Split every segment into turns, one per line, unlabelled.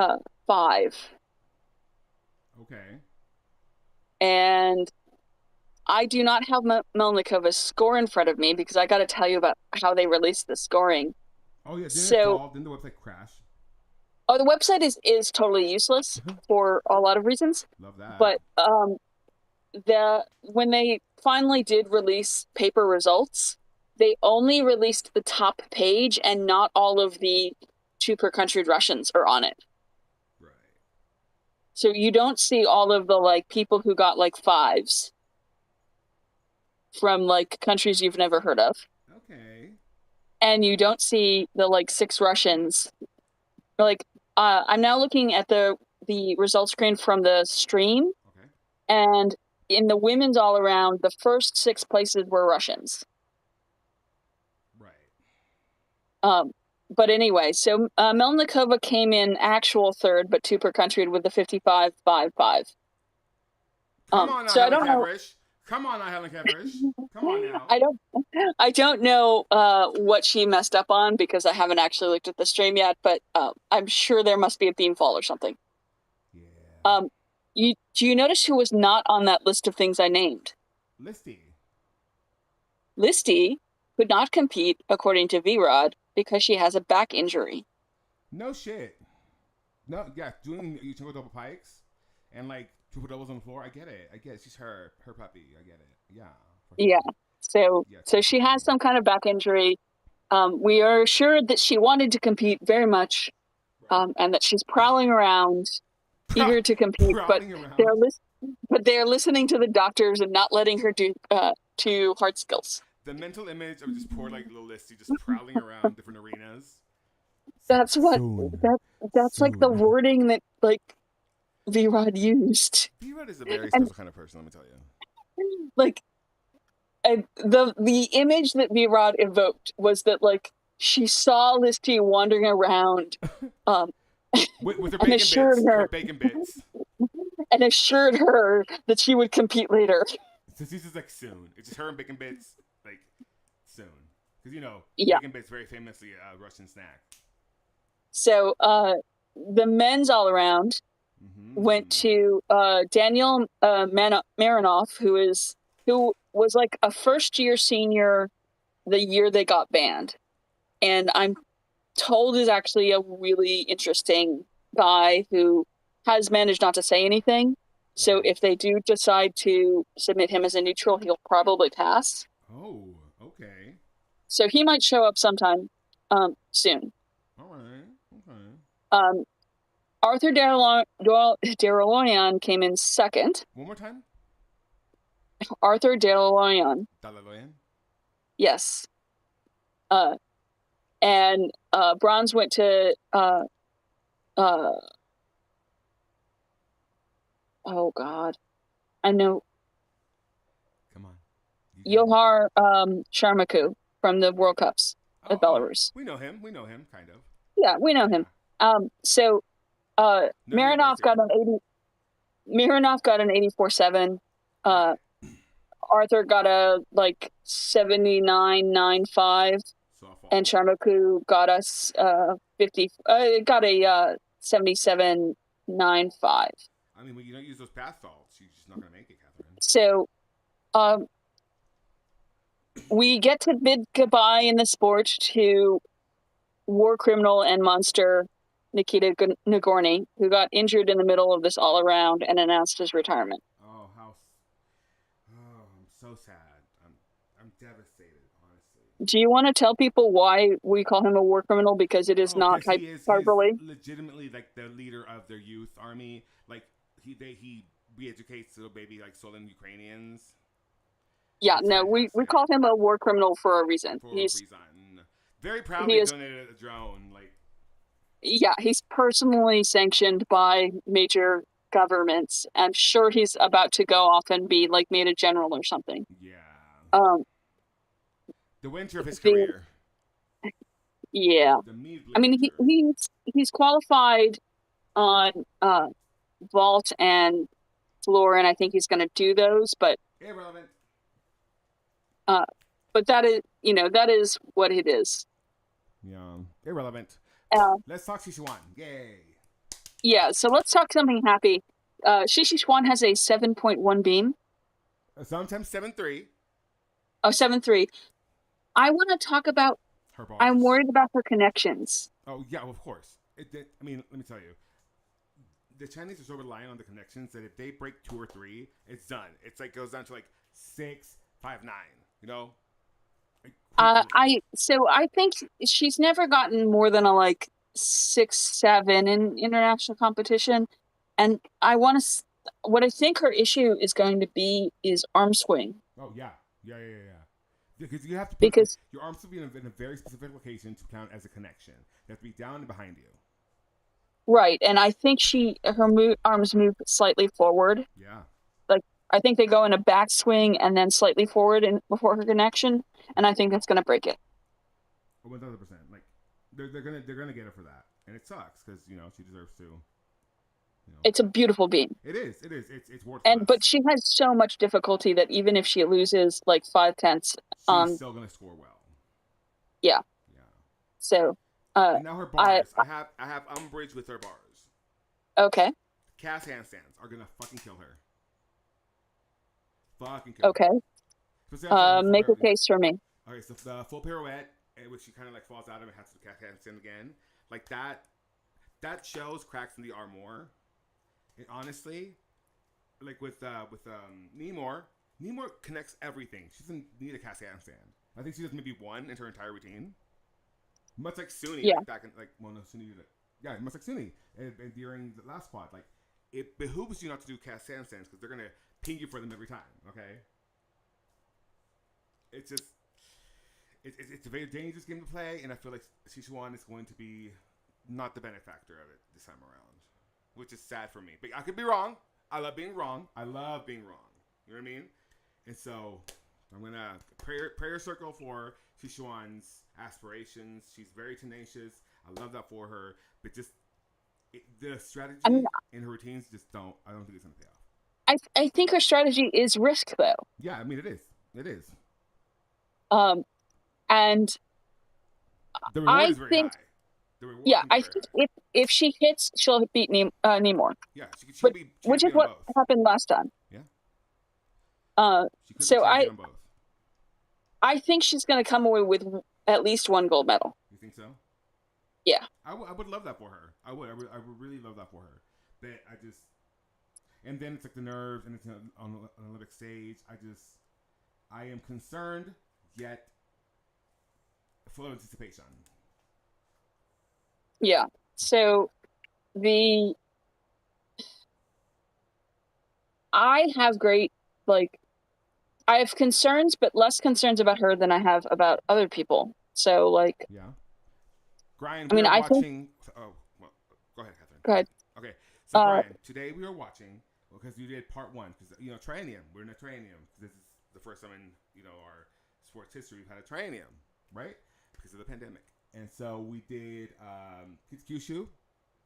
5.
Okay.
And I do not have Melnikova's score in front of me because I got to tell you about how they released the scoring.
Oh yeah, didn't it
So,
fall? Didn't the website crash?
the website is totally useless for a lot of reasons,
Love that.
but the when they finally did release paper results, they only released the top page and not all of the two per country Russians are on it.
Right.
So you don't see all of the like people who got like 5s from like countries you've never heard of.
Okay.
And you don't see the like 6 Russians. Like I'm now looking at the result screen from the stream,
Okay.
and in the women's all around, the first 6 places were Russians.
Right.
Um, but anyway, so Melnikova came in actual third, but two per country with the 55.55.
Come on now,
So I
Helen
don't know.
Caverish. Come on now, Helen Caverish. Come on now.
I don't. I don't know what she messed up on because I haven't actually looked at the stream yet. But I'm sure there must be a beam fall or something.
Yeah.
Do you notice who was not on that list of things I named?
Listy.
Listy could not compete according to VROD because she has a back injury.
No shit. No, yeah, doing you triple double pikes and like triple doubles on the floor. I get it. I get it. She's her puppy. I get it. Yeah, for
Yeah.
sure. Yeah,
So she has
definitely.
some kind of back injury. We are assured that she wanted to compete very much,
Right.
and that she's prowling around, eager to compete,
Prowling
they're
around.
lis- but they're listening to the doctors and not letting her do hard skills.
The mental image of just poor like little Listy just prowling around different arenas.
That's what
Soon.
that that's like the
Soon.
wording that like V-Rod used.
B-Rod is a very
And
special kind of person, let me tell you.
like the image that V-Rod evoked was that like she saw Listy wandering around, um
With her
and
bacon bits. Her bacon bits.
assured her that she would compete later.
So this is like soon. It's just her and bacon bits, like soon. Because you know,
Yeah.
bacon bits very famously a Russian snack.
So the men's all around went
Mm-hmm.
to Daniel Marinoff, who was like a first year senior the year they got banned, and I'm told is actually a really interesting guy who has managed not to say anything. So
Okay.
if they do decide to submit him as a neutral, he'll probably pass.
Oh, okay.
So he might show up sometime soon.
All right. Okay.
Um, Arthur Deroloyan came in second.
One more time.
Arthur Deroloyan,
Dalaloyan.
yes. Uh, and bronze went to uh, oh god, I know,
Come on. You got it.
Yohar Sharmaku from the World Cups
Oh,
of
oh.
Belarus.
We know him. We know him, kind of.
Yeah, we know him.
Yeah.
So
No
Marinov
university.
got an 80. Mironov got an 84.7. Uh,
Right.
Arthur got a like 79.95, and
Softball.
Sharmaku got us 50. Got a 77.95.
I mean, when you don't use those bath salts, you're just not going to make it, Catherine.
So um, we get to bid goodbye in the sport to war criminal and monster Nikita Nagorny, who got injured in the middle of this all around and announced his retirement.
Oh, how. Oh, I'm so sad. I'm devastated, honestly.
Do you want to tell people why we call him a war criminal? Because it is
Oh,
not
because he is
hyperbole.
legitimately like the leader of their youth army. Like he re-educates little baby like stolen Ukrainians.
Yeah,
It's
no, we
fantastic
call him a war criminal for a reason.
for a reason. Very
He
proudly
is
donated a drone. Like
yeah, he's personally sanctioned by major governments. I'm sure he's about to go off and be like made a general or something.
yeah,
Um,
the winter of his
the
career.
yeah,
The
I
measly
mean
winter.
he's qualified on vault and floor, and I think he's going to do those.
Irrelevant.
Uh, but that is that is what it is.
Yeah, irrelevant.
Uh,
Let's talk Sichuan. Yay.
Yeah, so let's talk something happy. Shishi Swan has a 7.1 beam.
Sometimes 7-3.
Oh, 7.3. I want to talk about.
Her
I'm
bars.
worried about her connections.
Oh yeah, of course. I mean, let me tell you, the Chinese are so reliant on the connections that if they break 2 or 3, it's done. It's like goes down to like 6, 5, 9. You know, like, quickly.
I think she's never gotten more than a like 6, 7 in international competition, and I want to. What I think her issue is going to be is arm swing.
Oh yeah. Because you have to put
Because
your arms to be in a very specific location to count as a connection. They have to be down and behind you.
right, and I think arms move slightly forward.
Yeah.
Like I think they go in a backswing and then slightly forward and before her connection, and I think that's going to break it.
1,000%. Like they're gonna get her for that, and it sucks because she deserves to.
It's a beautiful beam.
It is. It is. It's
But
worthless.
she has so much difficulty that even if she loses like 5/10,
She's still gonna score well.
yeah.
Yeah.
So,
And now her
I
bars. I have umbrage with her bars.
okay,
Cast handstands are gonna fucking kill her. Fucking kill
okay.
her. Especially
Make a case for me.
okay, so the full pirouette, which she kind of like falls out of and has to cast handstand again, like that. That shows cracks in the armor. And honestly, like with Nemor, Nemor connects everything. She doesn't need a cast handstand. I think she does maybe one in her entire routine. Much like Suni,
Yeah.
like back in Suni did it. Yeah, much like Suni, and during the last quad, like it behooves you not to do cast handstands because they're gonna ping you for them every time. Okay, it's just it's a very dangerous game to play, and I feel like Sichuan is going to be not the benefactor of it this time around, which is sad for me. But I could be wrong. I love being wrong. I love being wrong. You know what I mean? And so I'm gonna prayer circle for Sichuan's aspirations. She's very tenacious. I love that for her. But just the strategy
I mean,
in her routines just don't. I don't think it's gonna pay off.
I think her strategy is risk though.
Yeah, I mean it is. It is.
Um, and
The reward
I
is very
think
high. The reward
yeah,
can be
I
very
think
high.
if she hits, she'll beat Nemor.
Yeah, she
But
could be
which is
champion on
what
both.
happened last time.
Yeah,
Uh,
she could be
so
champion on both.
I think she's going to come away with at least one gold medal.
You think so?
Yeah.
I would love that for her. I would really love that for her. But I just, and then it's like the nerves, and it's on an Olympic stage. I am concerned, yet full of anticipation.
Yeah. So I have I have concerns, but less concerns about her than I have about other people. So
Yeah. Brian,
I
we
mean,
are
I think.
watching. Oh, well, go ahead, Catherine.
Go ahead.
Okay, so
Uh,
Brian, today we are watching because you did part one because triennium. We're in a triennium. This is the first time in our sports history we've had a triennium, right? Because of the pandemic. And so we did Kyushu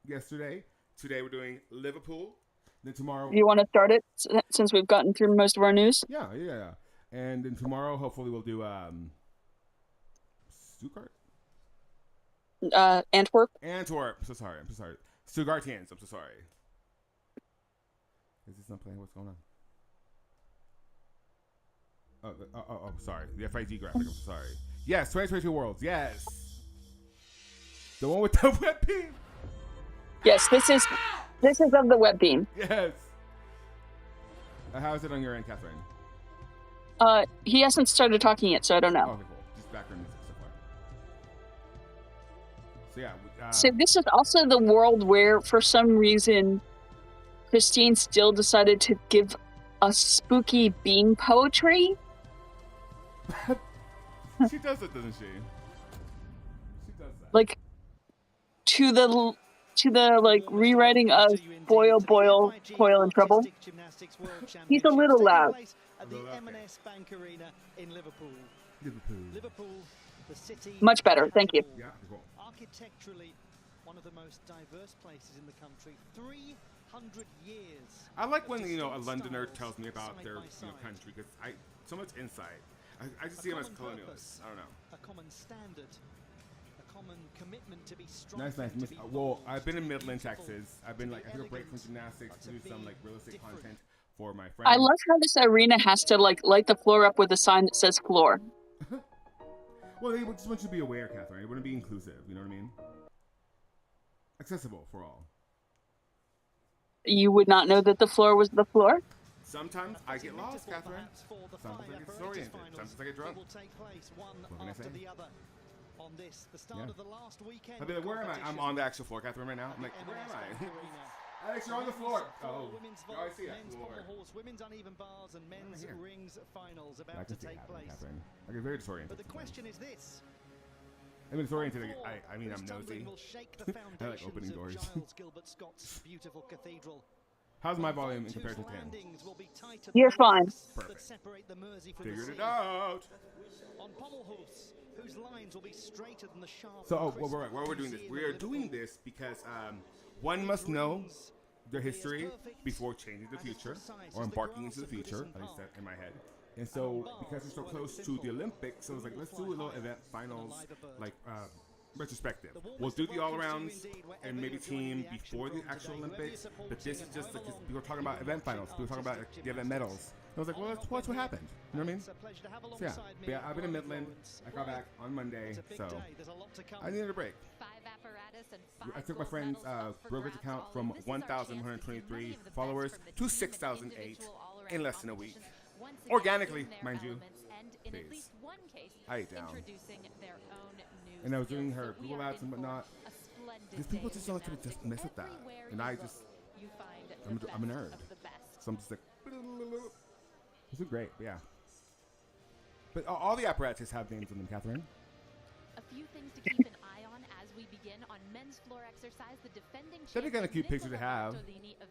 yesterday. Today we're doing Liverpool. Then tomorrow,
do you want to start it since we've gotten through most of our news?
yeah. And then tomorrow, hopefully, we'll do Stuttgart.
Antwerp.
Antwerp. I'm so sorry. Stuttgartians. I'm so sorry. Is this not playing? What's going on? Oh, sorry. The FIG graphic. I'm so sorry. Yes, 2022 Worlds. Yes. The one with the web beam.
Yes, this is of the web beam.
Yes. How is it on your end, Catherine?
He hasn't started talking yet, so I don't know.
Oh, okay, cool. Just background music so far. So yeah.
So this is also the world where, for some reason, Christine still decided to give a spooky beam poetry.
She does it, doesn't she? She does that.
Like to the rewriting of Boyle, Coil and Trouble. He's a little loud.
At the M&S Bank Arena in Liverpool. Liverpool, the city.
Much better, thank you.
Yeah, cool.
Architecturally, one of the most diverse places in the country. 300 years.
I like when a Londoner tells me about their country because so much insight. I just see them as colonialists. I don't know.
A common standard. A common commitment to be strong.
Nice. Well, I've been in Midland, Texas. I've been like, I took a break from gymnastics to do some like realistic content for my friends.
I love how this arena has to like light the floor up with a sign that says floor.
Well, they just want you to be aware, Catherine. They want to be inclusive. You know what I mean? Accessible for all.
You would not know that the floor was the floor?
Sometimes I get lost, Catherine. Sometimes I get disoriented. Sometimes I get drunk. What can I say?
On this, the start of the last weekend.
I'll be like, where am I? I'm on the actual floor, Catherine, right now. I'm like, where am I? Alex, you're on the floor. Oh, you always see it.
Women's uneven bars and men's rings finals about to take place.
Catherine. I get very disoriented.
But the question is this.
I'm disoriented. I mean, I'm nosy. I like opening doors.
Beautiful cathedral.
How's my volume in comparison to 10?
You're fine.
Perfect. Figured it out.
On pommel hoofs, whose lines will be straighter than the sharp.
So, why we're doing this? We are doing this because one must know their history before changing the future or embarking into the future. At least that in my head. And so, because we're so close to the Olympics, so I was like, let's do a little event finals, like retrospective. We'll do the all-arounds and maybe team before the actual Olympics, but this is just like, people are talking about event finals, people are talking about the event medals. And I was like, well, that's what happened. You know what I mean? So yeah, I've been in Midland. I got back on Monday, so I needed a break. I took my friend's brokerage account from 1,123 followers to 6,008 in less than a week. Organically, mind you. Please. I ate down. And I was doing her Google Ads and whatnot. Because people just don't like to just mess with that. And I just, I'm a nerd. So I'm just like, this is great, yeah. But all the apparatuses have names in them, Catherine.
A few things to keep an eye on as we begin on men's floor exercise. The defending
That'd be kind of cute picture to have.
of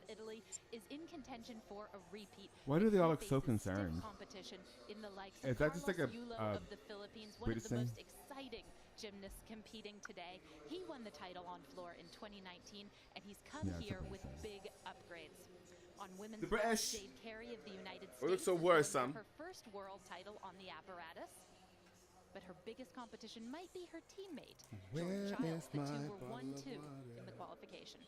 Italy is in contention for a repeat.
Why do they all look so concerned?
In the likes
Is that just like a
of the Philippines, one
British
of the
thing?
most exciting gymnasts competing today. He won the title on floor in 2019, and he's come here with big upgrades. On women's
The British.
Jade Carey of the United States
Oh, it looks so
is going for
worrisome.
her first world title on the apparatus. But her biggest competition might be her teammate, George Giles. The two were 1-2 in the qualification.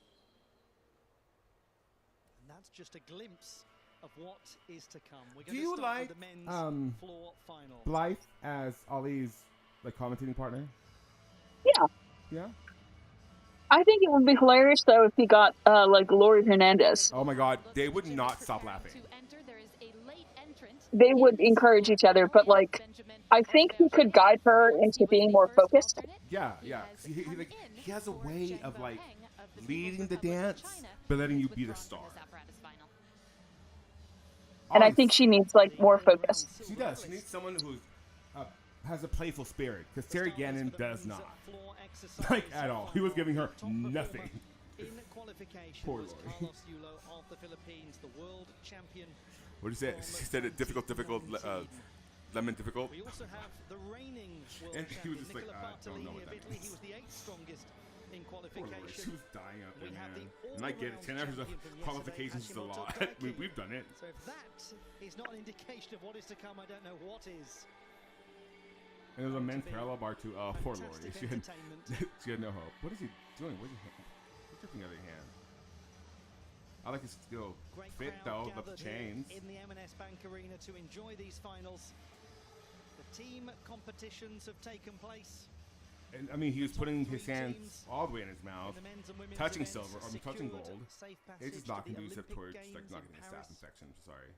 And that's just a glimpse of what is to come. We're
Do
going
you
to start
like
with the men's floor final.
Blythe as Ollie's like commentating partner?
Yeah.
Yeah?
I think it would be hilarious though if he got like Lori Hernandez.
Oh my god, they would not stop laughing.
They would encourage each other, but like I think he could guide her into being more focused.
Yeah. He has a way of like leading the dance, but letting you be the star.
And I think she needs like more focus.
She does. She needs someone who has a playful spirit, because Terry Gannon does not. Like at all. He was giving her nothing. Poor Lori. What did you say? She said it difficult, lemon difficult.
We also have the reigning world
And he was just
champion,
like,
Nicola
I don't know what
Bartolini
that
of Italy.
means.
He was the 8th strongest in
Poor Lori.
qualification.
She was dying up
We
there,
have
man.
the
And I get it. 10 hours of
all-around champion from
qualifications is a
yesterday,
lot.
Hashimoto
We've done it.
So if that is not an indication of what is to come, I don't know what is.
And there's a men's parallel bar too. Oh, poor Lori.
Fantastic entertainment.
She had no hope. What is he doing? What's dripping out of your hand? I like his skill.
Great
Fit
crowd
though, love the
gathered here
chains.
in the M&S Bank Arena to enjoy these finals. The team competitions have taken place.
And I mean, he was putting his hands all the way in his mouth,
in the men's and women's
touching
events,
silver, or touching
secured
gold.
safe
It's just
passage
not
to the
conducive
Olympic
towards
Games
like not
in
getting a staph
Paris.
infection. Sorry.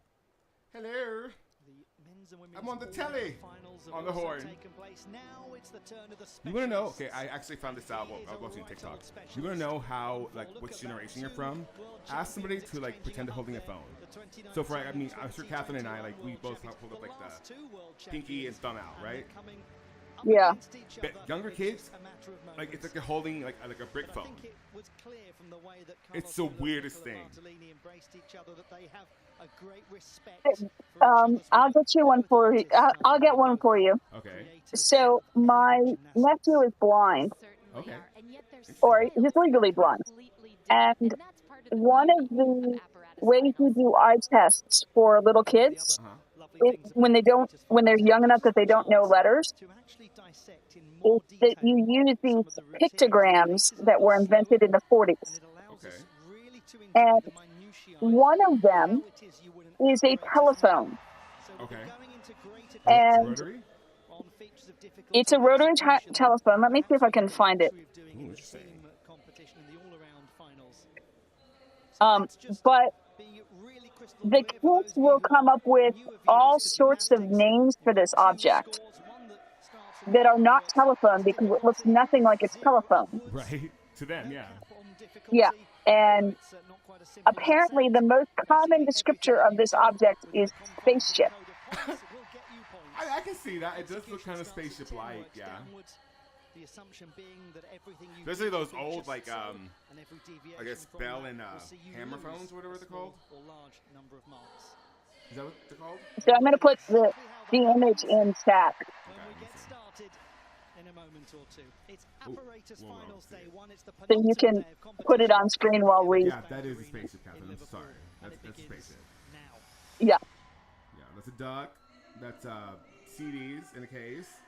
Hello.
The men's and women's
I'm on the
all-round
telly,
finals have
on the
also
horn.
taken place. Now it's the turn of the
You want to know?
specialists.
Okay, I actually found this out. Well, I'll go to TikTok.
Right on
You want to know how,
specialists.
like,
Look
which
at that.
generation you're
Two
from?
world
Ask somebody
champions
to like
exchanging
pretend they're holding a
hug there.
phone.
The
So for, I
2019
mean, I'm sure Catherine and I, like, we
world
both
champions.
hold up like
last
the
two world
pinky and
champions,
thumb out,
and
right?
they're coming up
Yeah.
against each
But
other.
younger
It's
kids,
just a matter of
like it's
moments.
like they're holding like a brick
But I
phone.
think it was clear from the way that
It's
Carlos
the
Yulo
weirdest
and
thing.
Nicola Bartolini embraced each other that they have a great respect for each other's
I'll
work.
get you one for you. I'll get one for you.
Okay.
So my nephew is blind,
Okay.
or he's legally blind, and one of the ways we do eye tests for little kids,
Uh-huh.
when they're young enough that they don't know letters, is that you use these pictograms that were invented in the 40s.
Okay.
And one of them is a telephone.
Okay.
And
Rotary?
it's a rotary telephone. Let me see if I can find it.
Ooh, interesting.
But the kids will come up with all sorts of names for this object that are not telephone because it looks nothing like a telephone.
Right. To them, yeah.
Yeah. And apparently the most common descriptor of this object is spaceship.
I can see that. It does look kind of spaceship-like, yeah. Especially those old, like, I guess Bell and hammer phones, whatever they're called. Is that what they're called?
So I'm going to put the image in chat. So you can put it on screen while we...
Yeah, that is a spaceship, Catherine. I'm sorry. That's a spaceship.
Yeah.
Yeah, that's a duck. That's CDs in a case.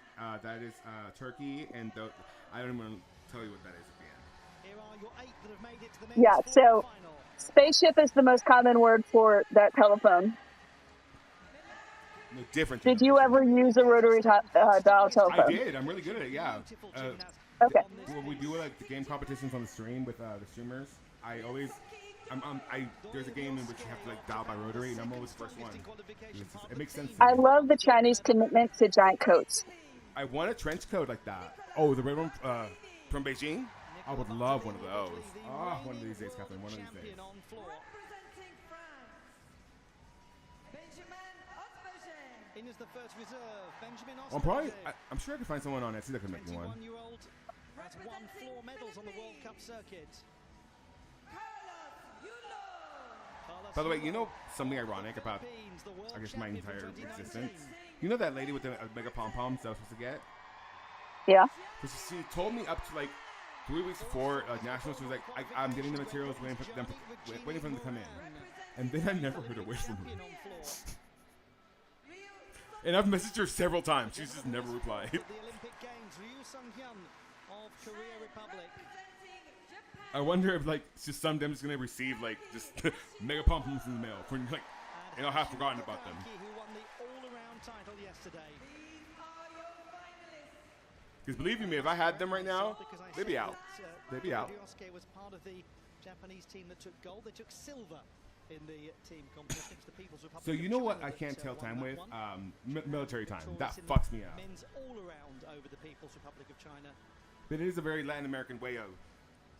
That is turkey, and I don't even want to tell you what that is at the end.
Yeah, so spaceship is the most common word for that telephone.
No different.
Did you ever use a rotary dial telephone?
I did. I'm really good at it, yeah.
Okay.
When we do like the game competitions on the stream with the streamers, I always... there's a game in which you have to like dial by rotary, and I'm always the first one. It makes sense to me.
I love the Chinese commitment to giant coats.
I want a trench coat like that. Oh, the red one from Beijing? I would love one of those. Oh, one of these days, Catherine. One of these days. I'm sure I can find someone on Etsy that can make me one.
Has won 4 medals on the World Cup circuit.
By the way, you know something ironic about, I guess, my entire existence? You know that lady with the mega pom-poms that I was supposed to get?
Yeah.
She told me up to like 3 weeks before Nationals. She was like, I'm getting the materials, waiting for them to come in. And then I never heard a word from her. And I've messaged her several times. She's just never replied. I wonder if like just someday I'm just gonna receive like just mega pom-poms in the mail for like, and I'll have forgotten about them. Because believe you me, if I had them right now, they'd be out. They'd be out.
Was part of the Japanese team that took gold. They took silver in the team competition. The People's Republic.
So you know what I can't tell time with? Military time. That fucks me up.
Men's all around over the People's Republic of China.
But it is a very Latin American way of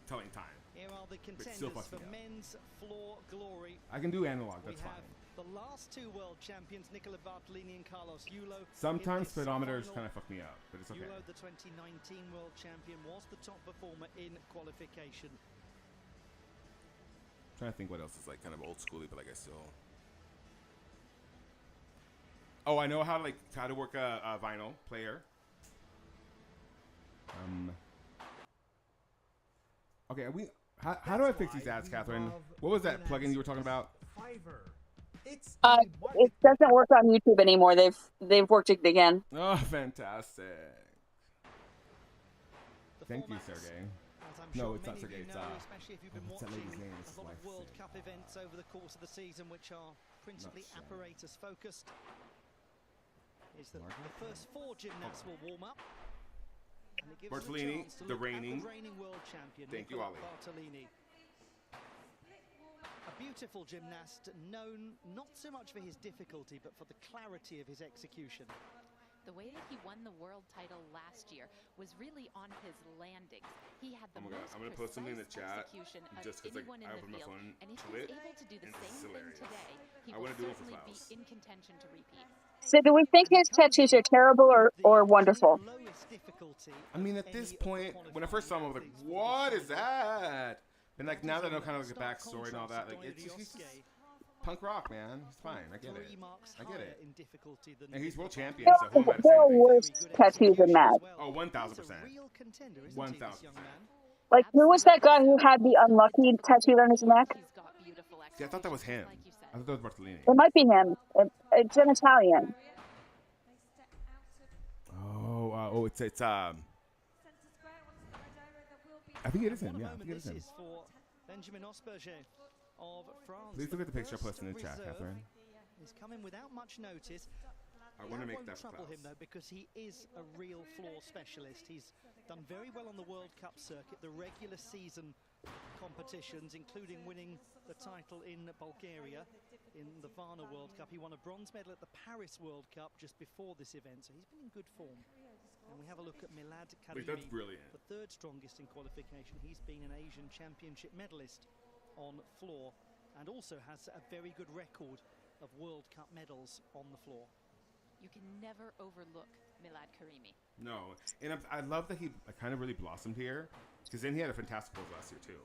telling time.
Here are the contenders for men's floor glory.
I can do analog. That's fine.
The last 2 world champions, Nicola Bartolini and Carlos Yulo.
Sometimes speedometers kind of fuck me up, but it's okay.
Yulo, the 2019 world champion, was the top performer in qualification.
Trying to think what else is like kind of old schooly, but like I still. Oh, I know how to work a vinyl player. Okay, how do I fix these ads, Catherine? What was that plugin you were talking about?
It doesn't work on YouTube anymore. They've worked it again.
Oh, fantastic! Thank you, Sergey. No, it's not Sergey. It's what's that lady's name?
A lot of World Cup events over the course of the season, which are principally apparatus focused. Is that the first 4 gymnasts will warm up. And it gives
Bartolini, the reigning
world champion.
Thank you, Ali.
Bartolini. A beautiful gymnast, known not so much for his difficulty, but for the clarity of his execution.
The way that he won the world title last year was really on his landings. He had the most
I'm gonna put something in the chat
execution
just
of
because
anyone in
I
the
opened my
field.
phone
And if
to
he's
it,
able to do the
and
same
it's
thing
hilarious.
today, he
I
will
wanna do it for
certainly be
Klaus.
in contention to repeat.
So do we think his tattoos are terrible or wonderful?
I mean, at this point, when I first saw him, I was like, what is that? And like now that I know kind of like the backstory and all that, like he's just punk rock, man. It's fine. I get it. I get it. And he's world champion, so who am I to say
There are
anything?
worse tattoos than that.
Oh, 1,000%. 1,000%.
Like, who was that guy who had the unlucky tattoo on his neck?
He's got beautiful
See, I thought that was him.
like you said.
I thought that was Bartolini.
It might be him. It's an Italian.
Oh, it's I think it is him.
What a
Yeah, I
moment
think it is
this
him.
is for Benjamin Osberger of France.
Please look at the picture I
first
posted in the chat,
reserve.
Catherine.
He's coming without much notice.
I want to make
won't
that
trouble
class.
him though, because he is a real floor specialist. He's done very well on the World Cup circuit, the regular season competitions, including winning the title in Bulgaria in the Varna World Cup. He won a bronze medal at the Paris World Cup just before this event, so he's been in good form. And we have a look at Milad
Like, that's
Karimi,
brilliant.
the third strongest in qualification. He's been an Asian Championship medalist on floor and also has a very good record of World Cup medals on the floor.
You can never overlook Milad Karimi.
No, and I love that he kind of really blossomed here, because then he had a fantastic goals last year too.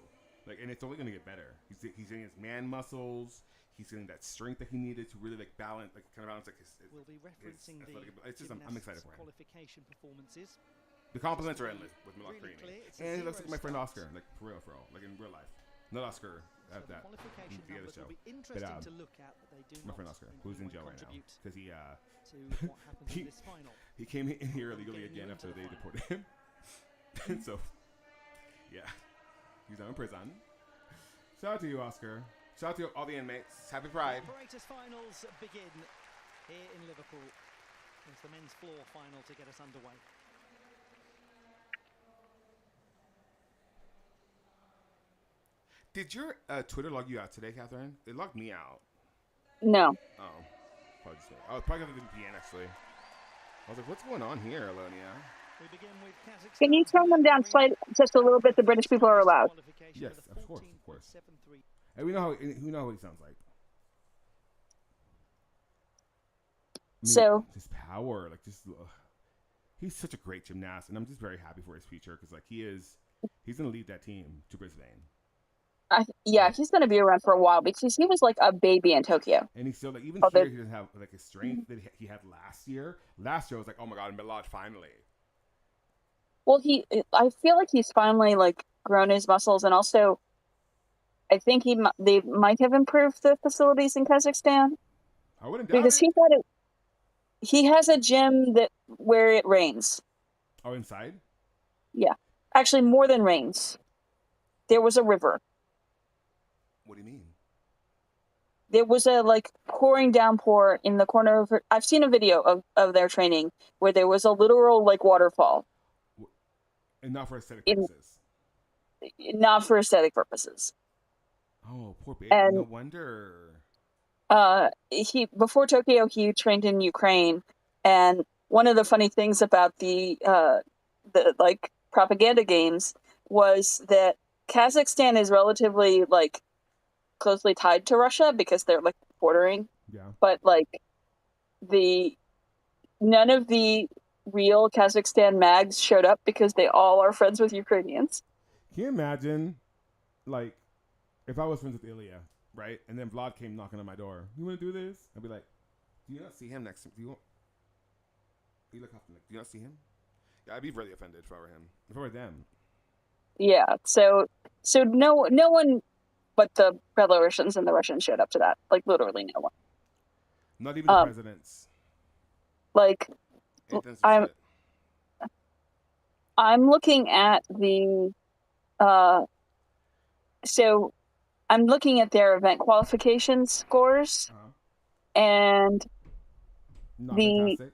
Like, and it's only going to get better. He's getting his man muscles. He's getting that strength that he needed to really balance, kind of balance his.
We'll be referencing the
It's just I'm excited for him.
qualification performances.
The compliments are endless with Milad
Really
Karimi,
clear, it's a
and he looks like
zero
my friend
start.
Oscar, like for real, like in real life. Not Oscar
So
at
the
that
qualification
the other
numbers
show,
will be
but
interesting to look at, but they do
my
not
friend Oscar,
in
who's
any
in
way
jail right now
contribute
because he
to what happens in this final.
he came in here illegally again after they deported him. And so, yeah, he's now in prison. Shout out to you, Oscar. Shout out to all the inmates. Happy Pride.
Operators finals begin here in Liverpool. It's the men's floor final to get us underway.
Did your Twitter log you out today, Catherine? It logged me out.
No.
Oh, probably just I was probably going to the VPN actually. I was like, what's going on here, Alonia?
We begin with Kazakhstan.
Can you turn them down just a little bit? The British people are allowed.
Yes, of course. And we know how he sounds like. I mean,
So
his power, he's such a great gymnast, and I'm just very happy for his future because he's going to lead that team to Brisbane.
Yeah, he's going to be around for a while because he was like a baby in Tokyo.
And he's still even
Although,
here, he doesn't have his strength that he had last year. Last year I was like, oh my god, Milad finally.
Well, I feel like he's finally grown his muscles, and also I think they might have improved the facilities in Kazakhstan.
I wouldn't doubt
because
it.
he has a gym where it rains.
Oh, inside?
Yeah, actually more than rains. There was a river.
What do you mean?
There was a pouring downpour in the corner of her. I've seen a video of their training where there was a literal waterfall.
And not for aesthetic purposes.
Not for aesthetic purposes.
Oh, poor baby.
And,
no wonder.
Before Tokyo, he trained in Ukraine, and one of the funny things about the propaganda games was that Kazakhstan is relatively closely tied to Russia because they're bordering.
Yeah.
But none of the real Kazakhstan mags showed up because they all are friends with Ukrainians.
Can you imagine, if I was friends with Ilya, right, and then Vlad came knocking on my door, you want to do this? I'd be like, do you not see him next to you? Do you not see him? Yeah, I'd be really offended if I were him. If I were them.
Yeah. So no one but the Belarusians and the Russians showed up to that. Literally no one.
Not even the presidents.
I'm looking at the so I'm looking at their event qualification scores, and
not fantastic.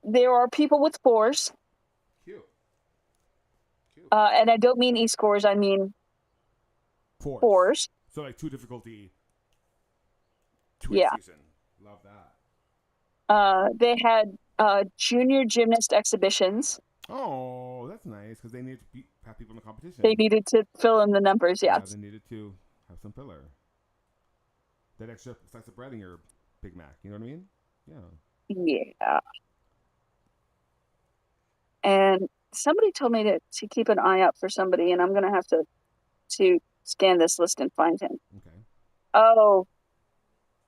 There are people with fours.
Cute.
And I don't mean e-scores, I mean fours.
So 2 difficulty. 2
yeah.
Season. Love that.
They had junior gymnast exhibitions.
Oh, that's nice because they needed to have people in the competition.
They needed to fill in the numbers,
yeah. They needed to have some filler. That extra slice of bread in your Big Mac. You know what I mean? Yeah.
Yeah. And somebody told me to keep an eye out for somebody, and I'm going to have to scan this list and find him.
Okay.
Oh,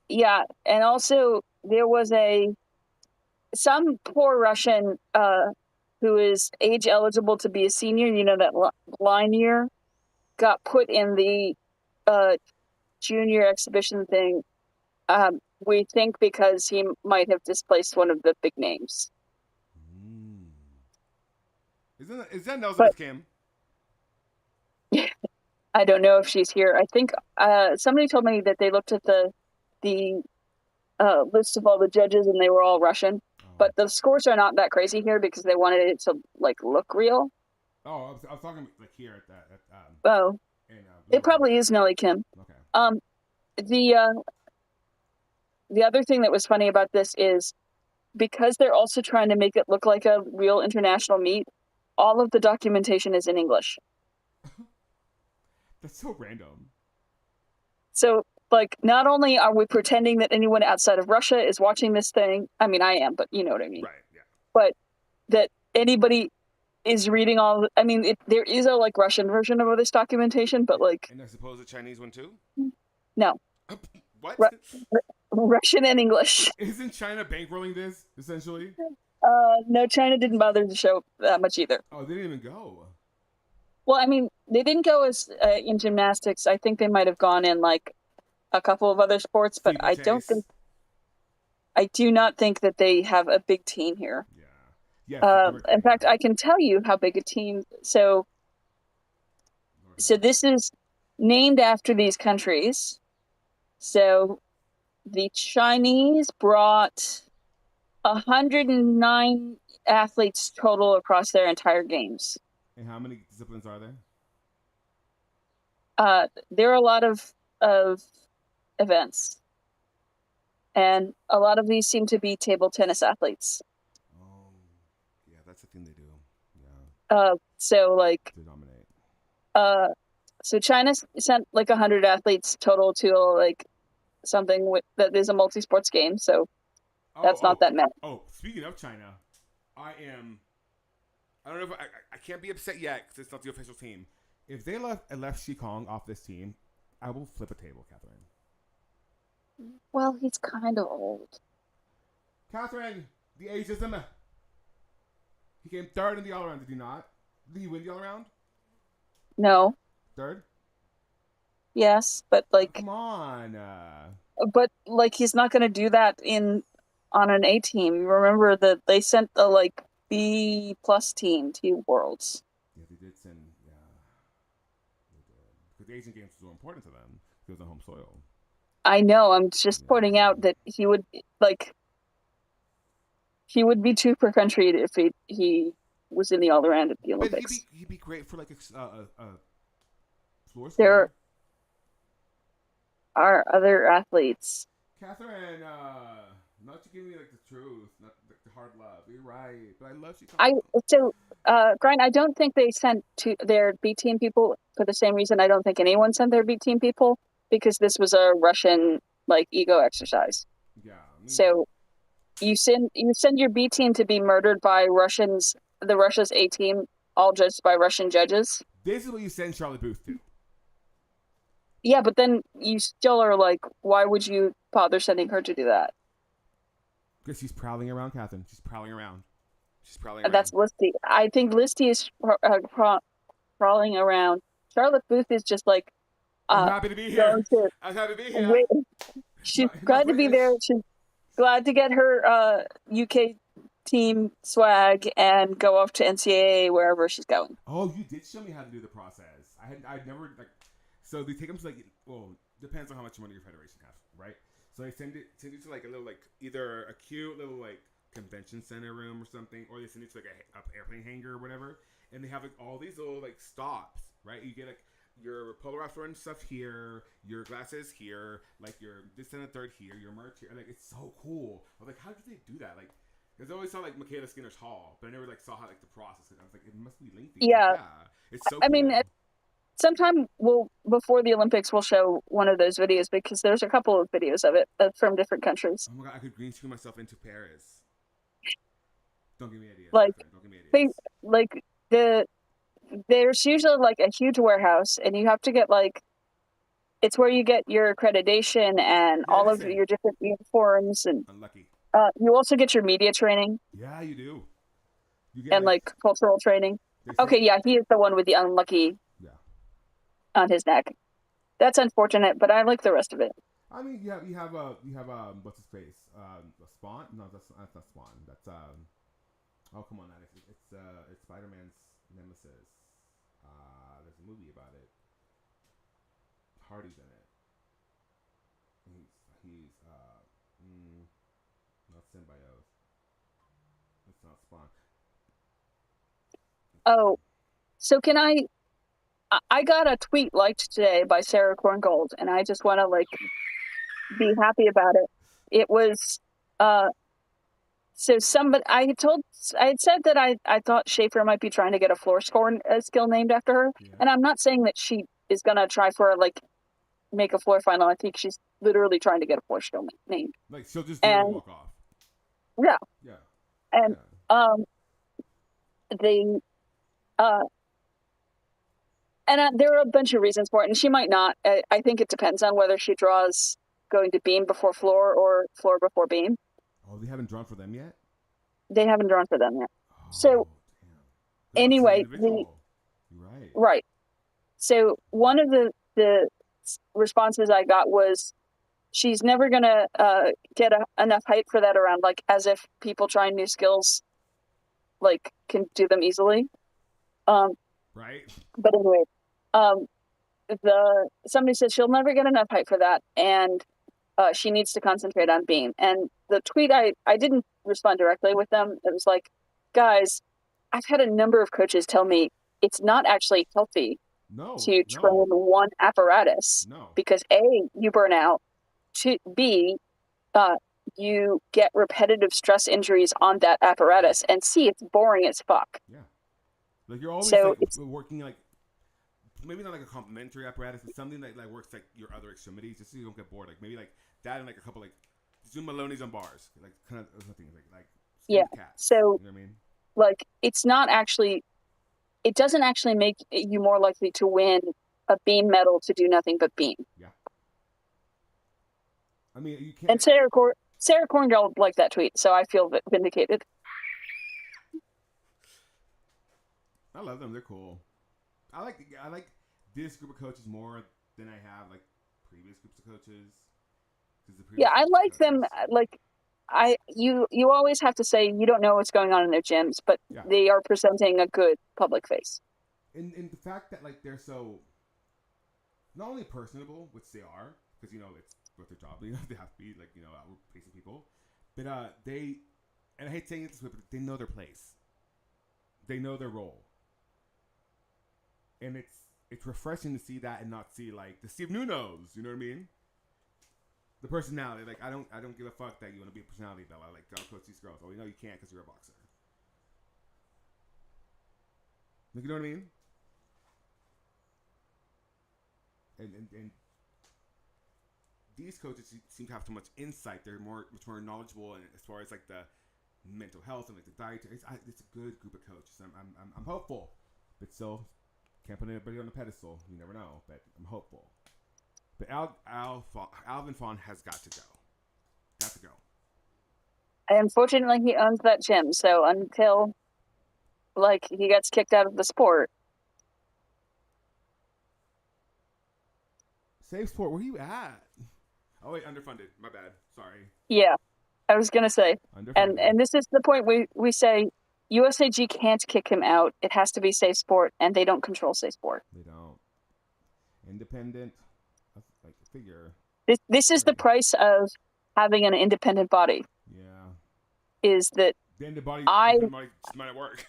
yeah. And also, there was some poor Russian who is age eligible to be a senior, that line year, got put in the junior exhibition thing. We think because he might have displaced one of the big names.
Is that Nelson Kim?
I don't know if she's here. I think somebody told me that they looked at the list of all the judges and they were all Russian.
Oh.
But the scores are not that crazy here because they wanted it to like look real.
Oh, I was talking like here at that.
Oh, it probably is Nelly Kim.
Okay.
The other thing that was funny about this is because they're also trying to make it look like a real international meet, all of the documentation is in English.
That's so random.
So, like, not only are we pretending that anyone outside of Russia is watching this thing, I mean, I am, but you know what I mean.
Right, yeah.
But that anybody is reading all, I mean, there is a, like, Russian version of this documentation, but, like...
And I suppose the Chinese one, too?
No.
What?
Russian and English.
Isn't China bankrolling this, essentially?
No, China didn't bother to show that much either.
Oh, they didn't even go.
Well, I mean, they didn't go as in gymnastics. I think they might have gone in like a couple of other sports, but I do not think that they have a big team here.
Yeah. Yeah.
In fact, I can tell you how big a team. So this is named after these countries. So the Chinese brought 109 athletes total across their entire games.
And how many disciplines are there?
There are a lot of events, and a lot of these seem to be table tennis athletes.
Oh, yeah, that's the thing they do.
Yeah. So like.
To dominate.
So China sent like 100 athletes total to like something that is a multi-sports game. So that's not that many.
Oh, speaking of China, I don't know if I can't be upset yet because it's not the official team. If they left Shikong off this team, I will flip a table, Catherine.
Well, he's kind of old.
Catherine, the ageism. He came third in the all-around, did he not? Did he win the all-around?
No.
Third?
Yes, but like...
Come on.
But like he's not going to do that on an A team. Remember that they sent the like B+ team to Worlds.
Yeah, they did send. Yeah, they did because the Asian Games was so important to them. It was on home soil.
I know. I'm just pointing out that he would be two per country if he was in the all around at the Olympics.
But he'd be great for like a floor sport.
There are other athletes.
Catherine, not to give me like the truth, not like the hard love. You're right, but I love you.
Brian, I don't think they sent to their B team people for the same reason I don't think anyone sent their B team people, because this was a Russian like ego exercise.
Yeah.
So you send your B team to be murdered by Russians, the Russia's A team, all judged by Russian judges.
This is what you send Charlotte Booth to.
Yeah, but then you still are like, why would you bother sending her to do that?
Because she's prowling around, Catherine. She's prowling around.
That's Listy. I think Listy is prowling around. Charlotte Booth is just like...
I'm happy to be here. I'm happy to be here.
She's glad to be there. She's glad to get her UK team swag and go off to NCAA wherever she's going.
Oh, you did show me how to do the process. I'd never like... So they take them to like, well, depends on how much money your federation has, right? So they send it to like a little like either a cute little like convention center room or something, or they send it to like a airplane hangar or whatever, and they have like all these little like stops, right? You get like your Polaroid and stuff here, your glasses here, like your this and a third here, your merch here. Like it's so cool. I was like, how did they do that? Like, because I always saw like Michaela Skinner's Hall, but I never like saw how like the process. And I was like, it must be lengthy.
Yeah,
it's so. I
mean. Sometime before the Olympics, we'll show one of those videos because there's a couple of videos of it from different countries.
Oh my god, I could green screen myself into Paris. Don't give me ideas.
Like,
don't give me ideas.
There's usually like a huge warehouse, and you have to get like, it's where you get your accreditation and all of your different uniforms, and
unlucky.
You also get your media training.
Yeah, you do.
You get like cultural training. Okay, yeah, he is the one with the unlucky. On his neck. That's unfortunate, but I like the rest of it.
I mean, you have what's his face? Spawn? No, that's not Spawn. That's oh come on, Adex. It's Spider-Man's nemesis. There's a movie about it. Hardy's in it. He's not Symbiote. It's not Spawn.
Oh, so can I got a tweet liked today by Sarah Korngold, and I just want to like be happy about it. It was so somebody I had said that I thought Schaefer might be trying to get a floor score skill named after her, and I'm not saying that she is gonna try for like make a floor final. I think she's literally trying to get a floor skill named.
Like she'll just do it and walk off.
Yeah.
Yeah.
And they and there are a bunch of reasons for it, and she might not. I think it depends on whether she draws going to beam before floor or floor before beam.
Oh, they haven't drawn for them yet?
They haven't drawn for them yet.
Oh,
so, anyway,
right.
So one of the responses I got was, she's never going to get enough hype for that around, like, as if people trying new skills, like, can do them easily.
Right.
But anyway, somebody says she'll never get enough hype for that, and she needs to concentrate on beam. And the tweet, I didn't respond directly with them. It was like, guys, I've had a number of coaches tell me it's not actually healthy to train one apparatus because A, you burn out, B, you get repetitive stress injuries on that apparatus, and C, it's boring as fuck.
Yeah. Like you're always working like maybe not like a complementary apparatus, but something that like works like your other extremities, just so you don't get bored. Like maybe like that and like a couple like Zoom Maloney's on bars, like kind of things like cats.
So
you know what I mean?
Like it doesn't actually make you more likely to win a beam medal to do nothing but beam.
Yeah. I mean, you can't.
And Sarah Korngold liked that tweet, so I feel vindicated.
I love them. They're cool. I like this group of coaches more than I have like previous groups of coaches.
Yeah, I like them. Like, you always have to say you don't know what's going on in their gyms, but they are presenting a good public face.
And the fact that like they're so not only personable, which they are, because you know it's what their job, you know, they have to be like we're facing people, but they, and I hate saying it this way, but they know their place. They know their role. And it's refreshing to see that and not see like the Steve Nunos, you know what I mean? The personality, like I don't give a fuck that you want to be a personality, Bella. Like I'll coach these girls. Oh, you know you can't because you're a boxer. Like, you know what I mean? And these coaches seem to have so much insight. They're much more knowledgeable, and as far as like the mental health and like the dietary, it's a good group of coaches. I'm hopeful, but still. Can't put anybody on the pedestal. You never know, but I'm hopeful. But Alvin Fon has got to go. Got to go.
Unfortunately, he owns that gym, so until like he gets kicked out of the sport.
Save Sport, where you at? Oh wait, underfunded. My bad. Sorry.
Yeah, I was gonna say, and this is the point we say. USAG can't kick him out. It has to be Safe Sport, and they don't control Safe Sport.
They don't. Independent, like figure.
This is the price of having an independent body.
Yeah.
Is that
then the body just might not work.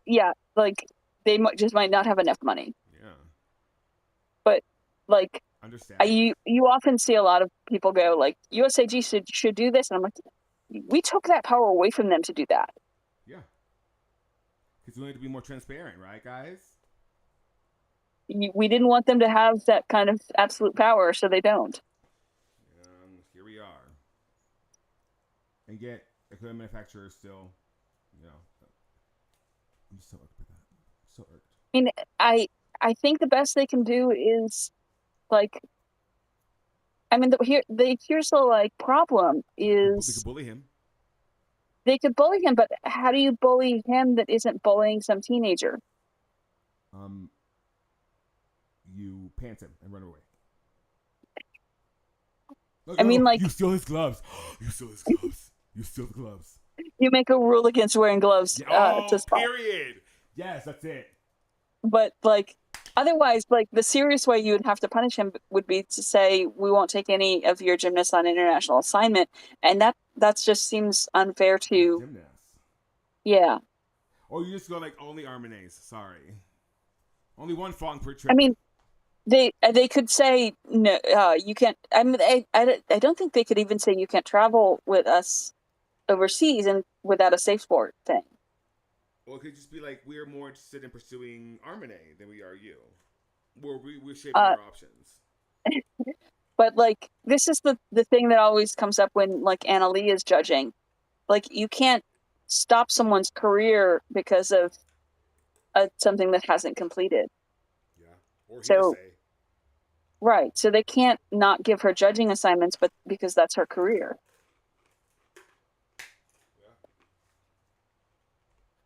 Yeah, like they might not have enough money.
Yeah.
But like,
understand.
You often see a lot of people go like USAG should do this, and I'm like, we took that power away from them to do that.
Yeah. Because we need to be more transparent, right, guys?
We didn't want them to have that kind of absolute power, so they don't.
Here we are. And yet, equipment manufacturers still, I'm so irked by that. So irked.
I mean, I think the best they can do is, like, I mean, here's the, like, problem is...
They could bully him.
They could bully him, but how do you bully him that isn't bullying some teenager?
You pants him and run away.
I mean, like...
You steal his gloves. You steal his gloves. You steal the gloves.
You make a rule against wearing gloves.
Period. Yes, that's it.
but like otherwise, like the serious way you would have to punish him would be to say we won't take any of your gymnasts on international assignment, and that just seems unfair to
Gymnasts.
yeah.
Or you just go like only Armenays. Sorry, only one Fong per trip.
I mean, they could say no, you can't. I mean, I don't think they could even say you can't travel with us overseas and without a safe sport thing.
Well, it could just be like we're more interested in pursuing Armenay than we are you. We're shaping
Uh,
our options.
but like this is the thing that always comes up when like Anna Lee is judging. Like you can't stop someone's career because of something that hasn't completed.
Yeah, or
So
hearsay.
right, so they can't not give her judging assignments, but because that's her career.
Yeah.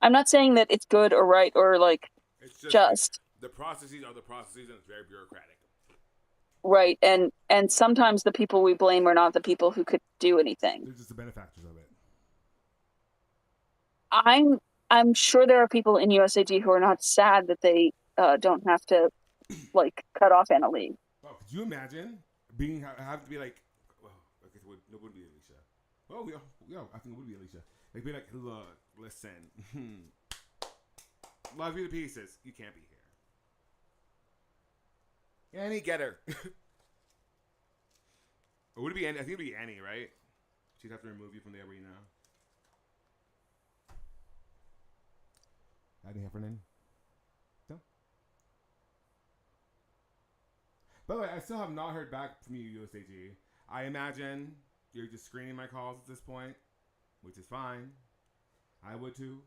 I'm not saying that it's good or right or like
It's just the processes are the processes, and it's very bureaucratic.
right, and sometimes the people we blame are not the people who could do anything.
They're just the benefactors of it.
I'm sure there are people in USAG who are not sad that they don't have to like cut off Anna Lee.
Oh, could you imagine have to be like, well, okay, it wouldn't be Alicia. Oh, yeah, I think it would be Alicia. Like, be like, look, listen, love you to pieces. You can't be here. Annie, get her. Or would it be Annie? I think it'd be Annie, right? She'd have to remove you from the arena. Annie Heffernan. No. By the way, I still have not heard back from you, USAG. I imagine you're just screening my calls at this point, which is fine. I would too.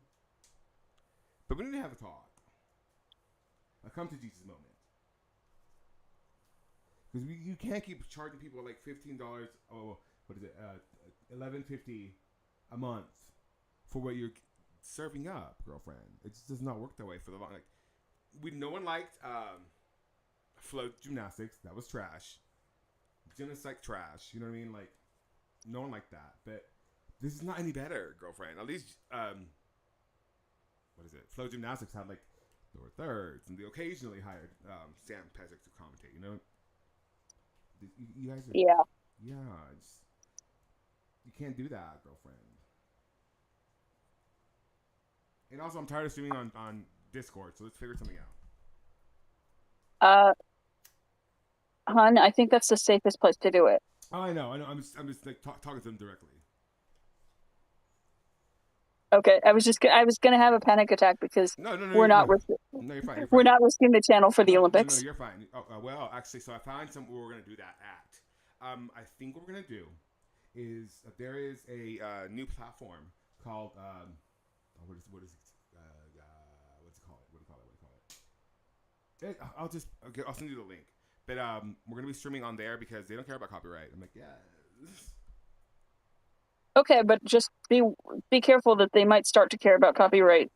But we need to have a talk. A come to Jesus moment. Because you can't keep charging people like $15. Oh, what is it? $11.50 a month for what you're serving up, girlfriend. It just does not work that way for the long. Like, no one liked float gymnastics. That was trash. Gymnastics like trash. You know what I mean? Like, no one liked that. But this is not any better, girlfriend. At least, what is it? Float gymnastics had like lower thirds, and they occasionally hired Sam Pezic to commentate. You know. You guys are,
Yeah.
You can't do that, girlfriend. And also, I'm tired of streaming on Discord, so let's figure something out.
Hun, I think that's the safest place to do it.
Oh, I know. I'm just like talking to them directly.
Okay, I was gonna have a panic attack because
No,
we're not
no, you're fine.
we're not risking the channel for the Olympics.
No, you're fine. Oh, well, actually, so I found some where we're gonna do that at. I think what we're gonna do is there is a new platform called what is it? What's it called? What do you call it? I'll send you the link. But we're gonna be streaming on there because they don't care about copyright. I'm like, yes.
Okay, but just be careful that they might start to care about copyright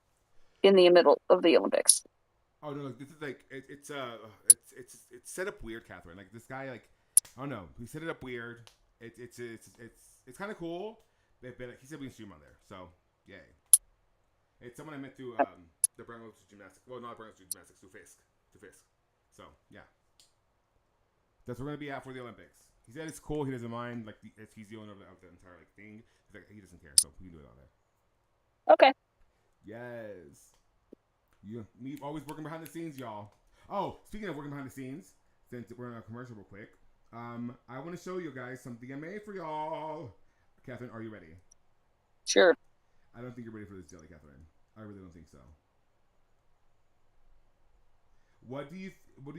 in the middle of the Olympics.
Oh no! This is like it's set up weird, Catherine. Like this guy, like I don't know, he set it up weird. It's kind of cool. But he said we can stream on there, so yay! It's someone I met through the Brangos Gymnastics. Well, not Brangos Gymnastics, through Fisk. So yeah, that's where we're gonna be at for the Olympics. He said it's cool. He doesn't mind. Like he's the owner of the entire like thing. He's like, he doesn't care, so we can do it on there.
Okay.
Yes. Me always working behind the scenes, y'all. Oh, speaking of working behind the scenes, since we're in a commercial real quick, I want to show you guys something I made for y'all. Catherine, are you ready?
Sure.
I don't think you're ready for this jelly, Catherine. I really don't think so. What do you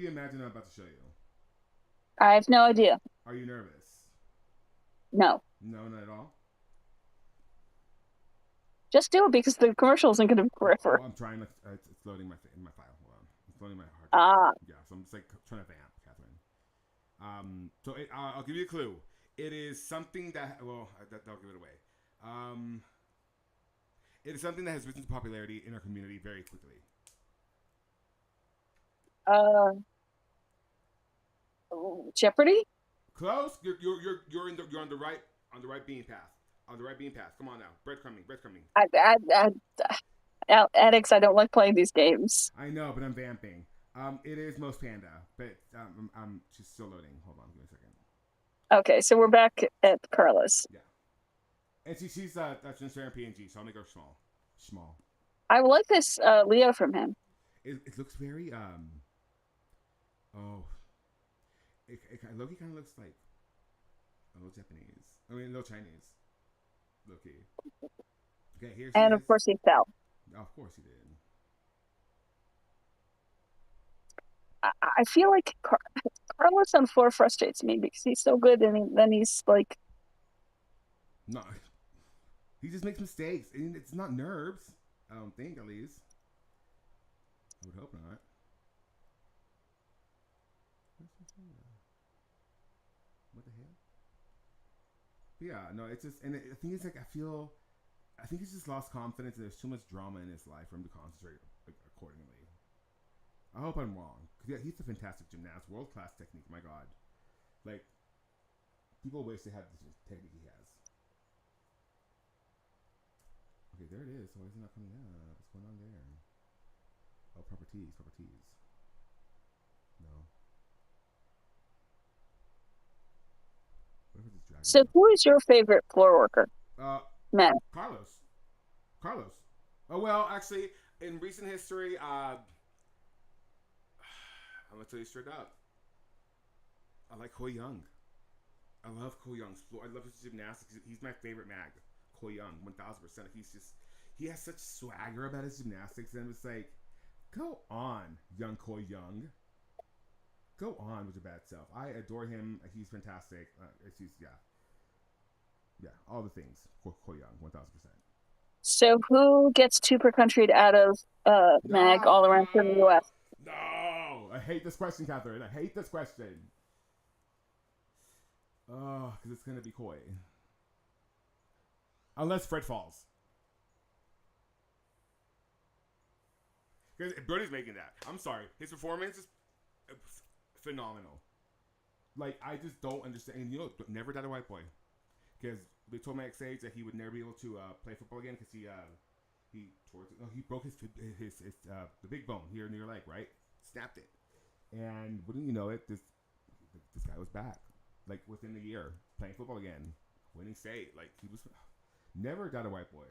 imagine I'm about to show you?
I have no idea.
Are you nervous?
No.
No, not at all.
Just do it because the commercial isn't going to be forever.
I'm trying to. It's loading in my file. Hold on. It's loading my hard drive. Yeah, so I'm just like trying to vamp, Catherine. So I'll give you a clue. It is something that that'll give it away. It is something that has risen to popularity in our community very quickly.
Jeopardy?
Close. You're on the right beam path. On the right beam path. Come on now. Breadcrumbing.
Adex, I don't like playing these games.
I know, but I'm vamping. It is most panda, but I'm just still loading. Hold on, give me a second.
Okay, so we're back at Carlos.
Yeah, and she's that's Sharon PNG, so I'll make her small.
I like this Leo from him.
It looks very oh, Loki kind of looks like a little Japanese. I mean, a little Chinese. Loki. Okay, here she
And
is.
of course he fell.
Oh, of course he did.
I feel like Carlos on floor frustrates me because he's so good, and then he's like,
No, he just makes mistakes, and it's not nerves. I don't think, at least. I would hope not. What the hell? But yeah, no, it's just, and I think it's like I think he's just lost confidence, and there's too much drama in his life for him to concentrate accordingly. I hope I'm wrong, because yeah, he's a fantastic gymnast, world class technique. My God, like people wish they had the technique he has. Okay, there it is. Why is it not coming up? What's going on there? Oh, properties. No. What if it's dragon?
so who is your favorite floor worker? Man.
Carlos. Oh well, actually, in recent history, I'm gonna tell you straight up. I like Koi Young. I love Koi Young's floor. I love his gymnastics. He's my favorite mag. Koi Young, 1000%. He has such swagger about his gymnastics, and it's like, go on, young Koi Young. Go on with your bad self. I adore him. He's fantastic. Yeah, all the things. Koi Young, 1000%.
So who gets two per country out of mag all around from the U.S.?
No, I hate this question, Catherine. I hate this question. Oh, because it's gonna be Koi. Unless Fred falls. Because Brody's making that. I'm sorry. His performance is phenomenal. Like, I just don't understand. And you know, never died a white boy. Because they told my ex-age that he would never be able to play football again because he broke his the big bone here near your leg, right? Snapped it. And wouldn't you know it, this guy was back. Like, within a year, playing football again. Winning state. Like, he was never died a white boy.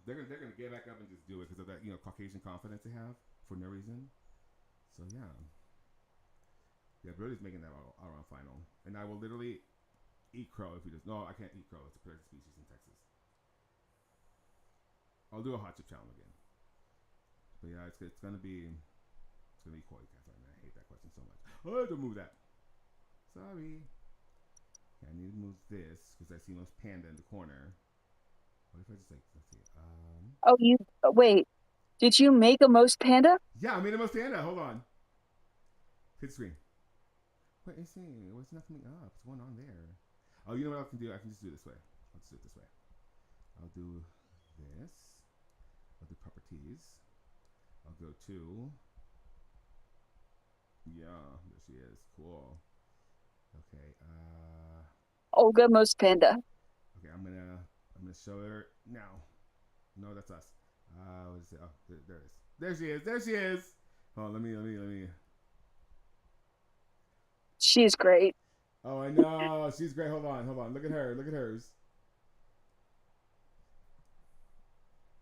They're gonna get back up and just do it because of that, Caucasian confidence they have for no reason. So yeah, Brody's making that all around final, and I will literally eat crow if he does. No, I can't eat crow. It's a protected species in Texas. I'll do a hot chip challenge again. But yeah, it's gonna be Koi, Catherine. I hate that question so much. Oh, don't move that. Sorry. Okay, I need to move this because I see most panda in the corner. What if I just let's see.
Wait. Did you make a most panda?
Yeah, I made a most panda. Hold on. Hit screen. Wait, it's saying what's not coming up? What's going on there? Oh, you know what I can do? I can just do it this way. I'll just do it this way. I'll do this. I'll do properties. I'll go to. Yeah, there she is. Cool. Okay.
Olga most panda.
Okay, I'm gonna show her now. No, that's us. What is it? Oh, there it is. There she is. There she is. Oh, let me.
She's great.
Oh, I know. She's great. Hold on. Look at her. Look at hers.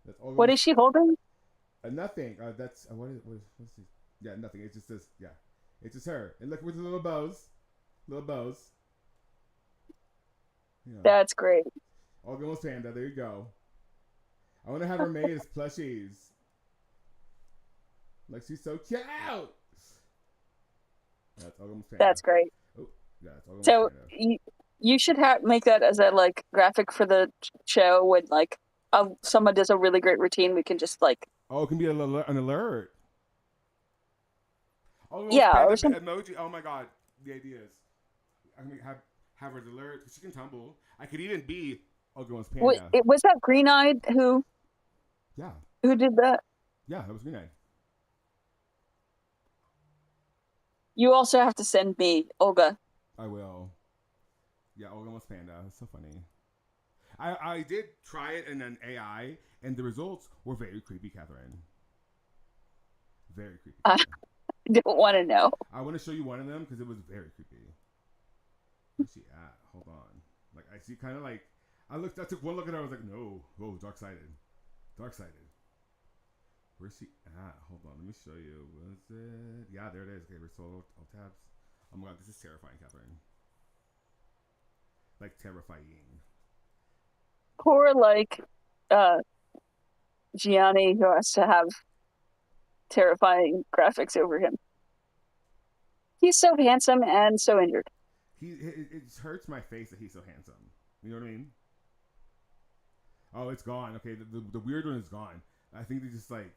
That's all.
What is she holding?
Nothing. That's what's this? Yeah, nothing. It's just this. Yeah, it's just her. And look with the little bows. Yeah.
That's great.
Almost panda. There you go. I want to have her made as plushies. Like, she's so cute. That's almost panda.
That's great.
Oh, yeah, it's almost
So
panda.
you should make that as a graphic for the show when someone does a really great routine. We can just
Oh, it can be an alert. Oh,
yeah,
or
or some
emoji. Oh my God, the ideas. I mean, have her alert. She can tumble. I could even be Almost panda.
Wait, was that Green Eyed who did that?
Yeah, that was Green Eyed.
You also have to send me Olga.
I will. Yeah, Almost panda. That's so funny. I did try it in an AI, and the results were very creepy, Catherine. Very creepy.
I don't want to know.
I want to show you one of them because it was very creepy. Where's she at? Hold on. Like I see, kind of like I took one look at her. I was like, no, whoa, dark sided, dark sided. Where's she at? Hold on, let me show you. Was it? Yeah, there it is. Okay, restore all tabs. Oh my god, this is terrifying, Catherine. Like terrifying.
Poor Gianni, who has to have terrifying graphics over him. He's so handsome and so injured.
It hurts my face that he's so handsome. You know what I mean? Oh, it's gone. Okay, the weird one is gone. I think they just like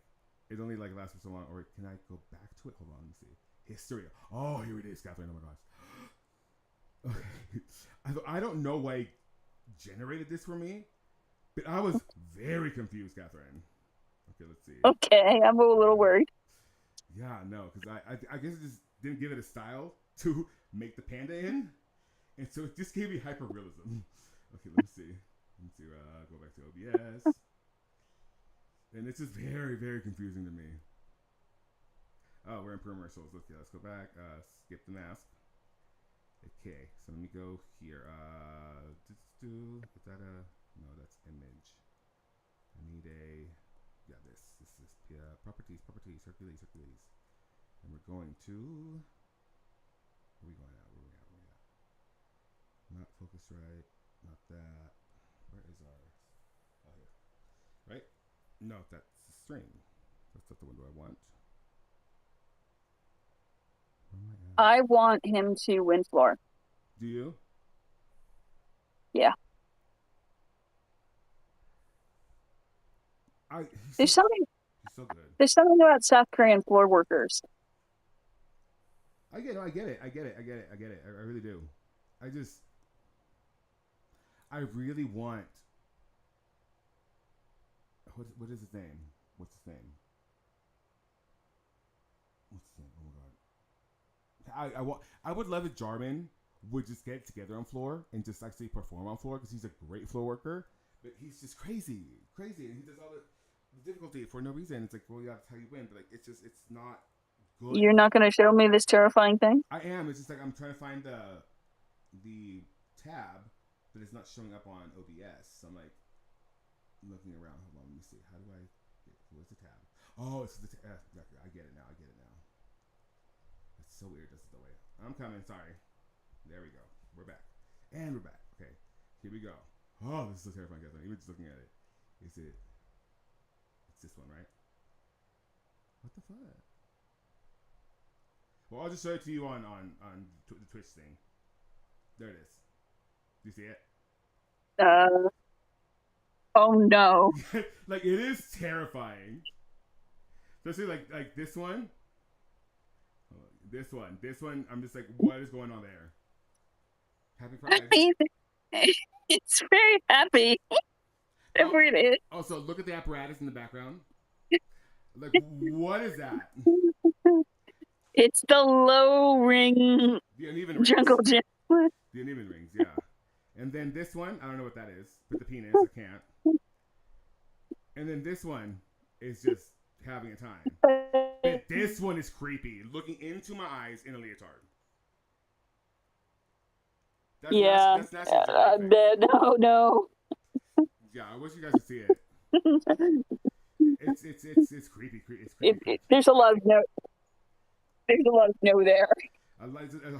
it only like lasts for so long. Or can I go back to it? Hold on, let me see. History. Oh, here it is, Catherine. Oh my gosh. Okay, I don't know why it generated this for me, but I was very confused, Catherine. Okay, let's see.
Okay, I'm a little worried.
Yeah, no, because I guess it just didn't give it a style to make the panda in, and so it just gave me hyper realism. Okay, let me see. Go back to OBS, and it's just very, very confusing to me. Oh, we're in commercials. Okay, let's go back. Skip the mask. Okay, so let me go here. Is that a no? That's image. I need a this is properties, Hercules, and we're going to. Where are we going at? Where are we at? Not Focusrite, not that. Where is our? Oh, here. Right? No, that's the string. That's not the one I want. Where am I at?
I want him to win floor.
Do you?
Yeah.
He's so good.
There's something about South Korean floor workers.
I get it. I really do. I really want. What is his name? What's his name? Oh my god. I would love if Jarman would just get together on floor and just actually perform on floor because he's a great floor worker. But he's just crazy, and he does all the difficulty for no reason. It's like, well, yeah, that's how you win, but like, it's not good.
You're not going to show me this terrifying thing?
I am. It's just like I'm trying to find the tab, but it's not showing up on OBS. So I'm like looking around. Hold on, let me see. How do I? Where's the tab? Oh, it's the tab. I get it now. It's so weird. This is the way. I'm coming. Sorry. There we go. We're back. And we're back. Okay. Here we go. Oh, this is so terrifying, guys. Even just looking at it. It's this one, right? What the fuck? Well, I'll just show it to you on the Twitch thing. There it is. Do you see it?
Oh no.
Like, it is terrifying. Especially like this one. This one, I'm just like, what is going on there? Happy Pride.
It's very happy. Whatever it is.
Also, look at the apparatus in the background. Like, what is that?
It's the low ring jungle gym.
The uneven rings, yeah. And then this one, I don't know what that is. But the penis, I can't. And then this one is just having a time. And this one is creepy. Looking into my eyes in a leotard. That's
no.
Yeah, I wish you guys could see it. It's creepy. It's creepy.
There's a lot of no. There's a lot of no there.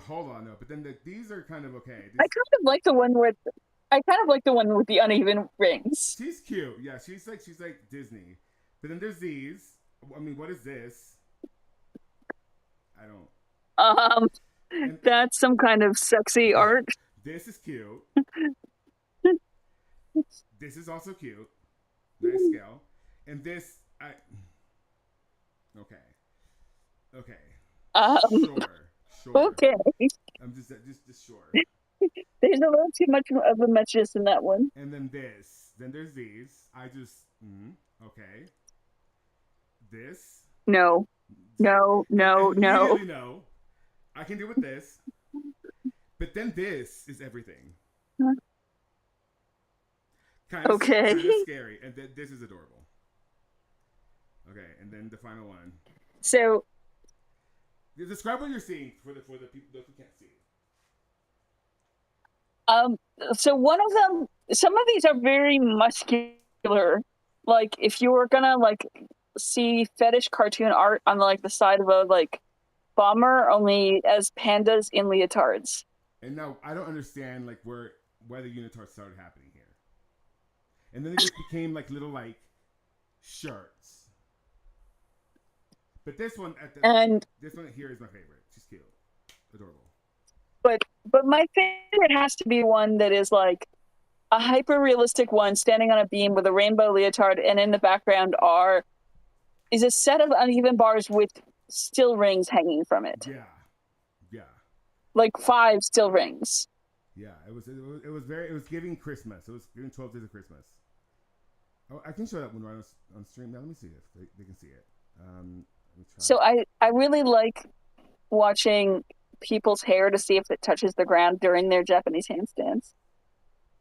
Hold on, no. But then these are kind of okay.
I kind of like the one with the uneven rings.
She's cute. Yeah, she's like Disney. But then there's these. I mean, what is this? I don't.
That's some kind of sexy art.
This is cute. This is also cute. Nice scale. And this, Okay. Sure.
Okay.
I'm just sure.
There's a little too much of a muchness in that one.
And then this. Then there's these. Okay. This.
No.
Really no. I can deal with this. But then this is everything.
Okay.
kind of scary, and this is adorable. Okay, and then the final one.
So,
Describe what you're seeing for the people those who can't see.
um, so one of them, some of these are very muscular. Like if you were gonna like see fetish cartoon art on like the side of a like bomber, only as pandas in leotards.
And now I don't understand like where the unitards started happening here, and then it just became like little like shirts. But
And
this one here is my favorite. She's cute, adorable.
but my favorite has to be one that is like a hyper realistic one standing on a beam with a rainbow leotard, and in the background is a set of uneven bars with still rings hanging from it,
Yeah, yeah,
like 5 still rings.
yeah. It was giving Christmas. It was giving 12 Days of Christmas. Oh, I can show that one right on stream. Now let me see if they can see it. Let me try.
So I really like watching people's hair to see if it touches the ground during their Japanese handstands.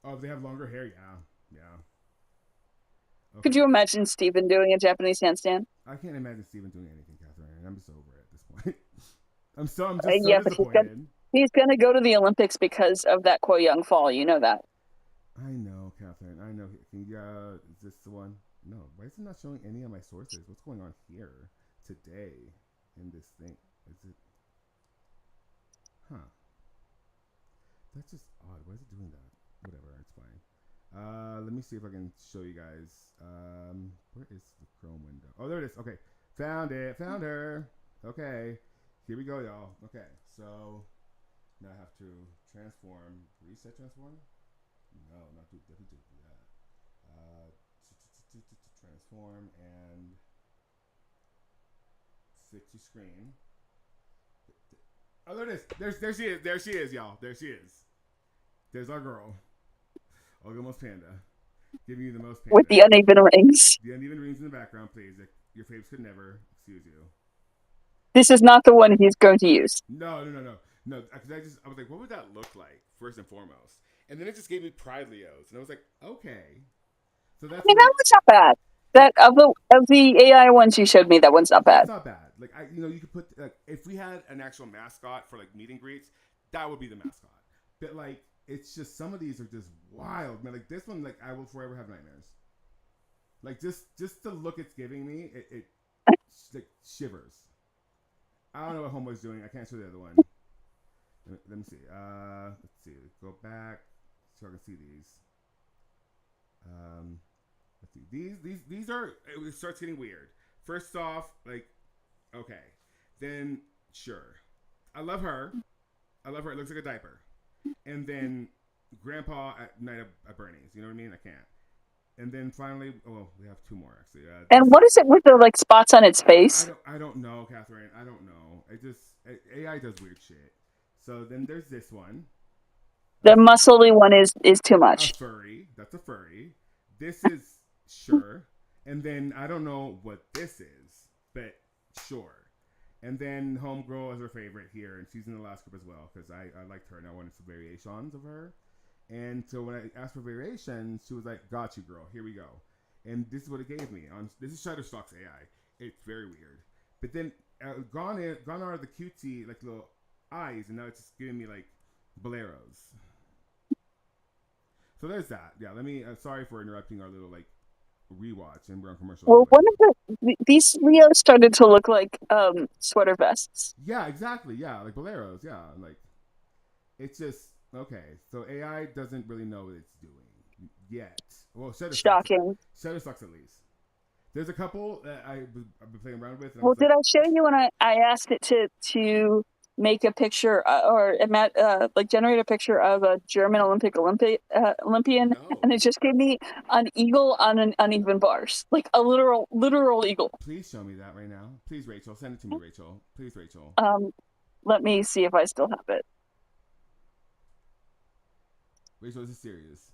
Oh, if they have longer hair, yeah, yeah. Okay.
Could you imagine Steven doing a Japanese handstand?
I can't imagine Steven doing anything, Catherine. I'm just over it at this point. I'm just so
Yeah, but
disappointed.
he's gonna go to the Olympics because of that Ko Young fall. You know that.
I know, Catherine. I know. Is this the one? No. Why is it not showing any of my sources? What's going on here today in this thing? Is it? Huh. That's just odd. Why is it doing that? Whatever. It's fine. Let me see if I can show you guys. Where is the Chrome window? Oh, there it is. Okay. Found it. Found her. Okay. Here we go, y'all. Okay. So now I have to transform. Reset transform? No, not do definitely do that. Transform and switch to screen. Oh, there it is. There she is. There she is, y'all. There she is. There's our girl. Olga Most Panda. Giving you the most panda.
With the uneven rings.
The uneven rings in the background, please. Your faves could never excuse you.
This is not the one he's going to use.
No. Because I was like, what would that look like first and foremost? And then it just gave me Pride Leos, and I was like, okay. So that's.
I mean, that one's not bad. That of the AI ones you showed me, that one's not bad.
It's not bad. Like you could put like if we had an actual mascot for like meet and greets, that would be the mascot. But like, it's just some of these are just wild, man. Like this one, like I will forever have nightmares. Like just the look it's giving me, it like shivers. I don't know what Homeboy's doing. I can't show the other one. Let me see. Let's see. Go back so I can see these. Let's see. These are. It starts getting weird. First off, like, okay, then sure, I love her. It looks like a diaper. And then Grandpa at night at Bernie's. You know what I mean? I can't. And then finally, we have 2 more actually.
And what is it with the like spots on its face?
I don't know, Catherine. I don't know. AI does weird shit. So then there's this one.
The muscly one is too much.
A furry. That's a furry. This is sure. And then I don't know what this is, but sure. And then Homegirl is her favorite here, and she's in the last group as well because I liked her and I wanted some variations of her. And so when I asked for variations, she was like, "Got you, girl. Here we go." And this is what it gave me. This is Shutterstock's AI. It's very weird. But then gone are the cutesy like little eyes, and now it's just giving me like boleros. So there's that. Yeah. Let me. Sorry for interrupting our little like rewatch, and we're on commercial.
Well, one of these Leos started to look like sweater vests.
Yeah, exactly. Yeah, like boleros. Yeah, like it's just okay. So AI doesn't really know what it's doing yet. Well,
Shocking.
Shutterstock's at least. There's a couple that I've been playing around with.
Well, did I show you when I asked it to make a picture like generate a picture of a German Olympian,
No.
and it just gave me an eagle on an uneven bars, like a literal eagle.
Please show me that right now. Please, Rachel, send it to me, Rachel. Please, Rachel.
Let me see if I still have it.
Rachel, this is serious.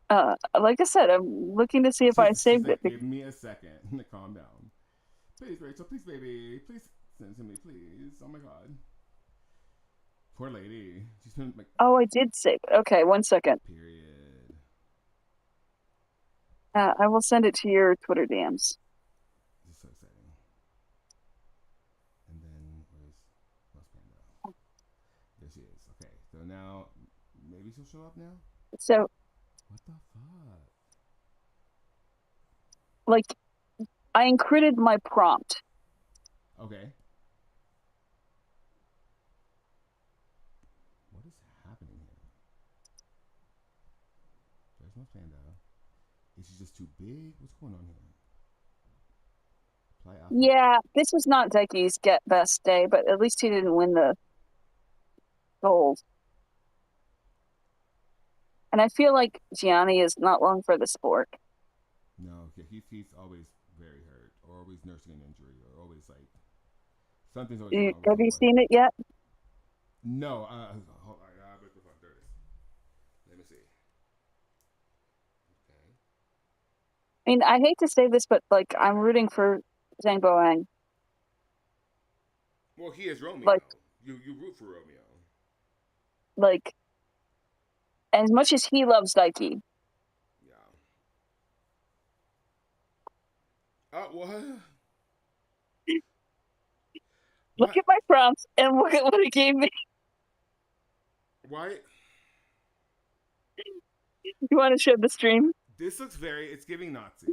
Like I said, I'm looking to see if I saved it.
Give me a second to calm down. Please, Rachel. Please, baby. Please send it to me, please. Oh my God. Poor lady. She's been like.
Oh, I did save it. Okay, 1 second.
Period.
I will send it to your Twitter DMs.
This is so exciting. And then where's Mouse Panda? There she is. Okay, so now maybe she'll show up now.
So,
What the fuck?
like, I encrypted my prompt.
Okay. What is happening here? There's no Panda. Is she just too big? What's going on here? Apply alpha.
Yeah, this was not Daiki's get best day, but at least he didn't win the gold. And I feel like Gianni is not long for the sport.
No, yeah, he's always very hurt, or always nursing an injury, or always like something's always wrong with
Have you
homeboy.
seen it yet?
No, hold on, there it is. Let me see. Okay.
I mean, I hate to say this, but like, I'm rooting for Zhang Boang.
Well, he is Romeo.
Like,
you root for Romeo.
like, as much as he loves Daiki.
Yeah. What?
Look at my prompts and look at what it gave me.
Why?
You want to show the stream?
This looks it's giving Nazi.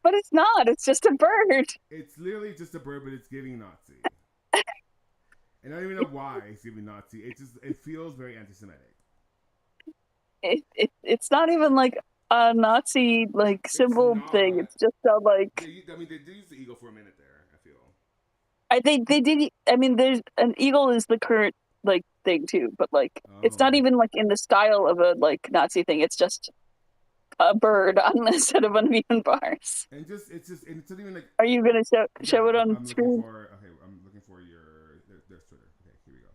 But it's not. It's just a bird.
It's literally just a bird, but it's giving Nazi. And I don't even know why it's giving Nazi. It feels very anti-Semitic.
It's not even like a Nazi like symbol thing. It's just like.
They did use the eagle for a minute there. I feel.
They did. I mean, there's an eagle is the current like thing too, but like it's not even like in the style of a like Nazi thing. It's just a bird on a set of uneven bars.
And it's not even like.
Are you gonna show it on screen?
I'm looking for there's Twitter. Okay, here we go.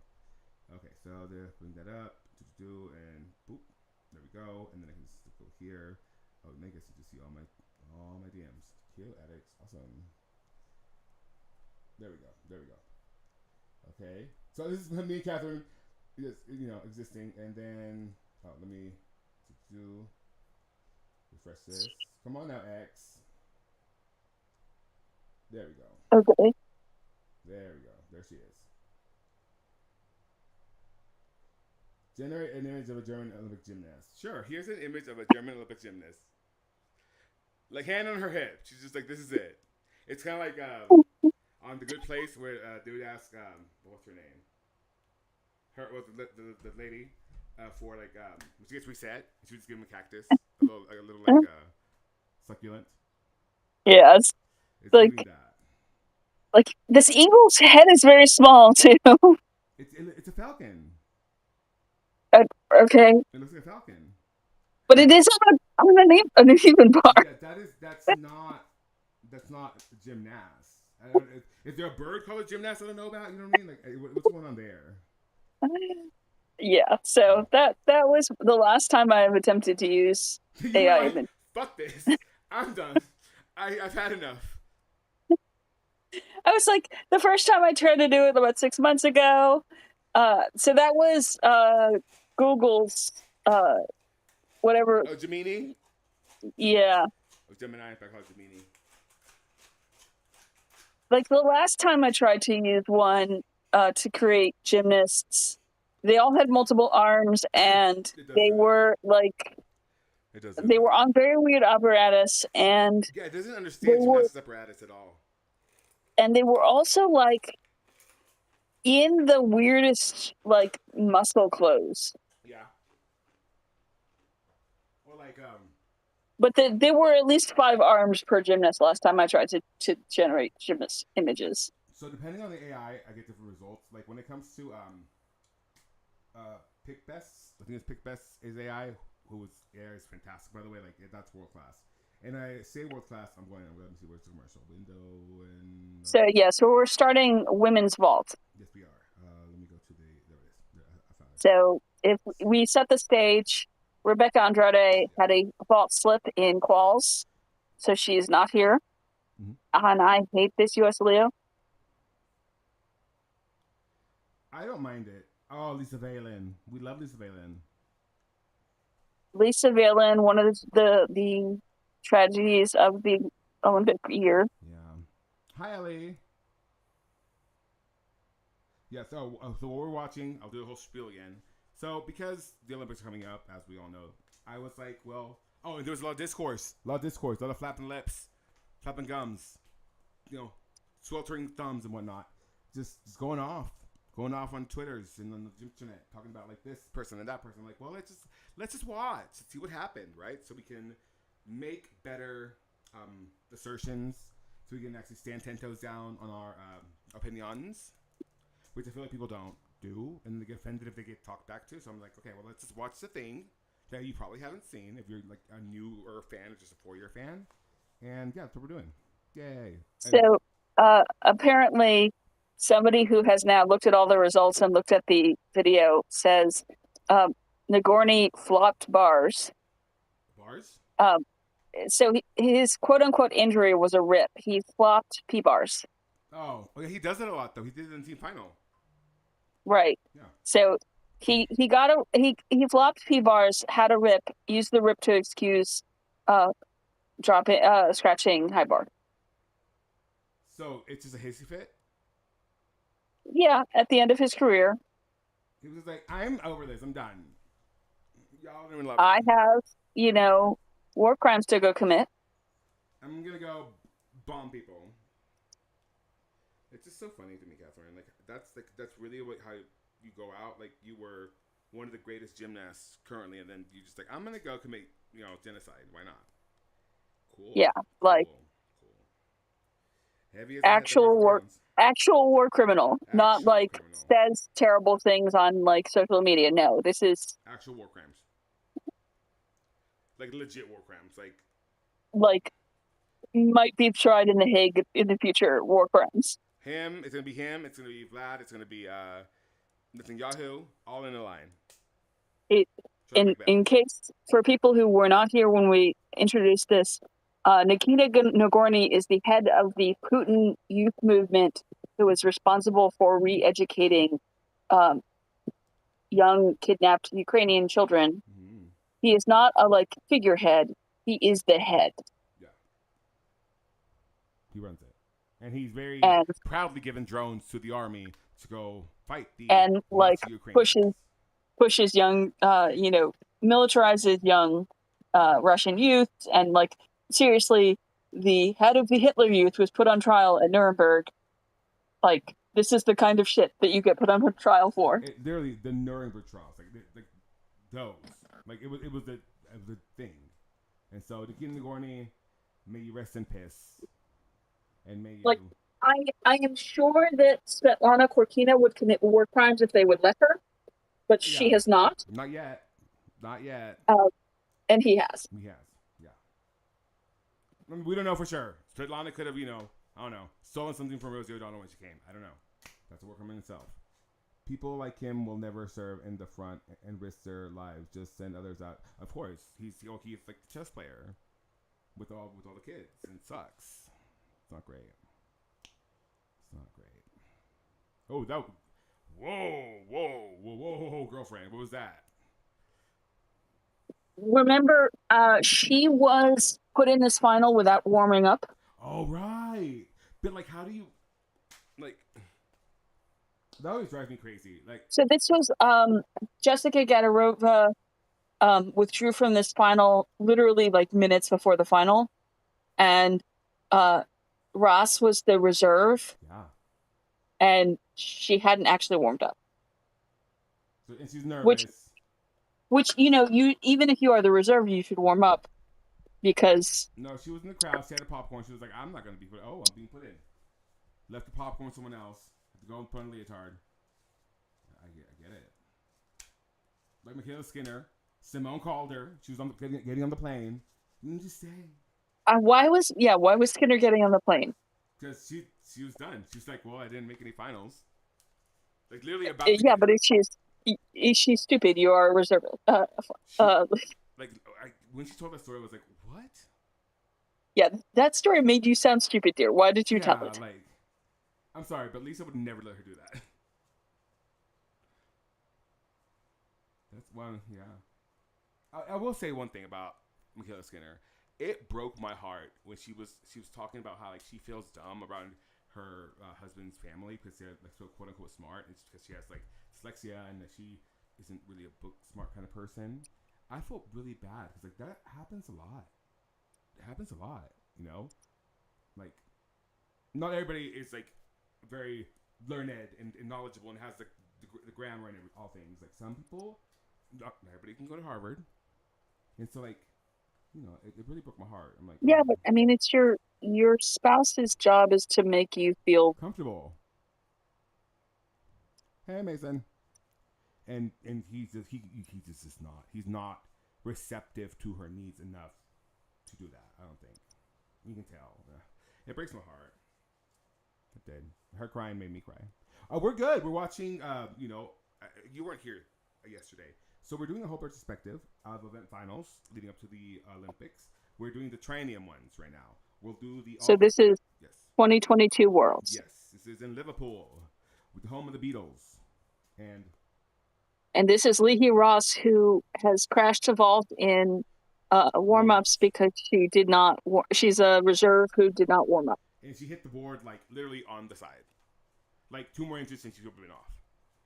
Okay, so they're putting that up, and boop, there we go, and then I can just go here. Oh, and I guess you just see all my DMs. Cute, Adex, awesome. There we go. Okay, so this is me and Catherine, existing, and then let me refresh this. Come on now, X. There we go.
Okay.
There we go. There she is. Generate an image of a German Olympic gymnast. Sure, here's an image of a German Olympic gymnast. Like, hand on her hip. She's just like, this is it. It's kind of like on The Good Place where they would ask, what's her name? Her was the lady for like when she gets reset. She would just give him a cactus, a little succulent.
Yeah, it's like
that.
Like this eagle's head is very small too.
It's a falcon.
Okay.
It looks like a falcon.
But it is on an even bar.
Yeah, that's not gymnast. Is there a bird called a gymnast I don't know about? You know what I mean? Like, what's going on there?
Yeah. So that was the last time I've attempted to use AI image.
Fuck this. I'm done. I've had enough.
I was like, the first time I tried to do it about 6 months ago. So that was Google's whatever.
Oh, Gemini?
Yeah.
Oh, Gemini, if I call it Gemini.
Like the last time I tried to use one to create gymnasts, they all had multiple arms and they were like they were on very weird apparatus and
yeah, it doesn't understand gymnastics apparatus at all.
And they were also like in the weirdest like muscle clothes.
Yeah. Or like
But there were at least 5 arms per gymnast last time I tried to generate gymnast images.
So depending on the AI, I get different results. Like when it comes to PickBest, I think it's PickBest is AI, who is fantastic by the way. Like that's world class. And I say world class, let me see where's the commercial window and.
So we're starting women's vault.
Yes, we are. Let me go to there it is. I found it.
So if we set the stage, Rebecca Andrade had a vault slip in quals, so she's not here. Mm-hmm. And I hate this US Leo.
I don't mind it. Oh, Lisa Valen. We love Lisa Valen.
Lisa Valen, one of the tragedies of the Olympic year.
Yeah. Hi, Ellie. Yeah, so what we're watching, I'll do the whole spiel again. So because the Olympics are coming up, as we all know, I was like, well, oh, and there was a lot of discourse, a lot of flapping lips, flapping gums, sweltering thumbs and whatnot, just going off on Twitters and on the internet, talking about like this person and that person. Like, well, let's just watch, see what happened, right? So we can make better assertions, so we can actually stand 10 toes down on our opinions, which I feel like people don't do, and they get offended if they get talked back to. So I'm like, okay, well, let's just watch the thing that you probably haven't seen if you're like a newer fan or just a 4-year fan. And yeah, that's what we're doing. Yay.
So apparently, somebody who has now looked at all the results and looked at the video says Nagorny flopped bars.
Bars?
So his quote unquote injury was a rip. He flopped P bars.
Oh, okay, he does that a lot though. He did it in the team final.
Right.
Yeah.
So he flopped P bars, had a rip, used the rip to excuse scratching high bar.
So it's just a hissy fit?
Yeah, at the end of his career.
He was like, I'm over this, I'm done. Y'all don't even love
I
me.
have, war crimes to go commit.
I'm gonna go bomb people. It's just so funny to me, Catherine. Like that's really how you go out. Like you were one of the greatest gymnasts currently, and then you just like, I'm gonna go commit genocide. Why not? Cool.
Yeah, like
cool. Heavy as
actual war criminal, not like
criminal.
says terrible things on like social media. No, this is
actual war crimes. Like legit war crimes.
Like might be tried in The Hague in the future. War crimes.
Him. It's gonna be him. It's gonna be Vlad. It's gonna be Netanyahu. All in the line.
In case for people who were not here when we introduced this, Nikita Nagorny is the head of the Putin youth movement, who is responsible for re-educating young kidnapped Ukrainian children. Mm-hmm. He is not a figurehead. He is the head.
Yeah. He runs it. And he's very proudly given drones to the army to go fight the
Ukrainians. pushes young, militarizes young Russian youth, and seriously, the head of the Hitler Youth was put on trial at Nuremberg. This is the kind of shit that you get put on trial for.
Literally, the Nuremberg trials, those, it was the thing, and so to get Nagorny, may you rest in peace, and may you.
I am sure that Svetlana Korkina would commit war crimes if they would let her, but she has not.
Not yet.
And he has.
He has, yeah. I mean, we don't know for sure. Svetlana could have, I don't know, stolen something from Rosie O'Donnell when she came. I don't know. That's a war crime in itself. People like him will never serve in the front and risk their lives. Just send others out. Of course, he's like the chess player with all the kids, and it sucks. It's not great. Oh, that. Whoa, girlfriend. What was that?
Remember, she was put in this final without warming up.
Oh, right. But how do you that always drives me crazy.
So this was Jessica Gadarova withdrew from this final literally minutes before the final, and Ross was the reserve.
Yeah.
And she hadn't actually warmed up.
So, and she's nervous.
Which you even if you are the reserve, you should warm up, because.
No, she was in the crowd. She had a popcorn. She was like, "I'm not going to be put. Oh, I'm being put in." Left the popcorn with someone else. Had to go and put on a leotard. I get it. Like Michaela Skinner, Simone called her. She was getting on the plane. Didn't you stay?
Why was Skinner getting on the plane?
Because she was done. She's like, well, I didn't make any finals. Literally about.
Yeah, but is she stupid? You are a reservist.
When she told that story, I was like, what?
Yeah, that story made you sound stupid, dear. Why did you tell it?
I'm sorry, but Lisa would never let her do that. That's one, yeah. I will say one thing about Michaela Skinner. It broke my heart when she was talking about how like she feels dumb around her husband's family because they're like so quote unquote smart, and because she has like dyslexia and that she isn't really a book smart kind of person. I felt really bad because like that happens a lot. It happens a lot, you know. Like not everybody is like very learned and knowledgeable and has the grammar and all things. Like some people, not everybody can go to Harvard, and so like you know, it really broke my heart. I'm like,
Yeah,
oh,
but I mean, it's your spouse's job is to make you feel
comfortable. Hey, Mason. And he just is not. He's not receptive to her needs enough to do that. I don't think. You can tell. It breaks my heart. It did. Her crying made me cry. We're good. We're watching. You weren't here yesterday, so we're doing a whole retrospective of event finals leading up to the Olympics. We're doing the Triennium ones right now. We'll do the.
so. This is
Yes.
2022 Worlds.
Yes. This is in Liverpool, with the home of the Beatles,
and this is Leahy Ross, who has crashed to vault in warm-ups because she did not. She's a reserve who did not warm up.
And she hit the board like literally on the side, like 2 more inches and she would have been off.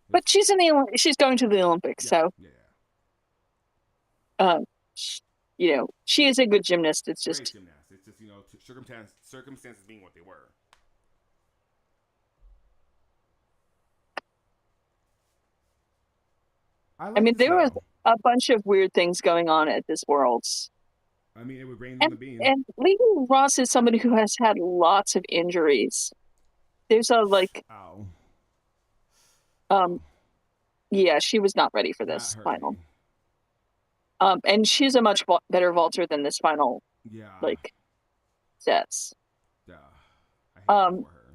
But she's in the. She's going to the Olympics, so you know she is a good gymnast. It's just
great gymnast. It's just circumstances being what they were.
I mean, there was a bunch of weird things going on at this Worlds.
I mean, it would rain on the bean.
And Leahy Ross is somebody who has had lots of injuries. There's a like.
Ow.
Yeah, she was not ready for this final. And she's a much better vaulter than this final.
Yeah.
Like sets.
Yeah. I hate for her.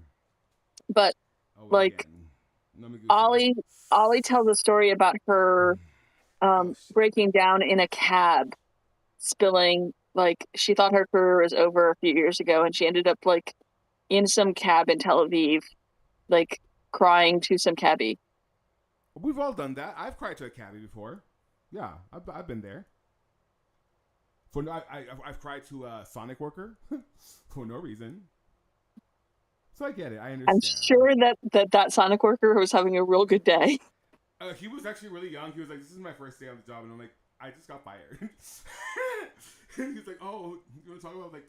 But like Ollie tells a story about her breaking down in a cab, spilling, like she thought her career was over a few years ago, and she ended up like in some cab in Tel Aviv, like crying to some cabbie.
We've all done that. I've cried to a cabbie before. Yeah, I've been there. I've cried to a Sonic worker for no reason. So I get it. I understand.
I'm sure that Sonic worker was having a real good day.
He was actually really young. He was like, "This is my first day on the job," and I'm like, "I just got fired." He's like, "Oh, you want to talk about like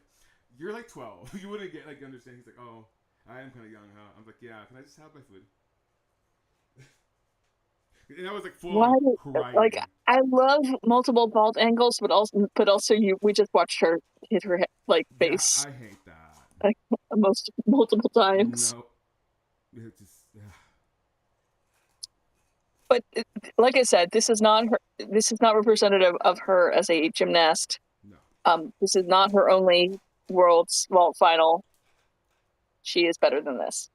you're like 12? You wouldn't get like understand." He's like, "Oh, I am kind of young, huh?" I'm like, "Yeah, can I just have my food?" And I was like full crying.
Like I love multiple vault angles, but also we just watched her hit her face.
Yeah, I hate that.
Like multiple times.
No, it just. Yeah.
But like I said, this is not her. This is not representative of her as a gymnast.
No.
This is not her only Worlds vault final. She is better than this.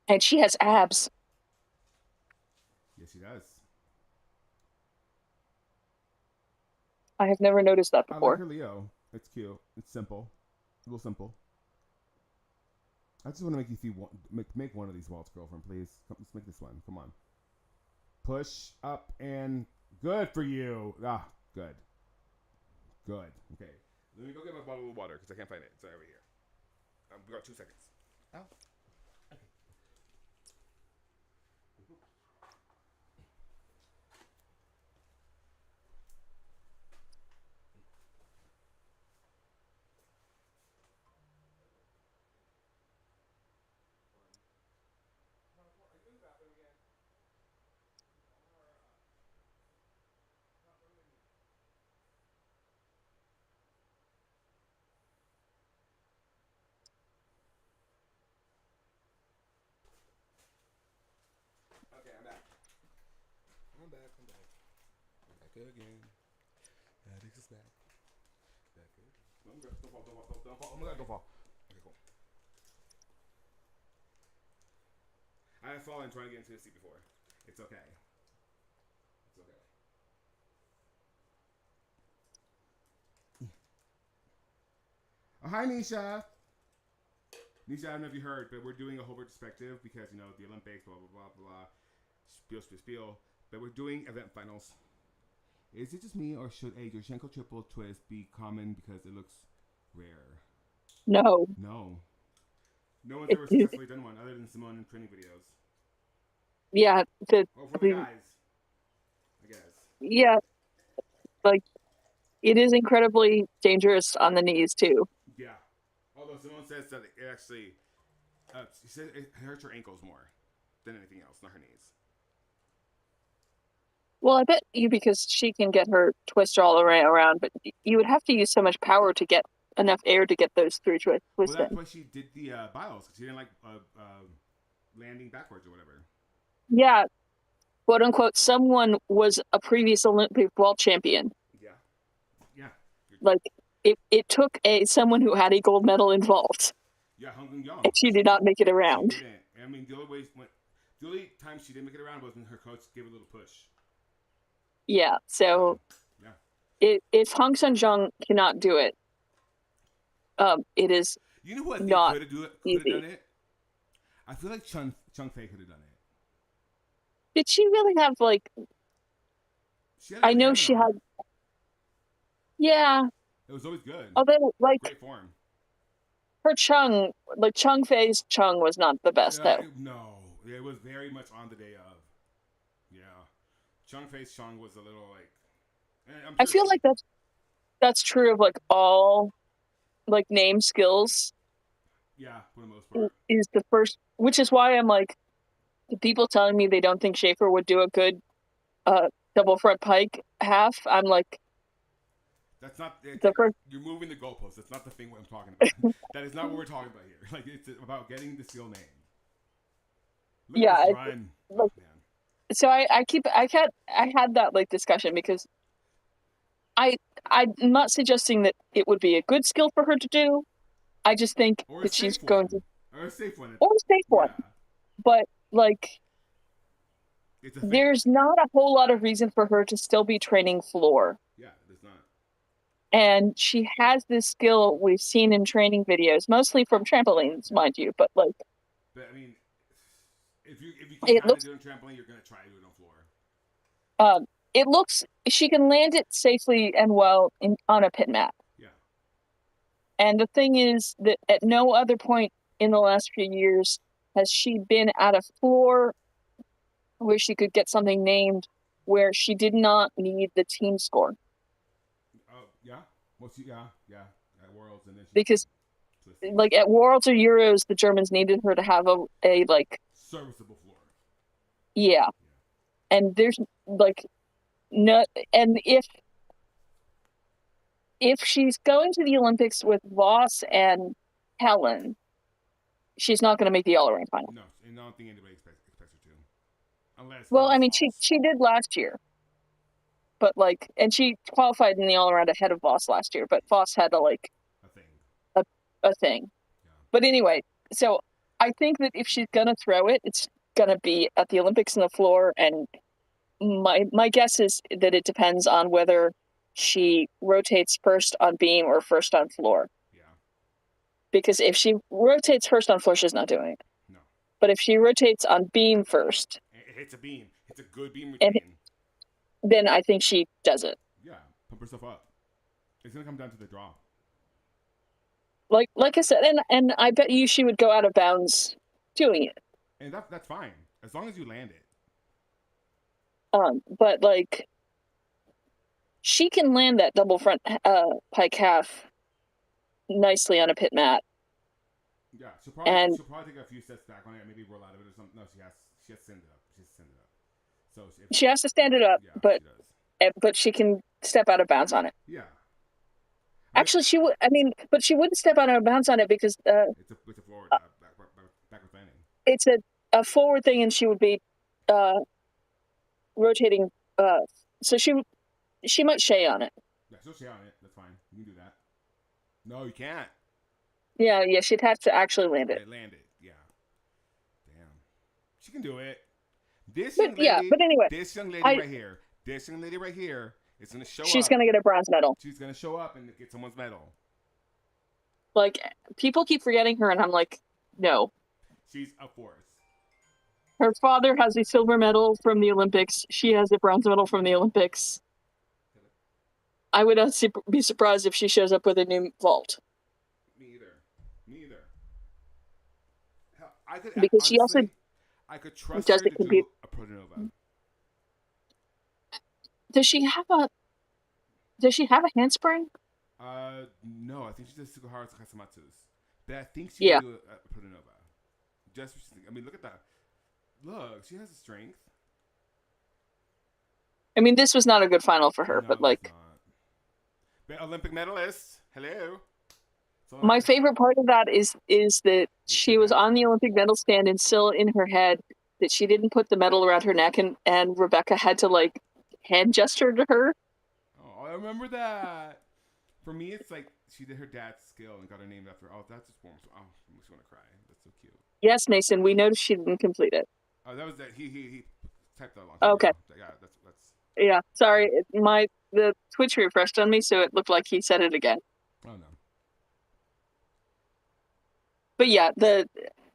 And she has abs.
Yes, she does.
I have never noticed that before.
I like her Leo. It's cute. It's simple. A little simple. I just want to make you make one of these waltz, girlfriend, please. Let's make this one. Come on. Push up and good for you. Ah, good. Good. Okay. Let me go get my bottle of water because I can't find it. It's over here. We got 2 seconds. Ow. Okay, I'm back. I'm back again. Adex is back. Back again. Don't fall. Oh my God, don't fall. Okay, cool. I have fallen trying to get into the seat before. It's okay. It's okay. Oh, hi, Nisha. Nisha, I don't know if you heard, but we're doing a whole retrospective because, you know, the Olympics, blah, blah, blah, blah, spiel. But we're doing event finals. Is it just me, or should a Yurchenko triple twist be common because it looks rare?
No.
No. No one's ever successfully done one other than Simone in training videos.
Yeah.
Well, for the guys, I guess.
Yeah. Like, it is incredibly dangerous on the knees, too.
Yeah. Although Simone says that it actually, she said it hurts her ankles more than anything else, not her knees.
Well, I bet you, because she can get her twist all around, but you would have to use so much power to get enough air to get those three twists
Well, that's
in.
why she did the bios, because she didn't like landing backwards or whatever.
Yeah. Quote unquote, someone was a previous Olympic world champion.
Yeah. Yeah.
Like, it took someone who had a gold medal involved.
Yeah, Hung Young.
And she did not make it around.
She didn't. I mean, the only time she didn't make it around was when her coach gave a little push.
Yeah, so
yeah.
If Hong Sun-jung cannot do it, it is
you know who I think
not
could have done it? I feel like Chung Fei could have done it.
Did she really have, like... I know she had... Yeah.
It was always good.
Although, like...
Great form.
Her Chung, like Chung Fei's Chung was not the best, though.
No. It was very much on the day of. Yeah. Chung Fei's Chung was a little, like... Sure
I feel like that's true of, like, all, like, name skills.
Yeah, for the most part.
Is the first... Which is why I'm, like... The people telling me they don't think Schaefer would do a good double front pike half, I'm like...
That's not...
first...
You're moving the goalposts. That's not the thing what I'm talking about. That is not what we're talking about here. Like, it's about getting the skill name. Look at this run.
Like, so I had that, like, discussion because I'm not suggesting that it would be a good skill for her to do. I just think that she's going to...
Or a safe one.
Or a safe one. But, like, there's not a whole lot of reason for her to still be training floor.
Yeah, there's not.
And she has this skill we've seen in training videos, mostly from trampolines, mind you, but, like...
But, I mean, if you can kind of do it on trampoline, you're going to try to do it on floor.
It looks... She can land it safely and well on a pit mat.
Yeah.
And the thing is that at no other point in the last few years has she been at a floor where she could get something named where she did not need the team score.
Yeah. Well, yeah. At Worlds, and then
because, like, at Worlds or Euros, the Germans needed her to have a like
serviceable floor.
Yeah, and there's like no, and if she's going to the Olympics with Voss and Helen, she's not going to make the all-around final.
No, and I don't think anybody expects her to. Unless...
Well, I mean, she did last year. But, like, and she qualified in the all-around ahead of Voss last year, but Voss had a thing. Yeah. But anyway, so I think that if she's going to throw it, it's going to be at the Olympics on the floor, and my guess is that it depends on whether she rotates first on beam or first on floor.
Yeah.
Because if she rotates first on floor, she's not doing it.
No.
But if she rotates on beam first...
It hits a beam. It's a good beam routine.
Then I think she does it.
Yeah, pump herself up. It's gonna come down to the draw.
Like I said, and I bet you she would go out of bounds doing it.
And that's fine as long as you land it.
But like, she can land that double front pike half nicely on a pit mat.
Yeah, she'll probably take a few steps back on it, maybe roll out of it or something. No, she has to stand it up. So
she has to stand it up, yeah, but she can step out of bounds on it.
Yeah.
Actually, she would. I mean, but she wouldn't step out of bounds on it because
it's a forward backward landing.
It's a forward thing, and she would be rotating. So she might shay on it.
Yeah, she'll shay on it. That's fine. You can do that. No, you can't.
Yeah, she'd have to actually land it.
Land it. Yeah. Damn. She can do it. This young lady,
but anyway,
this young lady right here is going to show up.
She's going to get a bronze medal.
She's going to show up and get someone's medal.
Like, people keep forgetting her, and I'm like, no.
She's a force.
Her father has a silver medal from the Olympics. She has a bronze medal from the Olympics. I would not be surprised if she shows up with a new vault.
Me either. Me either. Hell, I could
Because
honestly,
she also
I could trust
does
her
it
to
compete.
do a Protonova.
Does she have a handspring?
No, I think she does Sukuhara Kasamatsu's. But I think she
Yeah.
can do a Protonova. Just, I mean, look at that. Look, she has the strength.
I mean, this was not a good final for her,
No,
but like,
it's not. But Olympic medalist. Hello.
my favorite part of that is that she was on the
basketball.
Olympic medal stand and still in her head that she didn't put the medal around her neck, and Rebecca had to like hand gesture to her.
Oh, I remember that. For me, it's like she did her dad's skill and got her name after. Oh, that's just warm. Oh, I just want to cry. That's so cute.
Yes, Mason, we noticed she didn't complete it.
Oh, that was that. He typed that a long time
Okay.
ago. Yeah, that's.
Yeah, sorry, the Twitch refreshed on me, so it looked like he said it again.
Oh no.
But yeah,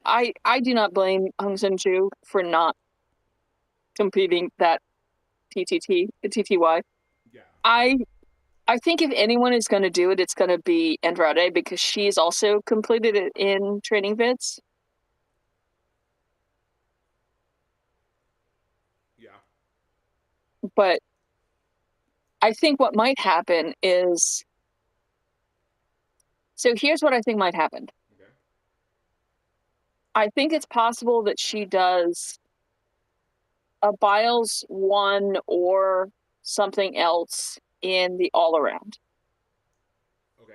I do not blame Hong Sun-ju for not competing that TTY.
Yeah.
I think if anyone is going to do it, it's going to be Andrade because she's also completed it in training vids.
Yeah.
But I think what might happen is, so here's what I think might happen.
Okay.
I think it's possible that she does a Biles 1 or something else in the all around.
Okay.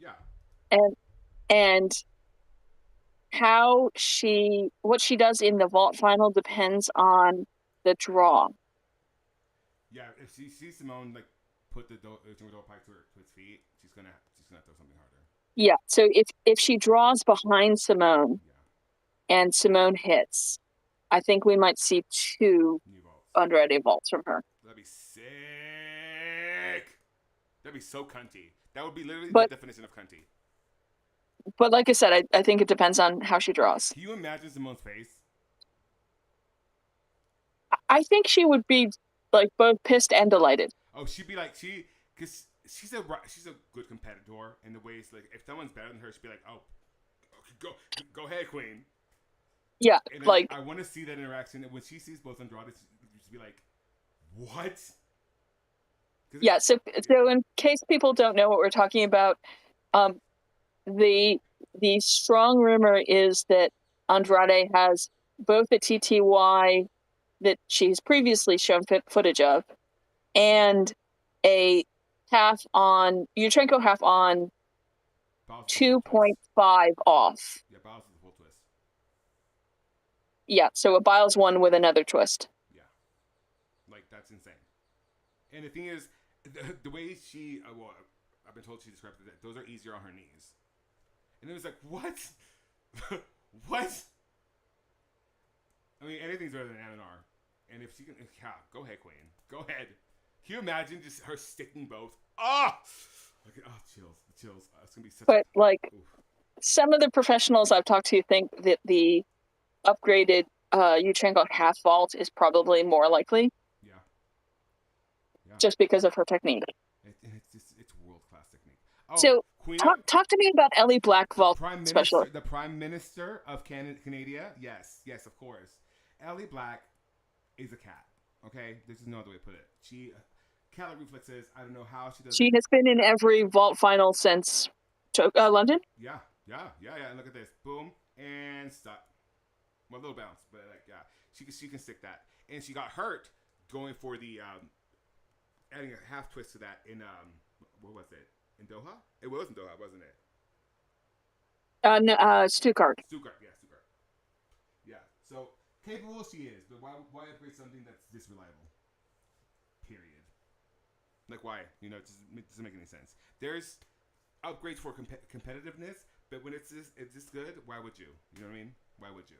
Yeah.
And what she does in the vault final depends on the draw.
Yeah, if she sees Simone like put the door pipe to his feet, she's gonna throw something harder.
Yeah, so if she draws behind Simone and Simone hits, I think we might see 2
New vaults.
Andrade vaults from her.
That'd be sick. That'd be so cunty. That would be literally
But
the definition of cunty.
But like I said, I think it depends on how she draws.
Can you imagine Simone's face?
I think she would be like both pissed and delighted.
Oh, she'd be like because she's a good competitor in the ways like if someone's better than her, she'd be like, oh, okay, go ahead, queen.
Yeah,
and
like
I want to see that interaction. And when she sees both Andrade, she'd be like, what?
Yeah. So in case people don't know what we're talking about, the strong rumor is that Andrade has both a TTY that she's previously shown footage of, and a half on Yurchenko half on 2.5 off.
Yeah, Biles is the full twist.
Yeah, so a Biles 1 with another twist.
Yeah, like that's insane. And the thing is, the way she, well, I've been told she described it, that those are easier on her knees. And it was like, what? What? I mean, anything's better than MNR. And if she can, yeah, go ahead, queen. Go ahead. Can you imagine just her sticking both? Okay, chills. It's gonna be such.
But like, some of the professionals I've talked to think that the upgraded Yurchenko half vault is probably more likely.
Yeah.
Just because of her technique.
It's world class technique.
So talk to me about Ellie Black vault specialist.
The Prime Minister of Canada. Yes, of course. Ellie Black is a cat. Okay, this is no other way to put it. She cat reflexes. I don't know how she does.
She has been in every vault final since London.
Yeah. And look at this. Boom and stop. Well, a little bounce, but like she can stick that. And she got hurt going for the adding a half twist to that in what was it? In Doha? It was in Doha, wasn't it?
No, Stuttgart.
Stuttgart. Yeah. So capable she is, but why upgrade something that's this reliable? Period. Like why? It doesn't make any sense. There's upgrades for competitiveness, but when it's this good, why would you? You know what I mean? Why would you?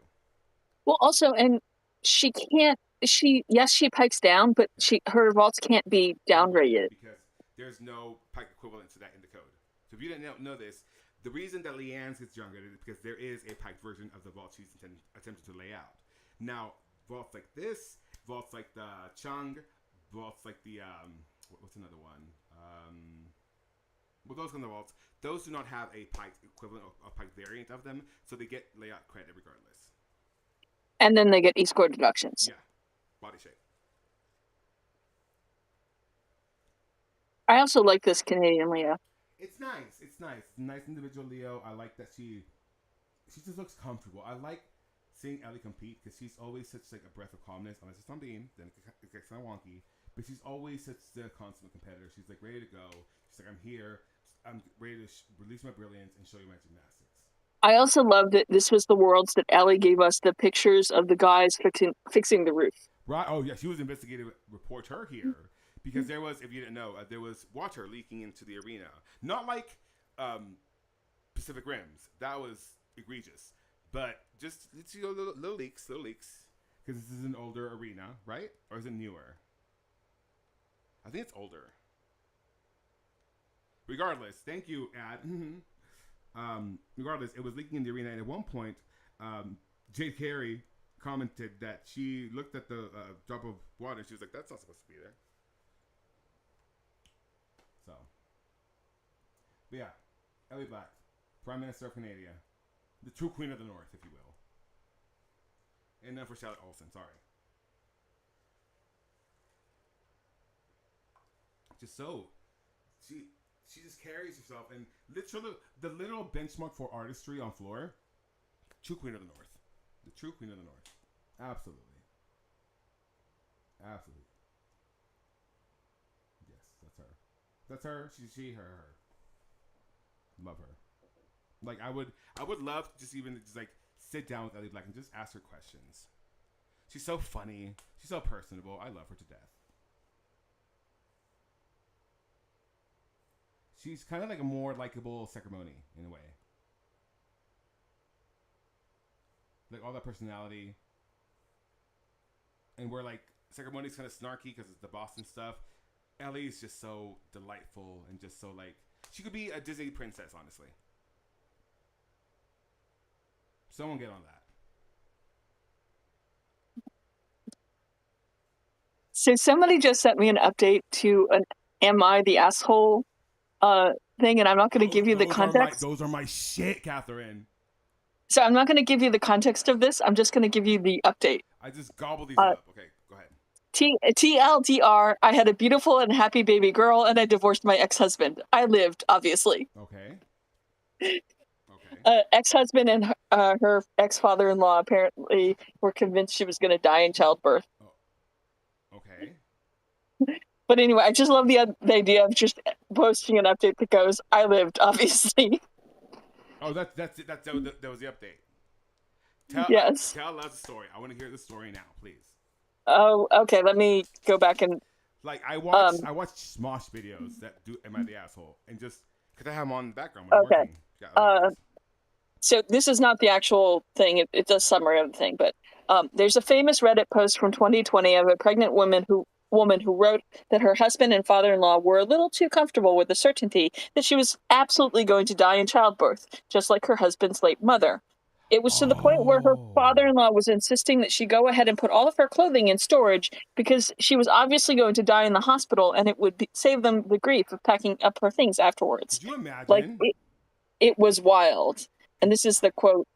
Well, also, and she can't. She pikes down, but her vaults can't be downgraded
because there's no pike equivalent to that in the code. So if you didn't know this, the reason that Leanne's gets downgraded is because there is a pike version of the vault she's attempted to lay out. Now, vaults like this, vaults like the Chung, vaults like the what's another one? Well, those kind of vaults, those do not have a pike equivalent or pike variant of them, so they get layout credit regardless.
And then they get e-score deductions.
Yeah, body shape.
I also like this Canadian Leo.
It's nice. It's nice. Nice individual Leo. I like that she just looks comfortable. I like seeing Ellie compete because she's always such like a breath of calmness. Unless it's on Beam, then it gets kind of wonky. But she's always such a consummate competitor. She's like ready to go. She's like, I'm here. I'm ready to release my brilliance and show you my gymnastics.
I also love that this was the Worlds that Ellie gave us the pictures of the guys fixing the roof.
Right. Oh yeah, she was investigative reporter here because there was, if you didn't know, there was water leaking into the arena. Not like Pacific Rims. That was egregious. But just little leaks, because this is an older arena, right? Or is it newer? I think it's older. Regardless, thank you, Ad. Regardless, it was leaking in the arena, and at one point, Jade Carey commented that she looked at the drop of water, and she was like, "That's not supposed to be there." So, but yeah, Ellie Black, Prime Minister of Canada, the true Queen of the North, if you will. And then for Charlotte Olsen, sorry. Just so she just carries herself, and literally the literal benchmark for artistry on floor, true Queen of the North. The true Queen of the North. Absolutely. Absolutely. Yes, that's her. That's her. She, her. Love her. Like I would love to just like sit down with Ellie Black and just ask her questions. She's so funny. She's so personable. I love her to death. She's kind of like a more likable ceremony in a way. Like all that personality. And where like ceremony's kind of snarky because it's the Boston stuff. Ellie's just so delightful and just so like she could be a Disney princess, honestly. Someone get on that.
So somebody just sent me an update to an "Am I the Asshole" thing, and I'm not going to give you the context.
Those are my shit, Catherine.
So I'm not going to give you the context of this. I'm just going to give you the update.
I just gobbled these up. Okay, go ahead.
TLDR, I had a beautiful and happy baby girl, and I divorced my ex-husband. I lived, obviously.
Okay.
Ex-husband and her ex-father-in-law apparently were convinced she was going to die in childbirth.
Oh. Okay.
But anyway, I just love the idea of just posting an update that goes, I lived, obviously.
Oh, that was the update.
Yes.
Tell us the story. I want to hear the story now, please.
Oh, okay. Let me go back and...
Like, I watch Smosh videos that do Am I the Asshole? And just, because I have them on in the background when I'm working. Yeah,
so this is not the actual thing. It's a summary of the thing. But there's a famous Reddit post from 2020 of a pregnant woman who wrote that her husband and father-in-law were a little too comfortable with the certainty that she was absolutely going to die in childbirth, just like her husband's late mother. It was to the point where her father-in-law was insisting that she go ahead and put all of her clothing in storage because she was obviously going to die in the hospital, and it would save them the grief of packing up her things afterwards.
Could you imagine?
Like, it was wild. And this is the quote.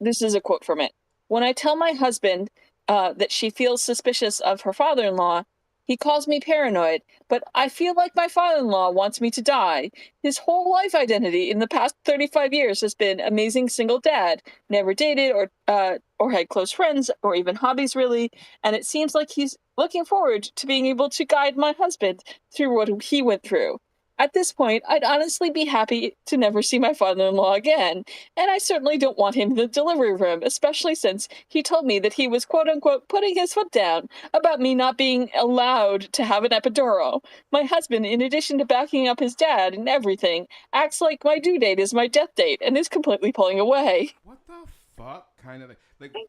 This is a quote from it. When I tell my husband that she feels suspicious of her father-in-law, he calls me paranoid, but I feel like my father-in-law wants me to die. His whole life identity in the past 35 years has been amazing single dad, never dated or had close friends or even hobbies really, and it seems like he's looking forward to being able to guide my husband through what he went through. At this point, I'd honestly be happy to never see my father-in-law again, and I certainly don't want him in the delivery room, especially since he told me that he was quote-unquote putting his foot down about me not being allowed to have an epidural. My husband, in addition to backing up his dad and everything, acts like my due date is my death date and is completely pulling away.
What the fuck? Kind of like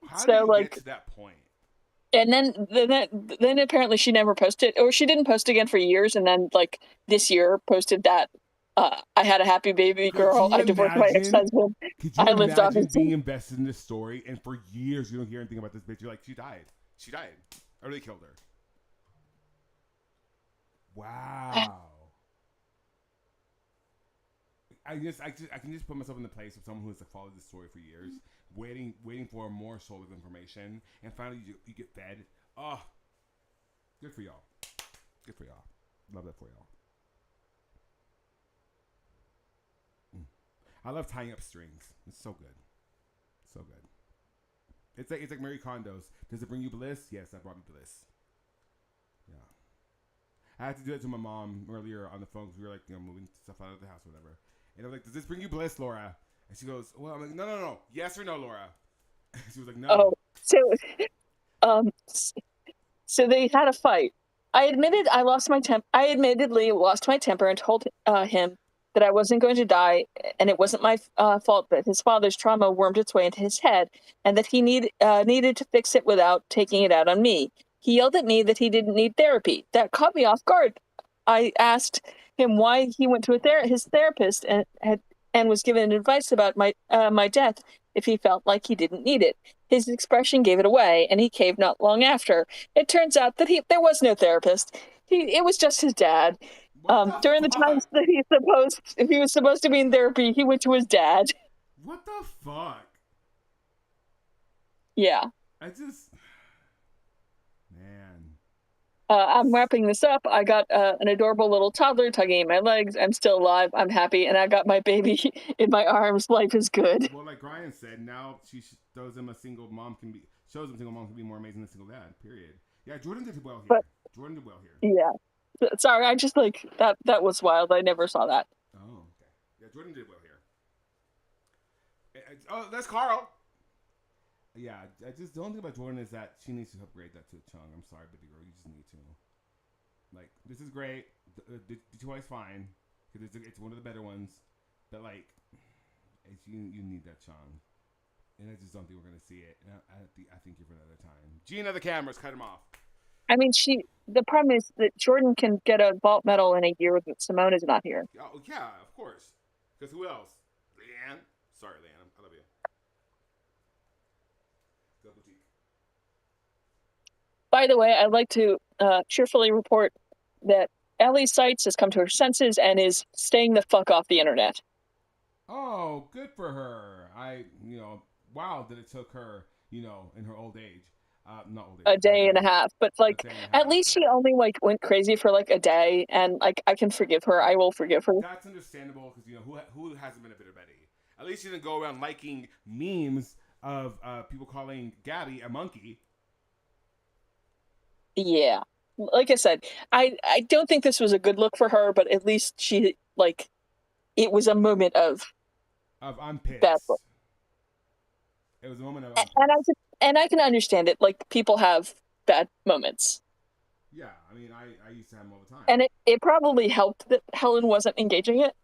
how do you get to that point?
And then apparently she never posted, or she didn't post again for years, and then like this year posted that I had a happy baby girl. I divorced my ex-husband.
Could you
I lived off
imagine
his...
being invested in this story and for years you don't hear anything about this bitch? You're like, she died. She died. I really killed her. Wow. I can just put myself in the place of someone who has followed this story for years, waiting for more solid information, and finally you get fed. Oh, good for y'all. Good for y'all. Love that for y'all. I love tying up strings. It's so good. So good. It's like Marie Kondo's. Does it bring you bliss? Yes, that brought me bliss. Yeah. I had to do it to my mom earlier on the phone because we were like, moving stuff out of the house or whatever. And I was like, does this bring you bliss, Laura? And she goes, well, I'm like, no. Yes or no, Laura? She was like, no.
Oh, so they had a fight. I admittedly lost my temper and told him that I wasn't going to die, and it wasn't my fault that his father's trauma wormed its way into his head, and that he needed to fix it without taking it out on me. He yelled at me that he didn't need therapy. That caught me off guard. I asked him why he went to his therapist and was given advice about my death if he felt like he didn't need it. His expression gave it away, and he caved not long after. It turns out that there was no therapist. It was just his dad. During the times that if he was supposed to be in therapy, he went to his dad.
What the fuck?
Yeah.
Man.
I'm wrapping this up. I got an adorable little toddler tugging at my legs. I'm still alive. I'm happy, and I got my baby in my arms. Life is good.
Well, like Ryan said, now she shows him single mom can be more amazing than a single dad. Period. Yeah, Jordan did well here.
Yeah. Sorry, I just that was wild. I never saw that.
Oh, okay. Yeah, Jordan did well here. Oh, that's Carl. Yeah, the only thing about Jordan is that she needs to upgrade that to a Chung. I'm sorry, baby girl, you just need to. Like, this is great. The toy's fine because it's one of the better ones, but like, you need that Chung. And I just don't think we're gonna see it. And I think you're for another time. Gina, the cameras, cut him off.
I mean, the problem is that Jordan can get a vault medal in a year that Simone is not here.
Oh, yeah, of course. Because who else? Leanne? Sorry, Leanne. I love you. Go boutique.
By the way, I'd like to cheerfully report that Ellie Seitz has come to her senses and is staying the fuck off the internet.
Oh, good for her. Wow that it took her, in her old age. Not old age.
A day and a half, but at least she only went crazy for a day, and I can forgive her. I will forgive her.
That's understandable because who hasn't been a bitter Betty? At least she didn't go around liking memes of people calling Gabby a monkey.
Yeah, like I said, I don't think this was a good look for her, but at least she it was a moment of
I'm pissed.
Bad look.
It was a moment of
and I can understand it. Like, people have bad moments.
Yeah, I mean, I used to have them all the time.
And it probably helped that Helen wasn't engaging it.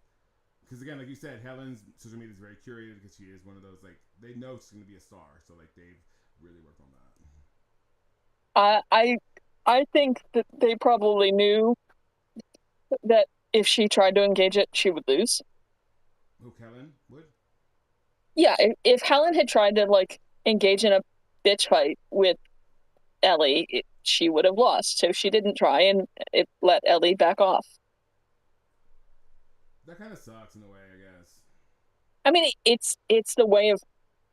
Because again, like you said, Helen's social media is very curated because she is one of those, they know she's going to be a star. So, they've really worked on
that. I think that they probably knew that if she tried to engage it, she would lose.
Who, Helen would?
Yeah, if Helen had tried to, engage in a bitch fight with Ellie, she would have lost. So she didn't try, and it let Ellie back off.
That kind of sucks in a way, I guess.
I mean, it's the way of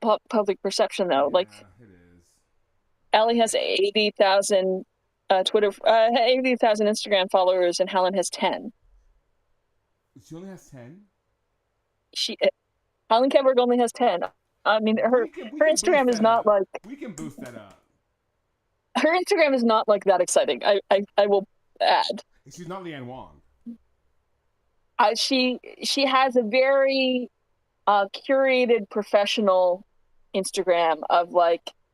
public perception, though.
Yeah, it is.
Ellie has 80,000 80,000 Instagram followers, and Helen has 10.
She only has 10?
Helen Keberg only has 10. I mean, her Instagram is not
we can boost that up.
Her Instagram is not that exciting. I will add.
She's not Leanne Wong.
She has a very curated professional Instagram of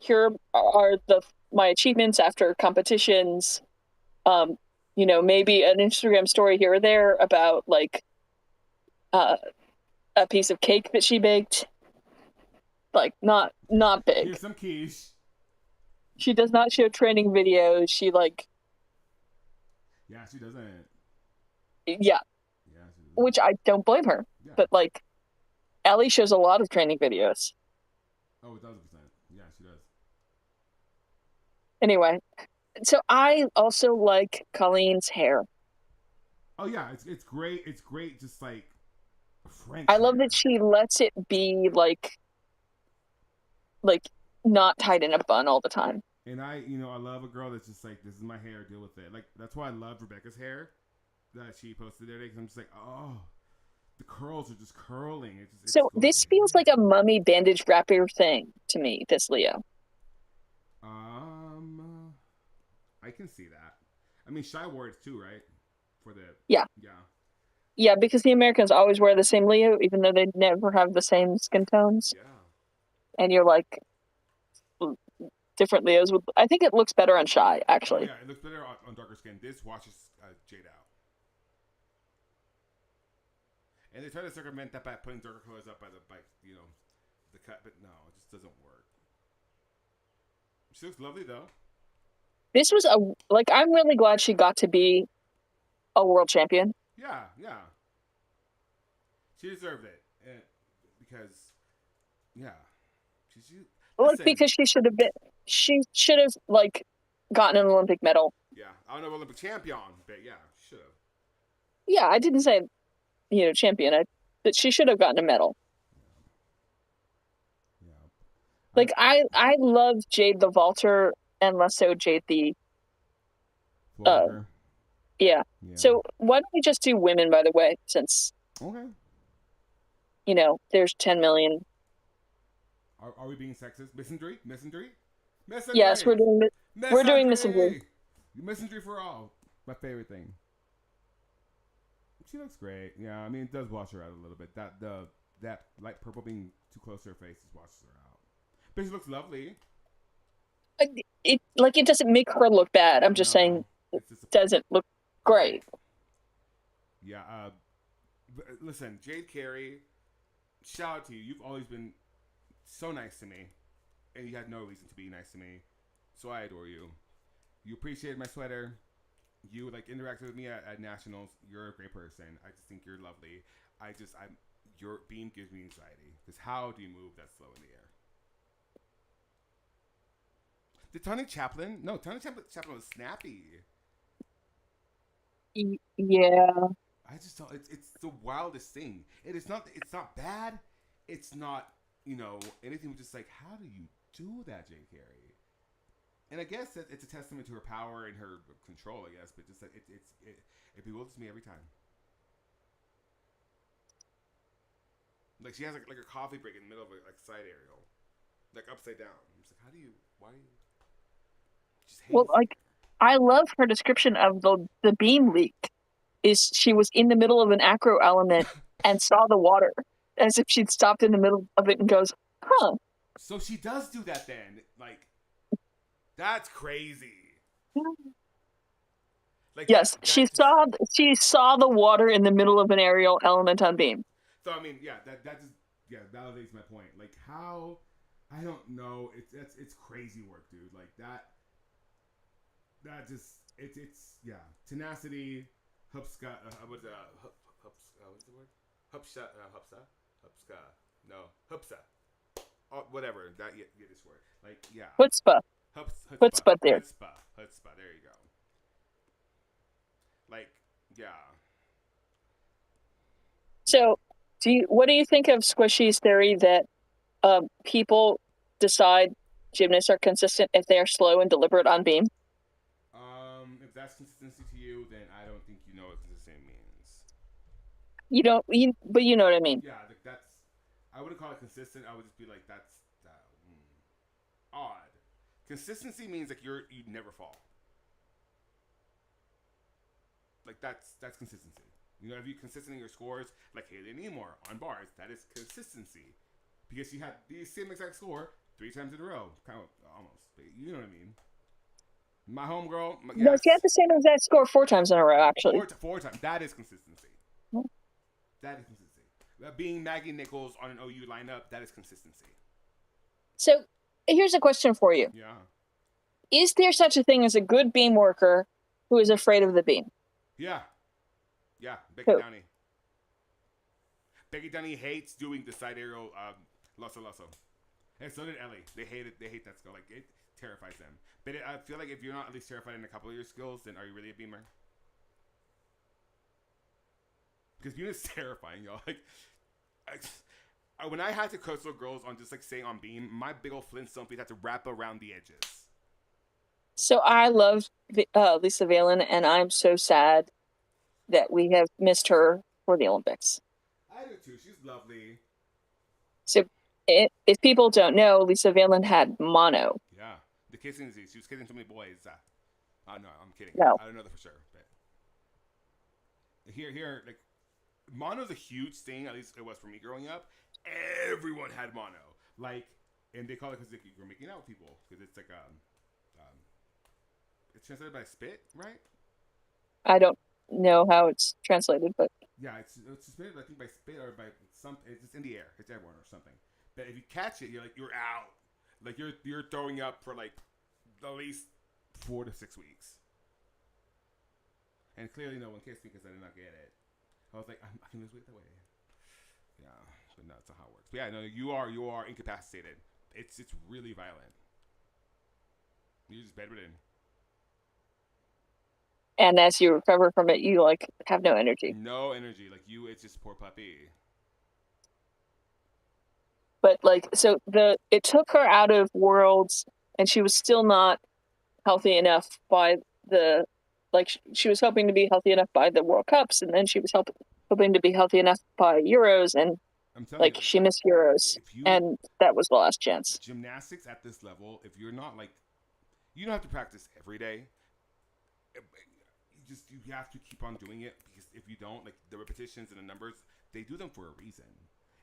here are my achievements after competitions. Maybe an Instagram story here or there about a piece of cake that she baked. Not big.
Here's some quiche.
She does not show training videos. She
Yeah, she doesn't.
Yeah. which I don't blame her.
Yeah.
But like, Ellie shows a lot of training videos.
Oh, 1,000%. Yeah, she does.
Anyway, so I also like Colleen's hair.
Oh yeah, it's great. It's great. Just like French.
I love
hair.
that she lets it be like not tied in a bun all the time.
And I love a girl that's just like, this is my hair, deal with it. Like, that's why I love Rebecca's hair that she posted the other day, because I'm just like, oh, the curls are just curling. It's
So this feels like a mummy bandage wrapper thing to me, this Leo.
I can see that. I mean, Shy wore it too, right? For the
Yeah.
Yeah.
Yeah, because the Americans always wear the same Leo, even though they never have the same skin tones.
Yeah.
And you're like, different Leos. I think it looks better on Shy, actually.
Oh, yeah, it looks better on darker skin. This washes Jade out. And they try to circumvent that by putting darker colors up by the cut, but no, it just doesn't work. She looks lovely though.
This was I'm really glad she got to be a world champion.
Yeah. She deserved it, because, yeah,
because she should have gotten an Olympic medal.
Yeah, I don't know, Olympic champion, but yeah, should have.
Yeah, I didn't say, champion. But she should have gotten a medal.
Yeah.
Like I love Jade the vaulter, and less so Jade the. Yeah. So why don't we just do women, by the way, since
okay.
There's 10 million.
Are we being sexist? Misandry?
Yes, we're doing misandry.
Misandry for all. My favorite thing. She looks great. Yeah, I mean, it does wash her out a little bit. That light purple being too close to her face just washes her out. But she looks lovely.
It doesn't make her look bad. I'm just saying it doesn't look great.
Yeah. Listen, Jade Carey, shout out to you. You've always been so nice to me, and you had no reason to be nice to me, so I adore you. You appreciated my sweater. You interacted with me at nationals. You're a great person. I just think you're lovely. Your beam gives me anxiety. Because how do you move that slow in the air? Did Tony Chaplin? No, Tony Chaplin was snappy.
Yeah.
I just thought it's the wildest thing. It's not bad. It's not, anything. Just like, how do you do that, Jade Carey? And I guess that it's a testament to her power and her control, I guess. But just like it bewilders me every time. Like, she has like a coffee break in the middle of a side aerial, like upside down. I'm just like, how do you? Why? Just
well, I love her description of the beam leak. Is she was in the middle of an acro element and saw the water as if she'd stopped in the middle of it and goes, huh.
So she does do that then. Like, that's crazy. Like,
yes, she saw the water in the middle of an aerial element on beam.
So I mean, yeah, that just validates my point. Like, how, I don't know. It's crazy work, dude. Like that just it's tenacity. What's the word? Oh, whatever that Yiddish word. Like, yeah.
Chutzpah. Chutzpah there.
Chutzpah. There you go. Like, yeah.
So, what do you think of Squishy's theory that people decide gymnasts are consistent if they are slow and deliberate on beam?
If that's consistency to you, then I don't think you know what consistent means.
You don't, but you know what I mean.
Yeah, like I wouldn't call it consistent. I would just be like, that's odd. Consistency means like you never fall. Like that's consistency. If you're consistent in your scores, like Haley Nemore on bars, that is consistency. Because she had the same exact score 3 times in a row. Kind of, almost. But you know what I mean. My homegirl.
No, she had the same exact score 4 times in a row, actually.
4 times. That is consistency. That is consistency. Being Maggie Nichols on an OU lineup, that is consistency. So,
here's a question for you.
Yeah.
Is there such a thing as a good beam worker who is afraid of the beam?
Yeah. Yeah, Becky Downey. Becky Dunny hates doing the side aerial lasso. And so did Ellie. They hate that skill. Like, it terrifies them. But I feel like if you're not at least terrified in a couple of your skills, then are you really a beamer? Because beam is terrifying, y'all. Like, when I had to coach little girls on just like staying on beam, my big old Flintstone feet had to wrap around the edges.
So I love Lisa Valen, and I'm so sad that we have missed her for the Olympics.
I do too. She's lovely.
So if people don't know, Lisa Valen had mono.
Yeah, the kissing disease. She was kissing so many boys. No, I'm kidding.
No.
I don't know that for sure. But here, like, mono is a huge thing. At least it was for me growing up. Everyone had mono. Like, and they call it because you're making out with people because it's like it's translated by spit, right?
I don't know how it's translated, but
yeah, it's translated I think by spit or by something. It's in the air. It's airborne or something. But if you catch it, you're out. Like you're throwing up for like at least 4 to 6 weeks. And clearly no one kissed me because I did not get it. I was like, I can lose weight that way. Yeah, but no, that's not how it works. But yeah, no, you are incapacitated. It's really violent. You're just bedridden.
And as you recover from it, you like have no energy.
No energy. Like it's just poor puppy.
But like, so it took her out of Worlds, and she was still not healthy enough by the, like, she was hoping to be healthy enough by the World Cups, and then she was hoping to be healthy enough by Euros, and like you, she missed Euros, and that was the last chance.
Gymnastics at this level, if you're not like, you don't have to practice every day. You have to keep on doing it, because if you don't, like, the repetitions and the numbers, they do them for a reason.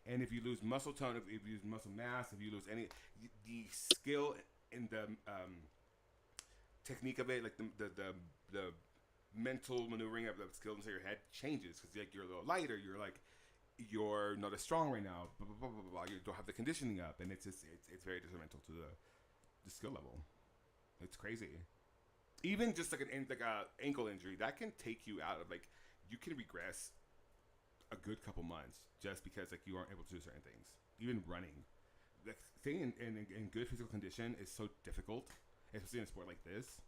And if you lose muscle tone, if you lose muscle mass, if you lose the skill and the technique of it, like the mental maneuvering of the skills inside your head changes, because like you're a little lighter, you're not as strong right now, blah, blah, blah, blah, blah. You don't have the conditioning up, and it's very detrimental to the skill level. It's crazy. Even just like an ankle injury that can take you out of, like, you can regress a good couple months just because like you aren't able to do certain things. Even running, like, staying in good physical condition is so difficult, especially in a sport like this.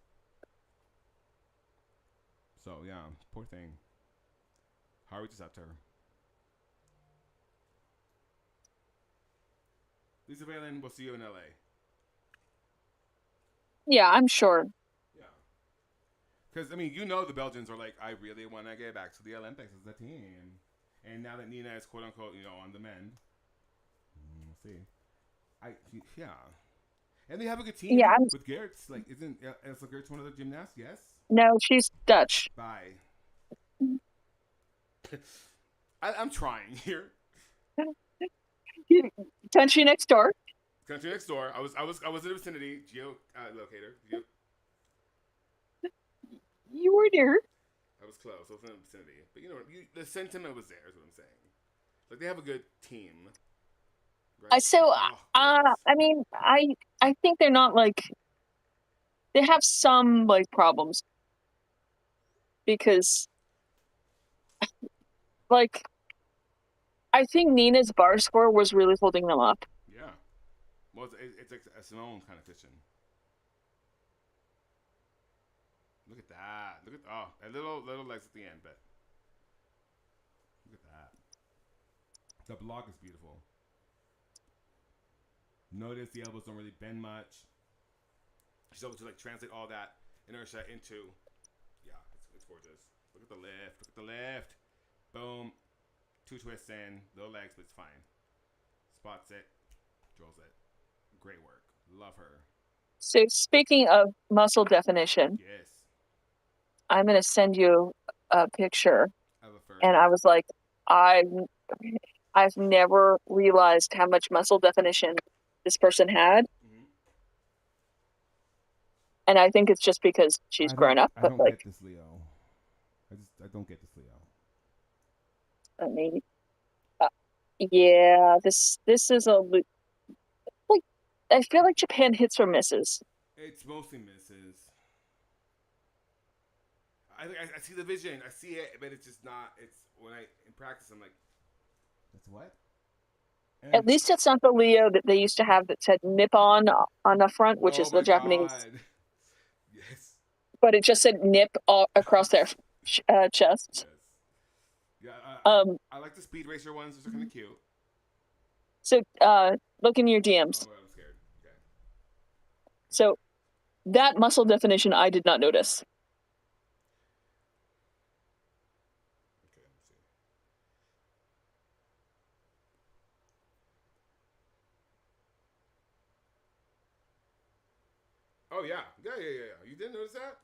So yeah, poor thing. How are we just after her? Lisa Valen, we'll see you in LA.
Yeah, I'm sure.
Yeah. Because, I mean, the Belgians are like, I really want to get back to the Olympics as a team. And now that Nina is, quote unquote, on the mend, we'll see. Yeah. And they have a good team with Gertz. Like, isn't Elsa Gertz one of the gymnasts? Yes?
No, she's Dutch.
Bye. I'm trying here.
Country next door.
Country next door. I was in the vicinity. Geolocator.
You were near.
I was close. I was in the vicinity. But the sentiment was there, is what I'm saying. Like, they have a good team. Right?
I mean, I think they're not, like, they have some, like, problems. Because, like, I think Nina's bar score was really holding them up.
Yeah. Well, it's like a Simone kind of kitchen. Look at that. Look at little legs at the end, but look at that. The block is beautiful. Notice the elbows don't really bend much. She's able to like translate all that inertia into, yeah, it's gorgeous. Look at the lift. Look at the lift. Boom. 2 twists in, little legs, but it's fine. Spots it, drills it. Great work. Love her.
So speaking of muscle definition,
yes,
I'm gonna send you a picture, and I was like, I've never realized how much muscle definition this person had, and I think it's just because she's grown up.
I don't get this, Leo. I don't get this, Leo.
I mean, yeah, this is like, I feel like Japan hits or misses.
It's mostly misses. I see the vision. I see it, but it's just not. It's when in practice, I'm like, That's what?
At least it's not the Leo that they used to have that said Nippon on the front, which is the Japanese.
God. Yes.
But it just said Nip all across their chests.
Yes. Yeah. I like the Speed Racer ones. Those are kind of cute.
So look in your DMs.
Oh, I'm scared. Okay.
So that muscle definition I did not notice.
Okay, let's see. Oh yeah. You didn't notice that?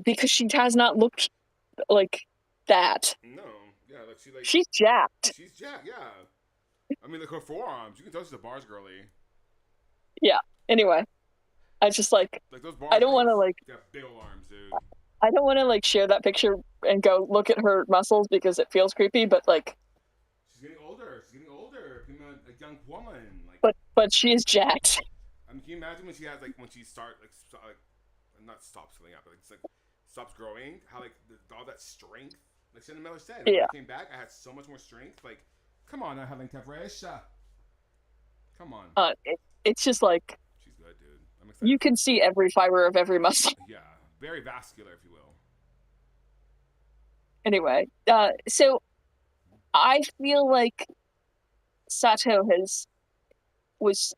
Because she has not looked like that.
No. Yeah, like
she's jacked.
She's jacked. Yeah. I mean, like her forearms. You can tell she's a bars girly.
Yeah. Anyway, I just like
those bars.
I don't want to like.
Got big old arms, dude.
I don't want to like share that picture and go look at her muscles because it feels creepy. But like,
she's getting older. Becoming a young woman.
But she is jacked.
I mean, can you imagine when she has when she not stops filling up, but stops growing? How all that strength, like Shannon Miller said, when I came back, I had so much more strength. Like, come on, now Helen Tavresha. Come on.
It's just like
she's good, dude. I'm excited.
You can see every fiber of every muscle.
Yeah, very vascular, if you will.
Anyway, so I feel like Sato was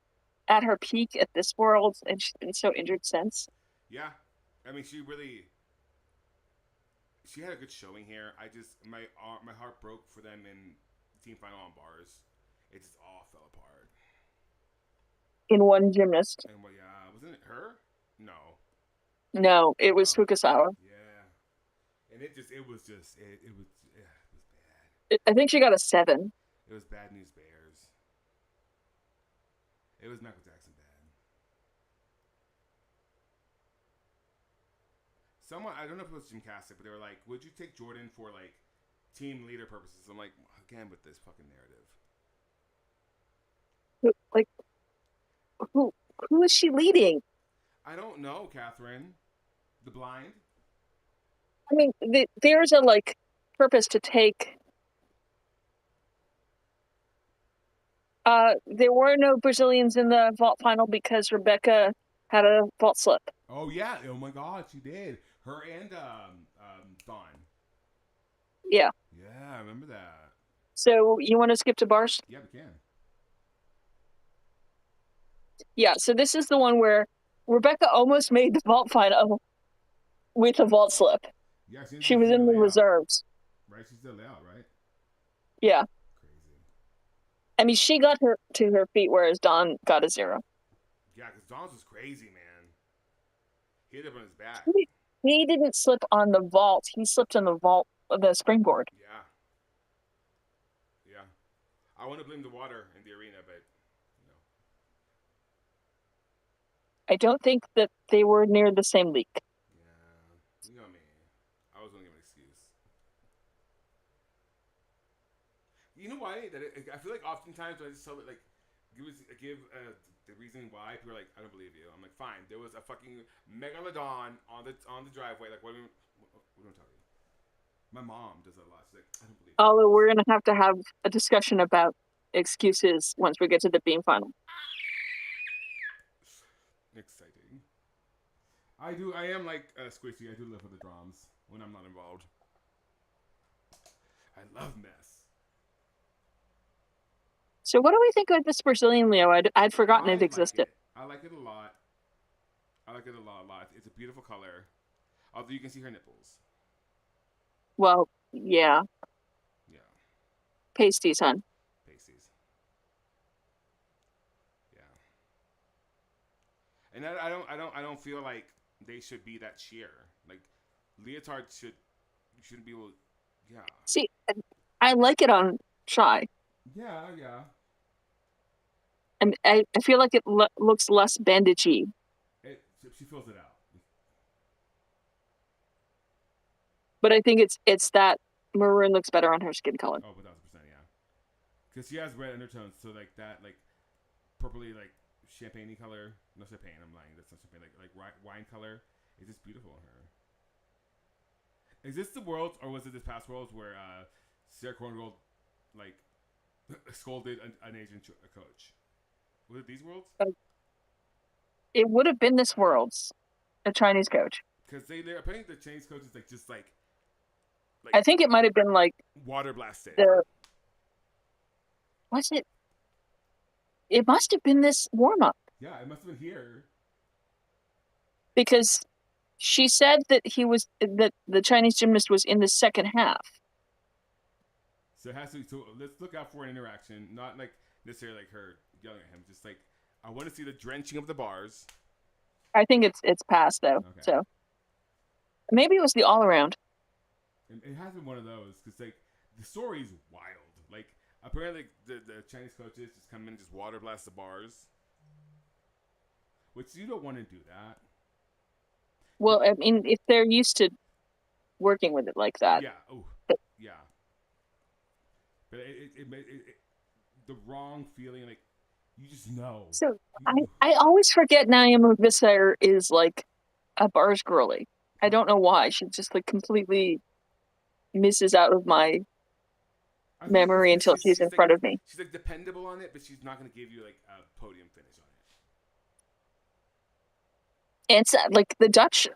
at her peak at this world, and she's been so injured since.
Yeah, I mean, she had a good showing here. My heart broke for them in the team final on bars. It just all fell apart.
In one gymnast.
And wasn't it her? No.
No, it was Fukasawa.
Yeah, and it was bad.
I think she got a 7.
It was bad news bears. It was Michael Jackson bad. Someone, I don't know if it was Jim Cassick, but they were like, would you take Jordan for team leader purposes? I'm like, again with this fucking narrative.
Who is she leading?
I don't know, Catherine. The blind?
I mean, there's a purpose to take. There were no Brazilians in the vault final because Rebecca had a vault slip.
Oh yeah! Oh my God, she did. Her and Dawn.
Yeah.
Yeah, I remember that.
So you want to skip to bars?
Yeah, we can.
Yeah. So this is the one where Rebecca almost made the vault final with a vault slip.
Yeah,
she was in the reserves.
Right, she's still out, right?
Yeah.
Crazy.
I mean, she got to her feet, whereas Dawn got a 0.
Yeah, because Dawn's was crazy, man. He hit up on his back.
He didn't slip on the vault. He slipped on the springboard.
Yeah. Yeah. I want to blame the water in the arena, but no.
I don't think that they were near the same leak.
Yeah. You know me. I was going to give an excuse. You know why? I feel like oftentimes when I just tell it, give the reason why, people are like, I don't believe you. I'm like, fine. There was a fucking megalodon on the driveway. Like, what am I talking? My mom does that a lot. She's like, I don't believe you.
Although we're going to have a discussion about excuses once we get to the beam final.
Exciting. I am like Squishy. I do live for the drums when I'm not involved. I love mess.
So what do we think of this Brazilian Leo? I'd forgotten it existed.
I like it a lot. It's a beautiful color. Although you can see her nipples.
Well, yeah.
Yeah.
Pasties, hon.
Pasties. Yeah. And I don't feel like they should be that sheer. Like leotard shouldn't be able. Yeah.
See, I like it on Shy.
Yeah.
And I feel like it looks less bandagey.
She fills it out.
But I think it's that maroon looks better on her skin color.
Oh, 1000%, yeah. Because she has red undertones, so that purpley champagne color. No champagne, I'm lying. That's not champagne. Like wine color is just beautiful on her. Is this the world, or was it this past world where Sarah Korngold like scolded an Asian coach. Was it these worlds?
It would have been this world's a Chinese coach.
Because they're apparently the Chinese coach is like just like
I think it might have been like
water blasted.
Was it? It must have been this warm up.
Yeah, it must have been here.
Because she said that that the Chinese gymnast was in the second half.
So it has to. So let's look out for an interaction, not like necessarily like her yelling at him. Just like I want to see the drenching of the bars.
I think it's past though. Okay. So maybe it was the all around.
It has been one of those because like the story's wild. Like apparently the Chinese coaches just come in and just water blast the bars, which you don't want to do that.
Well, I mean, if they're used to working with it like that.
Yeah. Oh. Yeah. But it the wrong feeling, like you just know.
So I always forget Naima Visser is like a bars girly. I don't know why. She just like completely misses out of my memory until she's in front of me.
She's like dependable on it, but she's not going to give you like a podium finish on it.
And it's like the Dutch,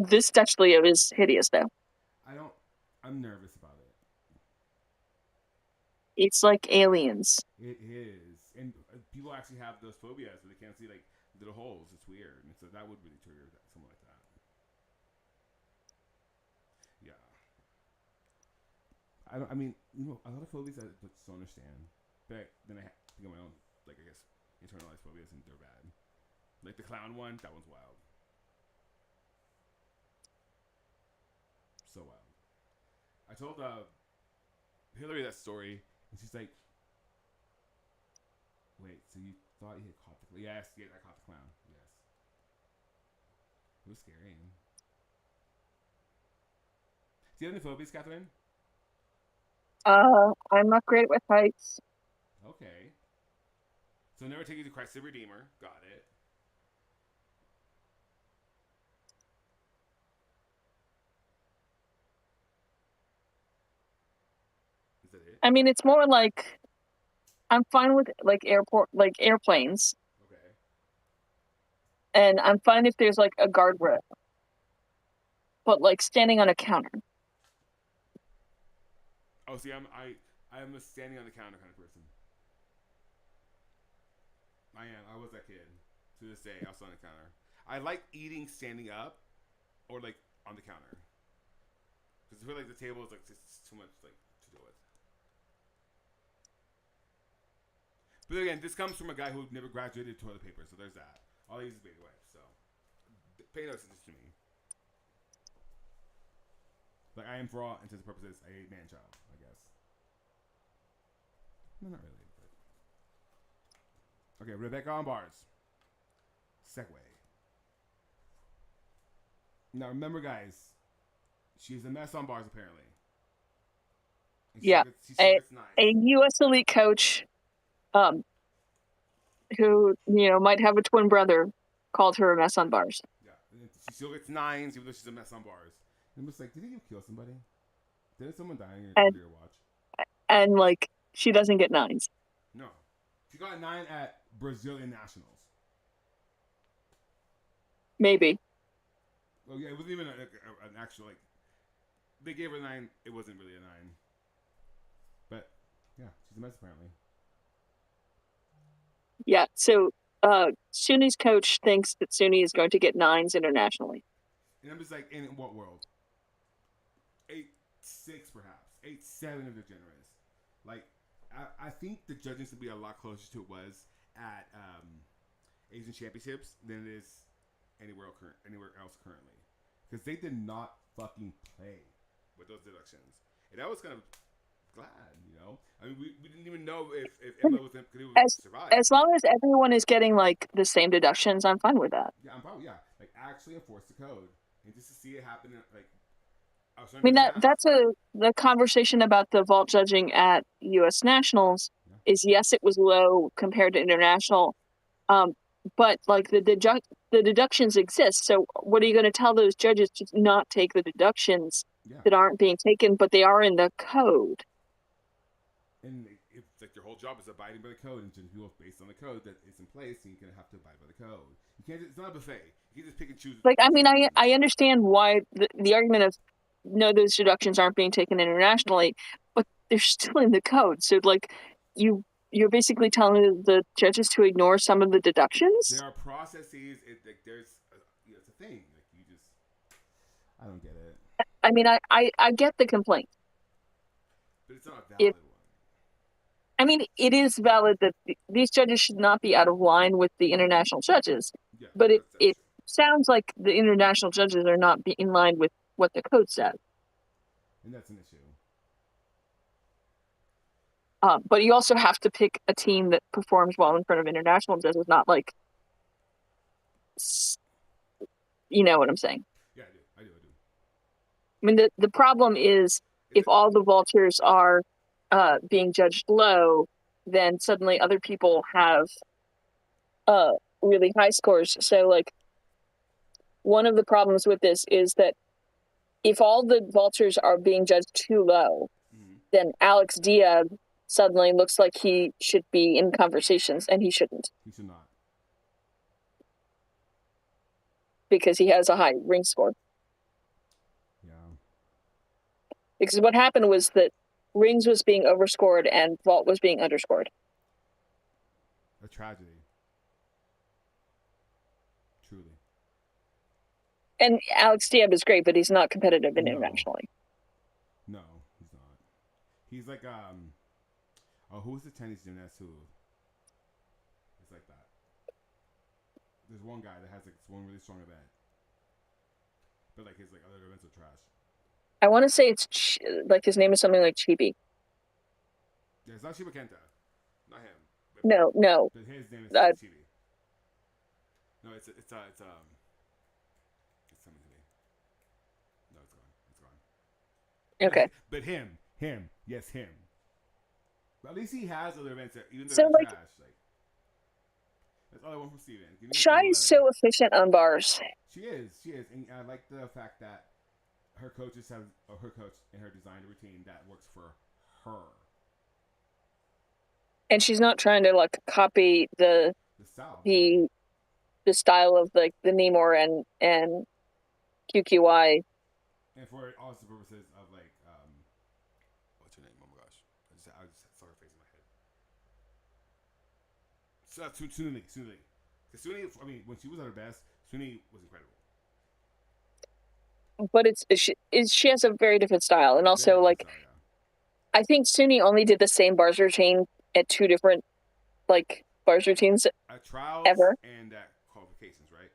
this Dutch Leo is hideous though.
I'm nervous about it.
It's like aliens.
It is. And people actually have those phobias where they can't see like little holes. It's weird. And so that would really trigger someone like that. Yeah. I mean, you know, a lot of phobias I just don't understand. But then I think of my own, like, I guess, internalized phobias and they're bad. Like the clown one, that one's wild. So wild. I told Hillary that story, and she's like, wait, so you thought you had caught the clown? Yes, I caught the clown. Yes. It was scary. Do you have any phobias, Catherine?
I'm not great with heights.
Okay. So never take you to Christ the Redeemer. Got it. Is that it?
I mean, it's more like I'm fine with like airplanes.
Okay.
And I'm fine if there's like a guardrail. But like standing on a counter.
Oh, see, I'm a standing on the counter kind of person. I am. I was that kid. To this day, I was on the counter. I like eating standing up, or like on the counter. Because I feel like the table is like just too much like to do with. But again, this comes from a guy who never graduated toilet paper, so there's that. All he uses is baby wipes, so pay no attention to me. Like I am, for all intents and purposes, a man child, I guess. No, not really. But... Okay, Rebecca on bars. Segue. Now remember, guys, she's a mess on bars apparently.
Yeah, a U.S. elite coach, who might have a twin brother, called her a mess on bars.
Yeah, and she still gets 9s even though she's a mess on bars. And it's like, did you kill somebody? Did someone die under your watch?
And like, she doesn't get 9s.
No, she got a 9 at Brazilian Nationals.
Maybe.
Well, yeah, it wasn't even an actual like. They gave her a 9. It wasn't really a 9. But yeah, she's a mess apparently.
Yeah. So Suni's coach thinks that Suni is going to get 9s internationally.
And I'm just like, in what world? 8-6 perhaps. 8-7 if they're generous. Like, I think the judging should be a lot closer to it was at Asian Championships than it is anywhere else currently. Because they did not fucking play with those deductions. And I was kind of glad, I mean, we didn't even know if Emma was going to survive.
As long as everyone is getting, like, the same deductions, I'm fine with that.
Yeah, Like, actually enforce the code. And just to see it happen, like...
I mean, that's the conversation about the vault judging at U.S. Nationals is, yes, it was low compared to international, but, like, the deductions exist. So what are you going to tell those judges to not take the deductions that aren't being taken, but they are in the code?
And it's like your whole job is abiding by the code and judging people based on the code that is in place, and you're gonna have to abide by the code. You can't. It's not a buffet. You can just pick and choose.
Like, I mean, I understand why the argument of no, those deductions aren't being taken internationally, but they're still in the code. So like, you're basically telling the judges to ignore some of the deductions.
There are processes. There's it's a thing. Like you just, I don't get it.
I mean, I get the complaint.
But it's not a valid one.
I mean, it is valid that these judges should not be out of line with the international judges.
Yeah,
but
that's
it sounds like the international judges are not in line with what the code says.
And that's an issue.
But you also have to pick a team that performs well in front of international judges, not like, you know what I'm saying?
Yeah, I do.
I mean, the problem is if all the vultures are being judged low, then suddenly other people have really high scores. So, like, one of the problems with this is that if all the vultures are being judged too low, then Alex Diaz suddenly looks like he should be in conversations, and he shouldn't.
He should not.
Because he has a high ring score.
Yeah.
Because what happened was that Rings was being overscored and Vault was being underscored.
A tragedy. Truly.
And Alex Diab is great, but he's not competitive internationally.
No, he's not. He's like who's the tennis gymnast who is like that? There's one guy that has like one really strong event, but like his like other events are trash.
I want to say it's like his name is something like Chibi.
Yeah, it's not Shiba Kenta, not him.
No.
But his name is Chibi. No, it's something to me. No, it's gone.
Okay.
But him, yes, him. But at least he has other events that even though
So,
they're trash, like that's all I want from Steven.
Shai is so efficient on bars.
She is, and I like the fact that her coaches have her coach and her designed a routine that works for her.
And she's not trying to like copy the style of like the Nemor and QQI.
And for all the purposes of like what's her name? Oh my gosh, I just saw her face in my head. So Suni. Because Suni, I mean, when she was at her best, Suni was incredible.
But she has a very different style, and also like style, yeah. I think Suni only did the same bars routine at two different like bars routines
at trials
ever
and at qualifications, right?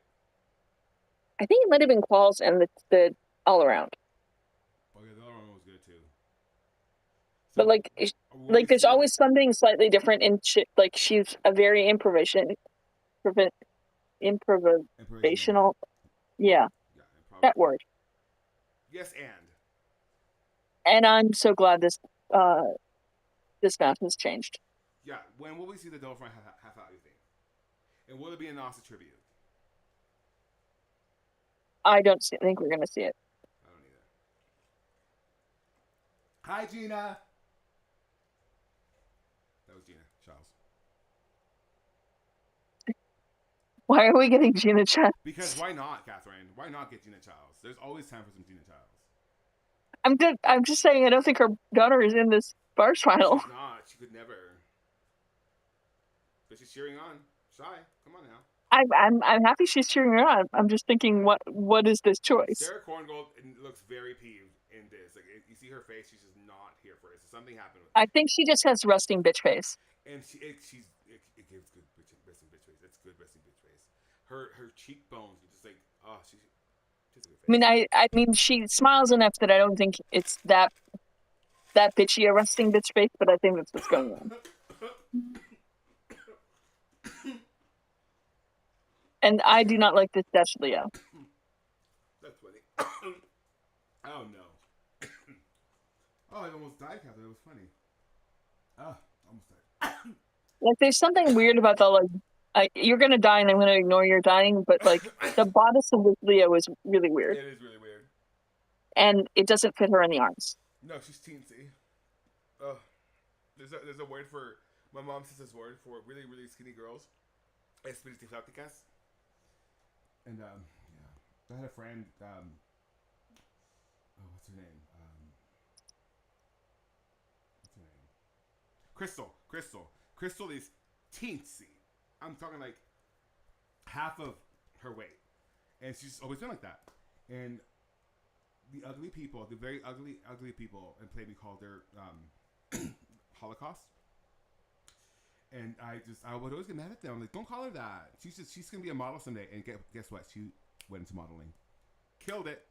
I think it might have been quals and the all around.
Oh yeah, the all around was good too. So,
but like there's always something slightly different in like she's a very improvisational. Yeah, that word.
Yes,
and I'm so glad this match has changed.
Yeah, when will we see the double front half out, you think? And will it be a Nasa tribute?
I don't think we're going to see it.
I don't either. Hi, Gina. That was Gina Charles.
Why are we getting Gina Charles?
Because why not, Catherine? Why not get Gina Charles? There's always time for some Gina Charles.
I'm just saying I don't think her daughter is in this bars final.
She's not. She could never. But she's cheering on. Shy, come on now.
I'm happy she's cheering her on. I'm just thinking, what is this choice?
Sarah Korngold looks very peeved in this. Like you see her face, she's just not here for this. Something happened with her.
I think she just has resting bitch face.
And it gives good resting bitch face. It's good resting bitch face. Her cheekbones are just like she's a good face.
I mean she smiles enough that I don't think it's that bitchy a resting bitch face, but I think that's what's going on. And I do not like this Dash Leo.
That's funny. Oh no. Oh, I almost died, Catherine. That was funny. Almost died.
Like there's something weird about the like you're gonna die and I'm gonna ignore your dying, but like the bodice of this Leo is really weird.
It is really weird. And
it doesn't fit her in the arms.
No, she's teensy. there's a word for, my mom says this word for really, really skinny girls. Espiritifláticas. And, yeah. I had a friend, what's her name? Crystal. Crystal is teensy. I'm talking like half of her weight. And she's always been like that. And the ugly people, the very ugly people in Play Me called their Holocaust. And I would always get mad at them. I'm like, don't call her that. She's gonna be a model someday. And guess what? She went into modeling. Killed it.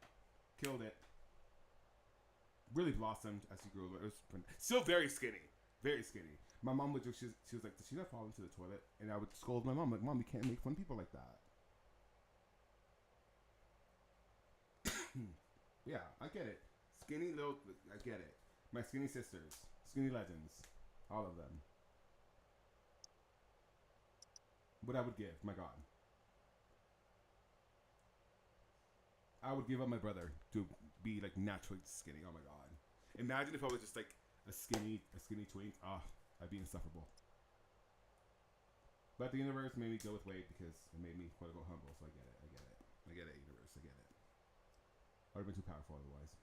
Really blossomed as she grew. It was still very skinny. Very skinny. My mom would she was like, did she not fall into the toilet? And I would scold my mom, like, Mom, you can't make fun of people like that. Yeah, I get it. Skinny little, I get it. My skinny sisters, skinny legends, all of them. What I would give, my God. I would give up my brother to be like naturally skinny. Oh my God. Imagine if I was just like a skinny twink. I'd be insufferable. But the universe made me go with weight because it made me quote unquote humble. So I get it, universe. I get it. I would have been too powerful otherwise.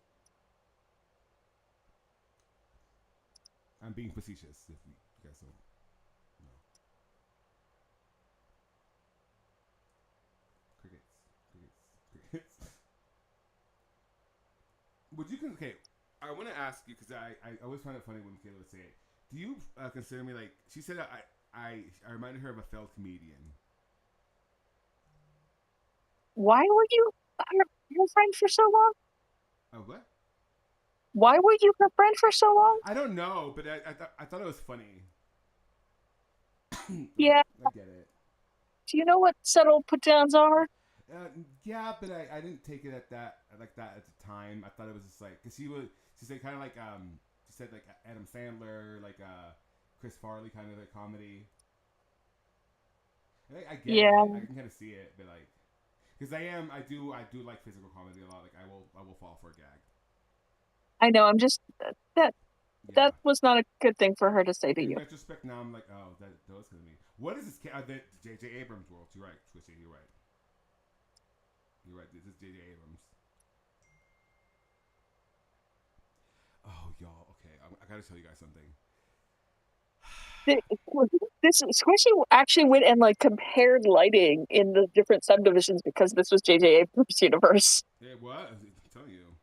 I'm being facetious, if you guys don't know. Crickets. Would you okay? I want to ask you because I always find it funny when Kayla would say it. Do you consider me like she said? I reminded her of a failed comedian.
Why were you her friend for so long?
Oh, what?
Why were you her friend for so long?
I don't know, but I thought it was funny.
Yeah.
I get it.
Do you know what subtle put downs are?
Yeah, but I didn't take it at that at the time. I thought it was just like because she said kind of like she said like Adam Sandler, like Chris Farley kind of a comedy. I get it. I can kind of see it, but like because I do like physical comedy a lot. Like I will fall for a gag.
I know. I'm just that was not a good thing for her to say to you.
In retrospect, now I'm like, oh, that was gonna be. What is this? J.J. Abrams world. You're right, Twisty. You're right. This is J.J. Abrams. Oh, y'all. Okay, I gotta tell you guys something.
This Squishy actually went and like compared lighting in the different subdivisions because this was J.J. Abrams' universe.
It was. I'm telling you,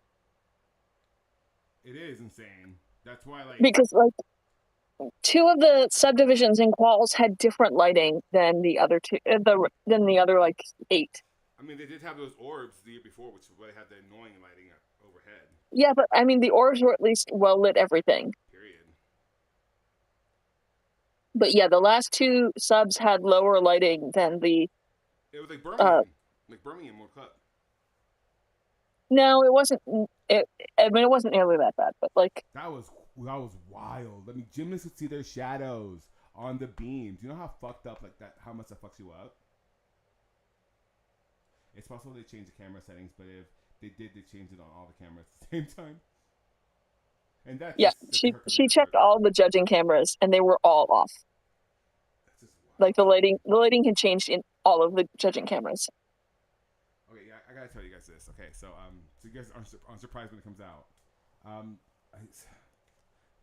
it is insane. That's why, like,
because like 2 of the subdivisions in Qualls had different lighting than the other 2, than the other like 8.
I mean, they did have those orbs the year before, which is why they had the annoying lighting overhead.
Yeah, but I mean, the orbs were at least well lit everything.
Period.
But yeah, the last 2 subs had lower lighting than the.
It was like Birmingham World Cup.
No, it wasn't. I mean, it wasn't nearly that bad, but like
that was wild. I mean, gymnasts could see their shadows on the beams. You know how fucked up like that? How much that fucks you up? It's possible they changed the camera settings, but if they did, they changed it on all the cameras at the same time. And that's
she checked all the judging cameras, and they were all off.
That's just wild.
Like the lighting had changed in all of the judging cameras.
Okay, yeah, I gotta tell you guys this. Okay, so you guys aren't surprised when it comes out.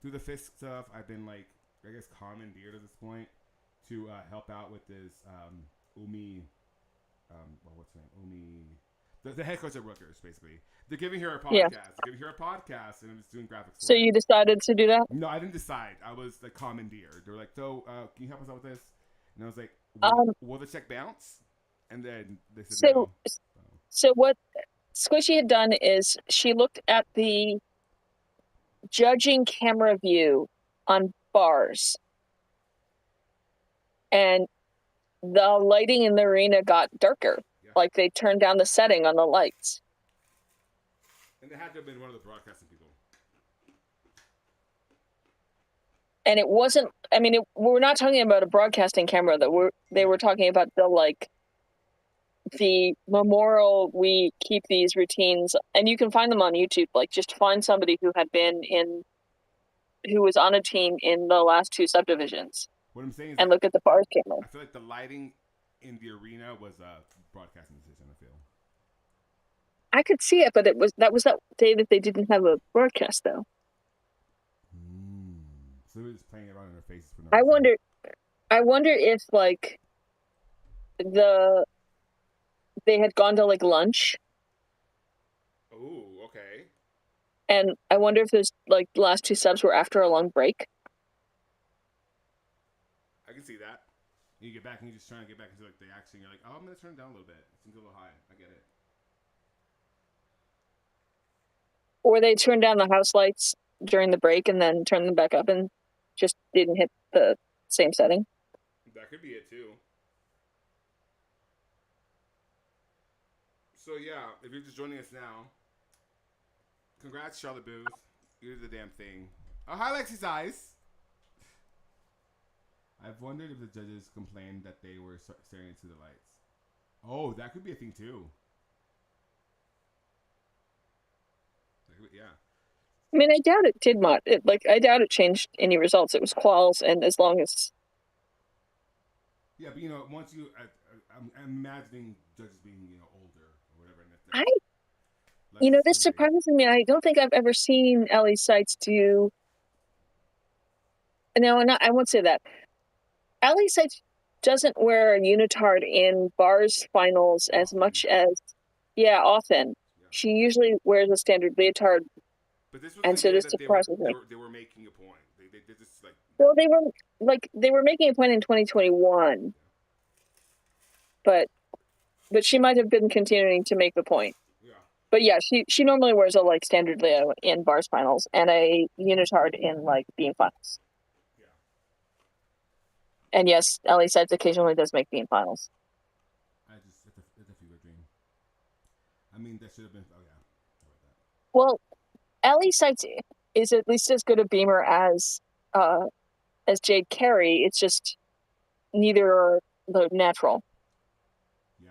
Through the Fisk stuff, I've been like, I guess, commandeered at this point to help out with this Umi. What's her name? Umi. The head coach at Rutgers, basically. They're giving her a podcast.
Yeah.
They're giving her a podcast, and I'm just doing graphics.
So you decided to do that?
No, I didn't decide. I was like commandeered. They were like, "So, can you help us out with this?" And I was like, "Will the check bounce?" And then they said no.
So what Squishy had done is she looked at the judging camera view on bars, and the lighting in the arena got darker. Yeah. Like they turned down the setting on the lights.
And they had to have been one of the broadcasting people.
And it wasn't. I mean, we're not talking about a broadcasting camera. They were talking about the memorial. We keep these routines, and you can find them on YouTube. Like, just find somebody who had been in who was on a team in the last two subdivisions.
What I'm saying is,
and look at the bars camera.
I feel like the lighting in the arena was a broadcasting decision. I feel.
I could see it, but that was that day that they didn't have a broadcast though.
So they were just playing around in their faces for no
I
reason.
wonder if like they had gone to like lunch.
Oh, okay.
And I wonder if those like last two subs were after a long break.
I can see that. You get back and you're just trying to get back into like the action. You're like, oh, I'm gonna turn it down a little bit. It seems a little high. I get it.
Or they turned down the house lights during the break and then turned them back up and just didn't hit the same setting.
That could be it too. So yeah, if you're just joining us now, congrats, Charlotte Booth. You did the damn thing. Oh, hi, Lexi's eyes. I've wondered if the judges complained that they were staring into the lights. Oh, that could be a thing too. Yeah.
I mean, I doubt it did much. I doubt it changed any results. It was quals, and as long as.
Yeah, but you know, once you, I'm imagining judges being older or whatever. And
this surprises me. I don't think I've ever seen Ellie Seitz do. No, I won't say that. Ellie Seitz doesn't wear a unitard in bars finals as much as, often. Yeah. She usually wears a standard leotard.
But this was
and so this surprises me.
They were making a point. They just like.
Well, they were making a point in 2021, but she might have been continuing to make the point.
Yeah.
But yeah, she normally wears a like standard Leo in bars finals and a unitard in like beam finals.
Yeah.
And yes, Ellie Seitz occasionally does make beam finals.
It's a fever dream. I mean, that should have been. Oh yeah.
Well, Ellie Seitz is at least as good a beamer as Jade Carey. It's just neither are the natural.
Yeah,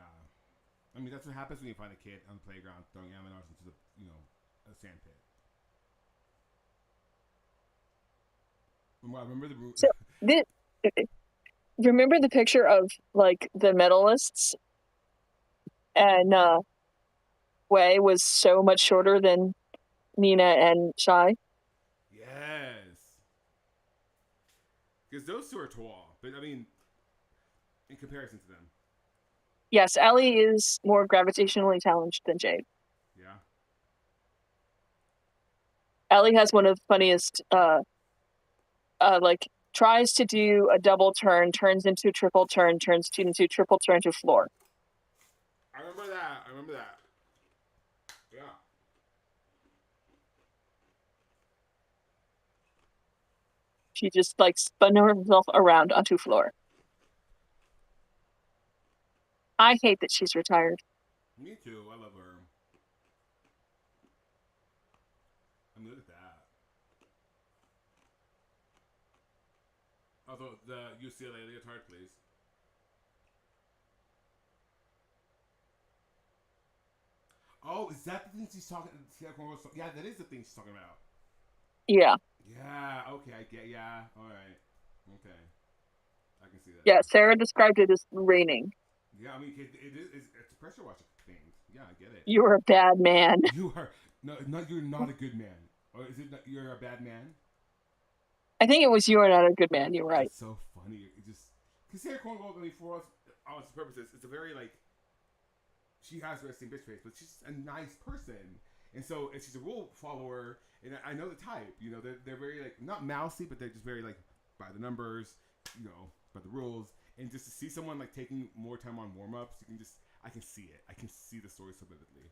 I mean that's what happens when you find a kid on the playground throwing aminars into the a sand pit. I remember
remember the picture of like the medalists, and Wei was so much shorter than Nina and Shai.
Yes. Because those two are tall. But, I mean, in comparison to them.
Yes, Ellie is more gravitationally challenged than Jade.
Yeah.
Ellie has one of the funniest, tries to do a double turn, turns into a triple turn, turns into triple turn to floor.
I remember that. Yeah.
She just like spun herself around onto floor. I hate that she's retired.
Me too. I love her. I mean, look at that. Although the UCLA leotard, please. Oh, is that the thing she's talking? Yeah, that is the thing she's talking about.
Yeah.
Yeah. Okay. I get. Yeah. All right. Okay. I can see that.
Yeah. Sarah described it as raining.
Yeah. I mean, it's a pressure washer thing. Yeah, I get it.
You're a bad man.
You are you're not a good man. Or is it you're a bad man?
I think it was you are not a good man. You're right.
It's so funny. It just because Sarah Cornwall, I mean, for all its purposes, it's a very like. She has resting bitch face, but she's a nice person, and so and she's a rule follower. And I know the type. They're very like not mousy, but they're just very like by the numbers, by the rules. And just to see someone like taking more time on warm ups, I can see it. I can see the story so vividly.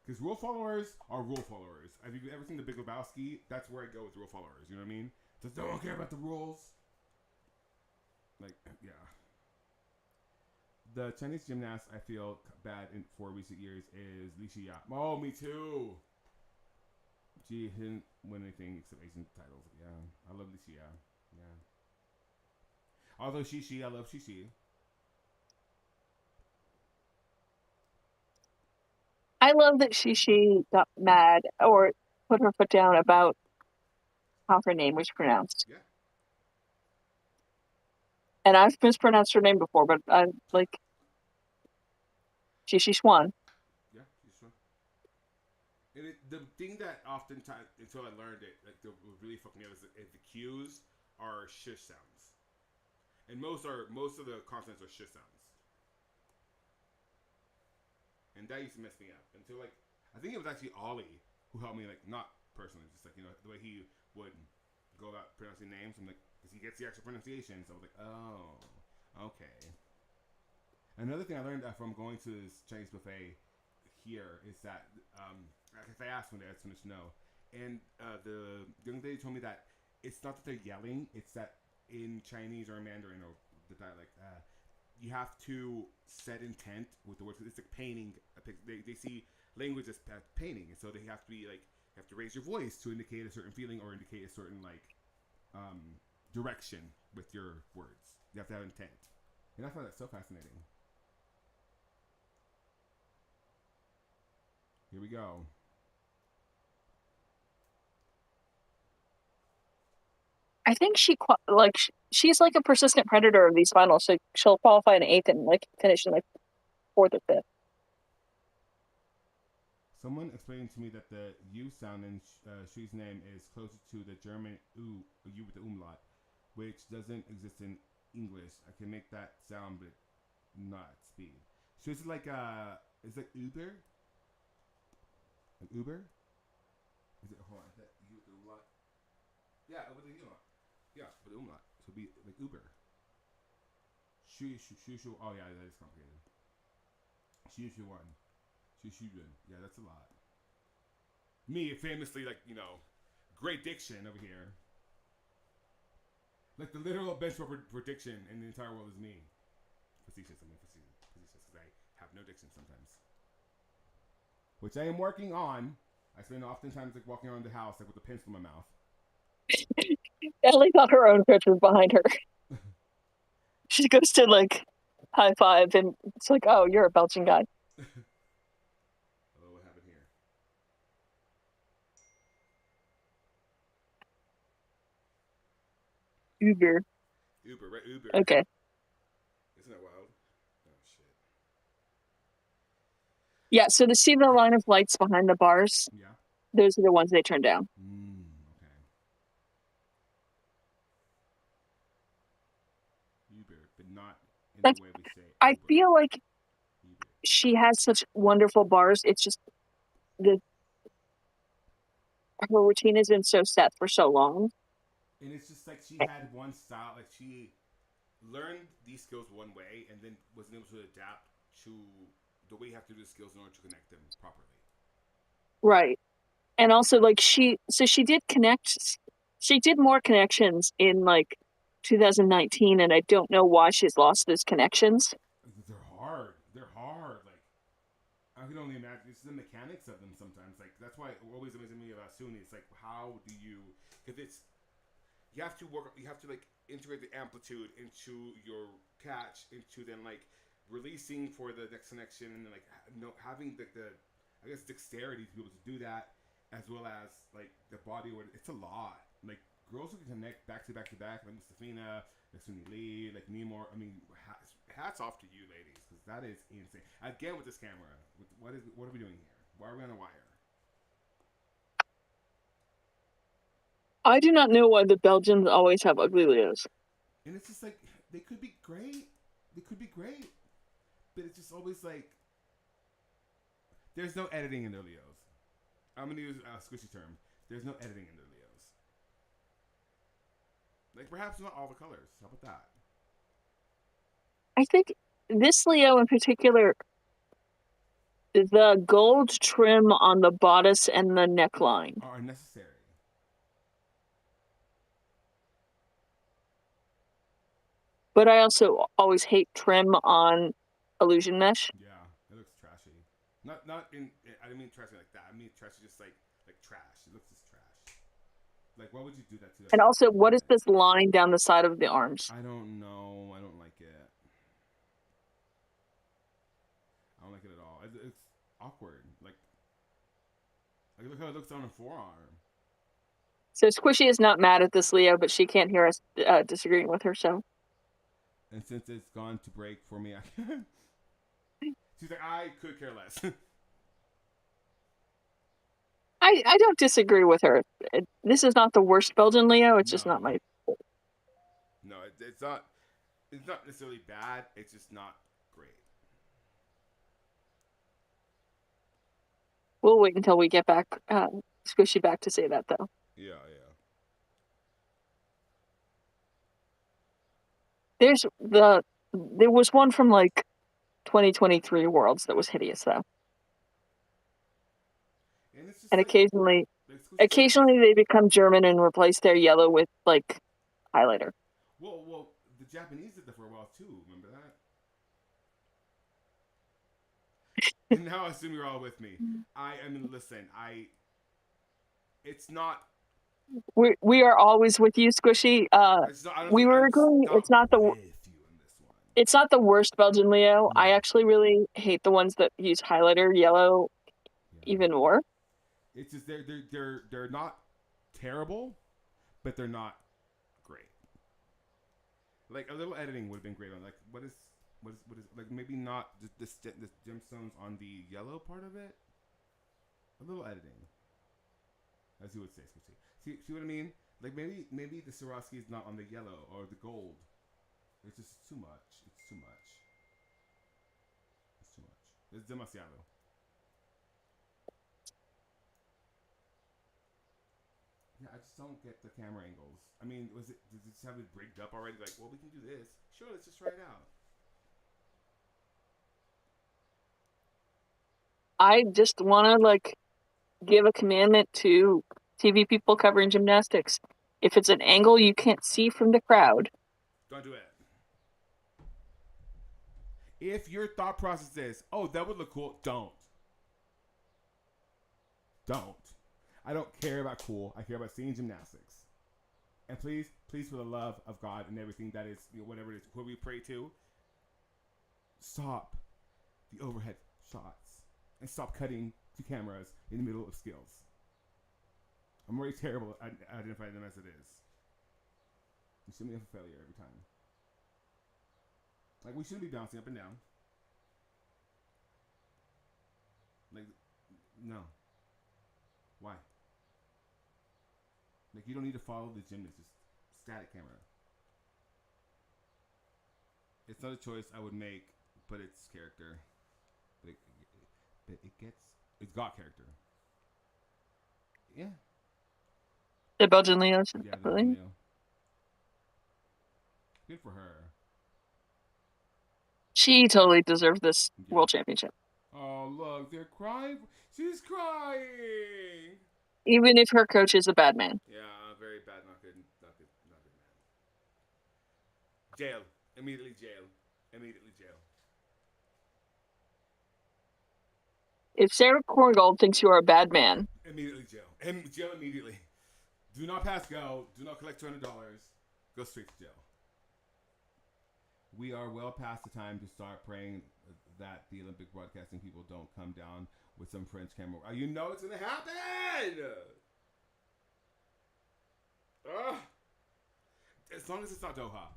Because rule followers are rule followers. Have you ever seen The Big Lebowski? That's where I go with rule followers. You know what I mean? Just don't care about the rules. Like, yeah. The Chinese gymnast I feel bad for recent years is Li Xia. Oh, me too. She didn't win anything except Asian titles. Yeah, I love Li Xia. Yeah. Although I love Xi.
I love that Xi got mad or put her foot down about how her name was pronounced.
Yeah.
And I've mispronounced her name before, but I'm like, she Swan.
Yeah, she's true. And the thing that oftentimes, until I learned it, like the really fucking me up is the Q's are shish sounds, and most of the consonants are shish sounds, and that used to mess me up until like I think it was actually Ollie who helped me, like not personally, just like the way he would go about pronouncing names. I'm like, because he gets the actual pronunciation, so I was like, oh, okay. Another thing I learned from going to this Chinese buffet here is that if I asked one day, I just wanted to know. And the young lady told me that it's not that they're yelling; it's that in Chinese or Mandarin or the dialect, you have to set intent with the words. It's like painting. They see language as painting, and so they have to be like you have to raise your voice to indicate a certain feeling or indicate a certain like direction with your words. You have to have intent, and I find that so fascinating. Here we go.
I think she's like a persistent predator of these finals, so she'll qualify in 8th and like finish in like 4th or 5th.
Someone explained to me that the U sound in Shui's name is closer to the German U with the umlaut, which doesn't exist in English. I can make that sound, but not at speed. So it's like is it Uber? An Uber? Is it hold on? Is that U with the umlaut? Yeah, with the umlaut. Yeah, with the umlaut. So it'd be like Uber. Shu. Oh yeah, that is complicated. Shu one. Shu. Yeah, that's a lot. Me, famously, like great diction over here. Like the literal benchmark for diction in the entire world is me. Facetious, because I have no diction sometimes, which I am working on. I spend oftentimes like walking around the house like with a pencil in my mouth.
Ellie got her own pictures behind her. She goes to like high five, and it's like, oh, you're a Belgian guy.
Hello, what happened here?
Uber.
Uber, right? Uber.
Okay.
Isn't that wild? Oh shit.
Yeah, so to see the line of lights behind the bars,
Yeah.
those are the ones they turn down.
Okay. Uber, but not in
Like,
the way we say
I
Uber.
feel like
Uber.
she has such wonderful bars. It's just her routine has been so set for so long.
And it's just like she had one style, like she learned these skills one way and then wasn't able to adapt to the way you have to do the skills in order to connect them properly.
Right. And also like she did more connections in like 2019, and I don't know why she's lost those connections.
They're hard. They're hard. Like I can only imagine. It's the mechanics of them sometimes. Like that's why it always amazes me about Suni. It's like how do you? Because it's you have to work. You have to like integrate the amplitude into your catch, into then like releasing for the next connection, and then like having the I guess dexterity to be able to do that, as well as like the body. It's a lot. Like girls who can connect back to back to back, like Mustafina, like Suni Lee, like Nemor. I mean, hats off to you, ladies, because that is insane. Again, with this camera, what are we doing here? Why are we on a wire?
I do not know why the Belgians always have ugly Leos.
And it's just like they could be great. They could be great, but it's just always like there's no editing in their Leos. I'm gonna use a squishy term. There's no editing in their Leos. Like perhaps not all the colors. How about that?
I think this Leo in particular, the gold trim on the bodice and the neckline
are necessary.
But I also always hate trim on illusion mesh.
Yeah, it looks trashy. Not in. I didn't mean trashy like that. I mean trashy just like trash. It looks just trash. Like why would you do that to that?
And also, what is this line down the side of the arms?
I don't know. I don't like it. I don't like it at all. It's awkward. Like Like, look how it looks on her forearm.
So Squishy is not mad at this, Leo, but she can't hear us disagreeing with her. So.
And since it's gone to break for me, she's like, I could care less.
I don't disagree with her. This is not the worst Belgian Leo. It's just not
No.
my.
No, it's not. It's not necessarily bad. It's just not great.
We'll wait until we get back, Squishy back to say that though.
Yeah, yeah.
There was one from like 2023 Worlds that was hideous though,
And it's just
and
like,
occasionally they become German and replace their yellow with like highlighter.
Well, the Japanese did that for a while too. Remember that? And now I assume you're all with me. I mean, listen, it's not.
We are always with you, Squishy.
It's not. I don't
We
think
were
I'm
agreeing.
not with you in this one.
It's not the worst Belgian Leo.
No.
I actually really hate the ones that use highlighter yellow even more.
It's just they're not terrible, but they're not great. Like a little editing would have been great on what is like maybe not the gemstones on the yellow part of it. A little editing, as you would say. See what I mean? Like maybe the Swarovski is not on the yellow or the gold. It's just too much. It's too much. It's demasiado. Yeah, I just don't get the camera angles. I mean, did it just have it rigged up already? Like, well, we can do this. Sure, let's just try it out.
I just want to like give a commandment to TV people covering gymnastics. If it's an angle you can't see from the crowd,
don't do it. If your thought process is, oh, that would look cool, don't. I don't care about cool. I care about seeing gymnastics. And please, for the love of God and everything that is, whatever it is, who we pray to, stop the overhead shots and stop cutting to cameras in the middle of skills. I'm already terrible at identifying them as it is. You should be a failure every time. Like, we shouldn't be bouncing up and down. Like, no. Why? Like, you don't need to follow the gymnast. Just static camera. It's not a choice I would make, but it's character. But it's got character. Yeah.
the Belgian Leos.
Yeah, the
Really?
Leo. Good for her.
She totally deserved this world championship.
Oh, look, they're crying. She's crying.
Even if her coach is a bad man.
Yeah, very bad. Not good man. Jail. Immediately jail.
If Sarah Korngold thinks you are a bad man,
Immediately jail. Jail immediately. Do not pass go. Do not collect $200. Go straight to jail. We are well past the time to start praying that the Olympic broadcasting people don't come down with some French camera. You know it's going to happen! Ugh. As long as it's not Doha.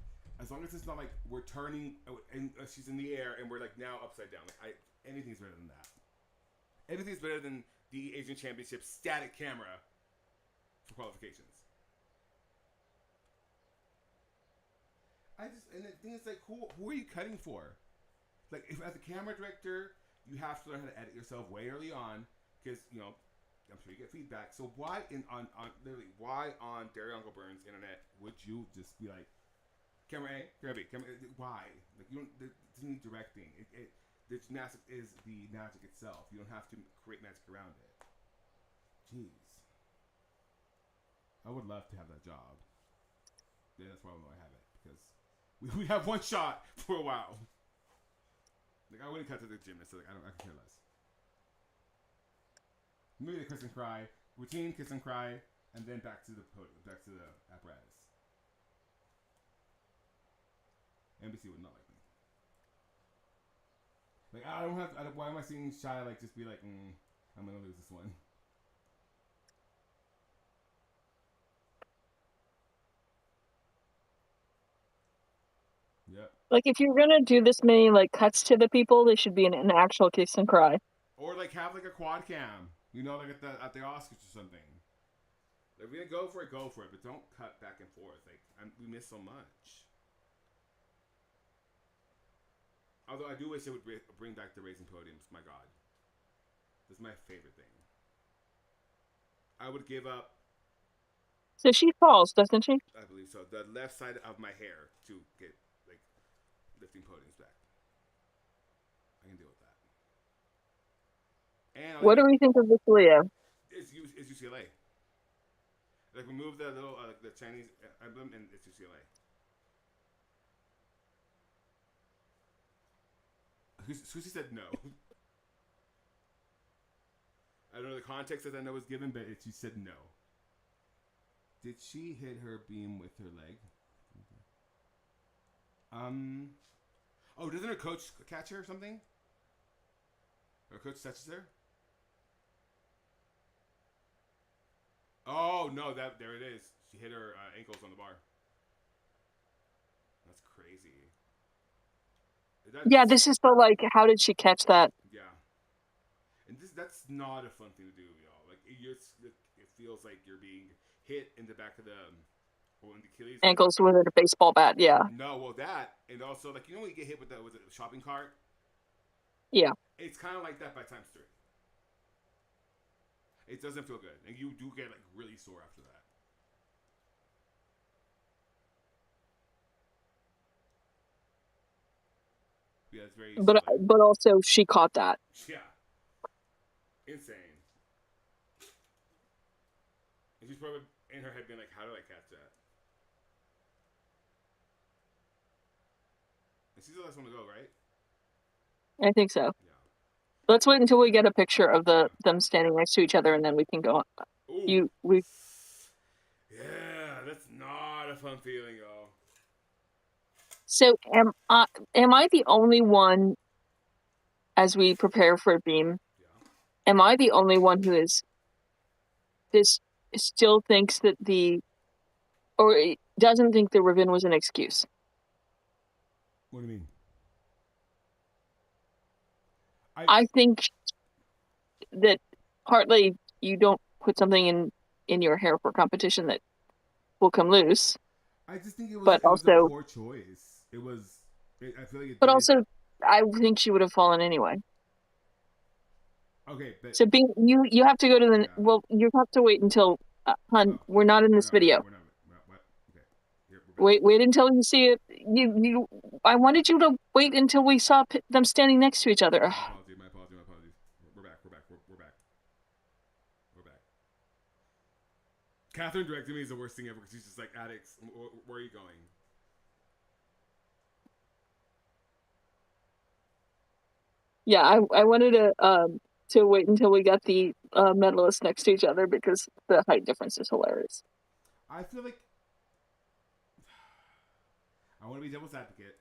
As long as it's not like we're turning and she's in the air and we're like now upside down. Like anything's better than that. Anything's better than the Asian Championship static camera for qualifications. And the thing is, like, who are you cutting for? Like, if as a camera director, you have to learn how to edit yourself way early on, because I'm sure you get feedback. So why why on Daryl Uncle Burns internet would you just be like, camera A, camera B, camera A, why? Like, you don't. There's need directing. The gymnastics is the magic itself. You don't have to create magic around it. Jeez, I would love to have that job. Yeah, that's why I have it, because we have one shot for a while. Like, I wouldn't cut to the gymnast. So, like, I can care less. Maybe the kiss and cry routine, kiss and cry, and then back to the apparatus. NBC would not like me. Like, I don't have. Why am I seeing Shy like just be like, I'm gonna lose this one? Yep.
Like, if you're gonna do this many like cuts to the people, they should be in an actual kiss and cry.
Or like have like a quad cam, you know, like at the Oscars or something. Like, we're gonna go for it, but don't cut back and forth. Like, we miss so much. Although I do wish they would bring back the raising podiums. My God, that's my favorite thing. I would give up.
So she falls, doesn't she?
I believe so. The left side of my hair to get like lifting podiums back. I can deal with that. And
What do we think of this Leo?
it's UCLA. Like, remove the little the Chinese emblem, and it's UCLA. Susie said no. I don't know the context that I know was given, but she said no. Did she hit her beam with her leg? Oh, doesn't her coach catch her or something? Her coach touches her? Oh no! There it is. She hit her ankles on the bar. That's crazy.
Yeah, this is the like. How did she catch that?
Yeah, and that's not a fun thing to do, y'all. Like, it feels like you're being hit in the back of the in the Achilles.
Ankles with a baseball bat. Yeah.
No, well that, and also like, you know when you get hit with the shopping cart.
Yeah.
It's kind of like that by times 3. It doesn't feel good, and you do get like really sore after that. Yeah, it's very.
But also she caught that.
Yeah, insane. And she's probably in her head being like, "How did I catch that?" And she's the last one to go, right?
I think so.
Yeah.
Let's wait until we get a picture of them standing next to each other, and then we can go.
Ooh. Yeah, that's not a fun feeling, y'all.
So am I the only one, as we prepare for a beam?
Yeah.
Am I the only one who still thinks that or doesn't think the ribbon was an excuse?
What do you mean?
I think that partly you don't put something in your hair for competition that will come loose.
I just think it was
also
a poor choice. I feel like it.
But also, I think she would have fallen anyway.
Okay, but
so you have to go to the well. You have to wait until hun. We're not in this video.
We're not. What? Okay. Here, we're back.
Wait until you see it. I wanted you to wait until we saw them standing next to each other.
My apologies. We're back. Catherine directing me is the worst thing ever because she's just like, Adex, where are you going?
Yeah, I wanted to wait until we got the medalists next to each other because the height difference is hilarious.
I feel like I want to be devil's advocate.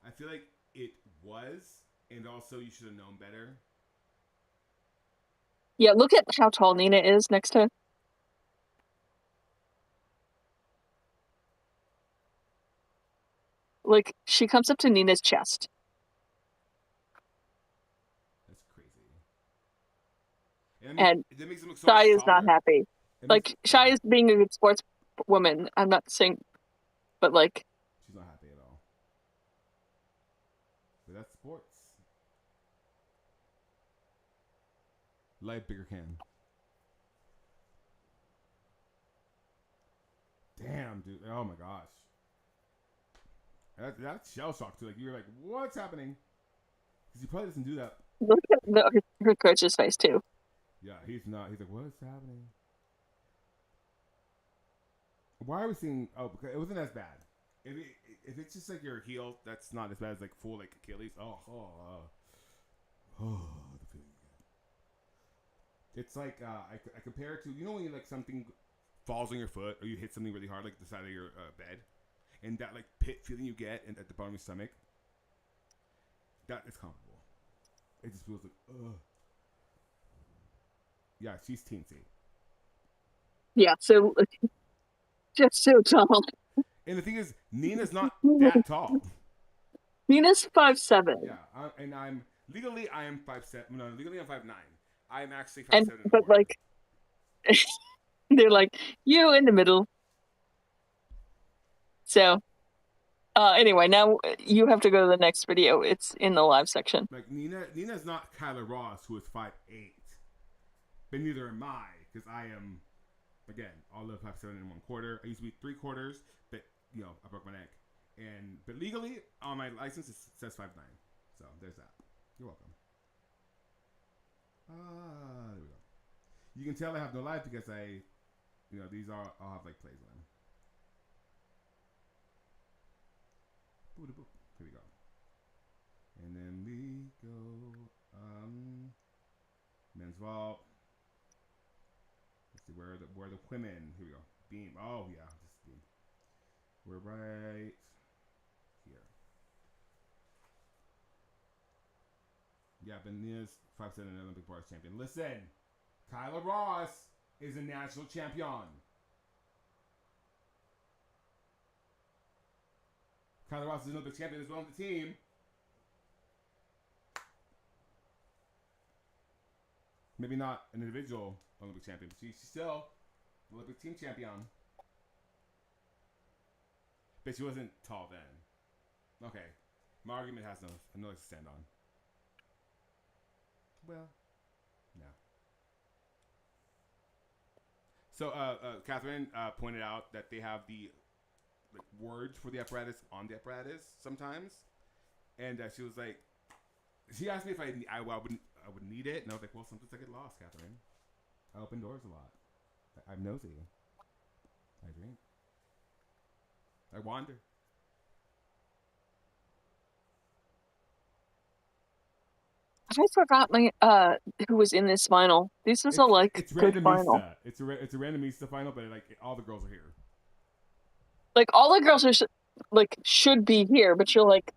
I feel like it was, and also you should have known better.
Yeah, look at how tall Nina is next to. Like, she comes up to Nina's chest.
That's crazy.
And
that makes them look so
Shai is
taller.
not happy. Like, Shai is being a good sports woman. I'm not saying, but like,
she's not happy at all. But that's sports. Light bigger can. Damn, dude. Oh my gosh. That's shell shock too. Like, you're like, what's happening? Because he probably doesn't do that.
Look at her coach's face too.
Yeah, he's not. He's like, what's happening? Why are we seeing? Oh, because it wasn't as bad. If it's just like your heel, that's not as bad as like full like Achilles. Oh, the feeling. It's like I compare it to, you know, when you like something falls on your foot or you hit something really hard like the side of your bed, and that like pit feeling you get at the bottom of your stomach. That is comparable. It just feels like, ugh. Yeah, she's teensy.
Yeah, so just so tall.
And the thing is, Nina's not that tall.
Nina's 5'7".
Yeah, and I'm legally I am 5'7". No, legally I'm 5'9". I'm actually 5'7"
And
and a
but
quarter.
like they're like you in the middle. So anyway, now you have to go to the next video. It's in the live section.
Like Nina's not Kyla Ross, who is 5'8", but neither am I, because I am, again, all of 5'7" and 1/4. I used to be 3/4, but I broke my neck. But legally on my license it says 5'9". So there's that. You're welcome. There we go. You can tell I have no life because these are I'll have like plays on. Here we go. And then we go men's vault. Let's see where are the women. Here we go. Beam. Oh yeah, this is beam. We're right here. Yeah, Benia's 5'7" Olympic bars champion. Listen, Kyla Ross is a national champion. Kyla Ross is an Olympic champion as well on the team. Maybe not an individual Olympic champion, but she's still Olympic team champion. But she wasn't tall then. Okay. My argument has no leg to stand on. Well, no. So, Catherine pointed out that they have the words for the apparatus on the apparatus sometimes, and she was like, she asked me if I would need it, and I was like, well, sometimes I get lost, Catherine. I open doors a lot. I'm nosy. I drink. I wander.
I forgot my who was in this final. This was
it's
good final.
It's a randomista final, but all the girls are here.
Like all the girls are should be here, but you're like,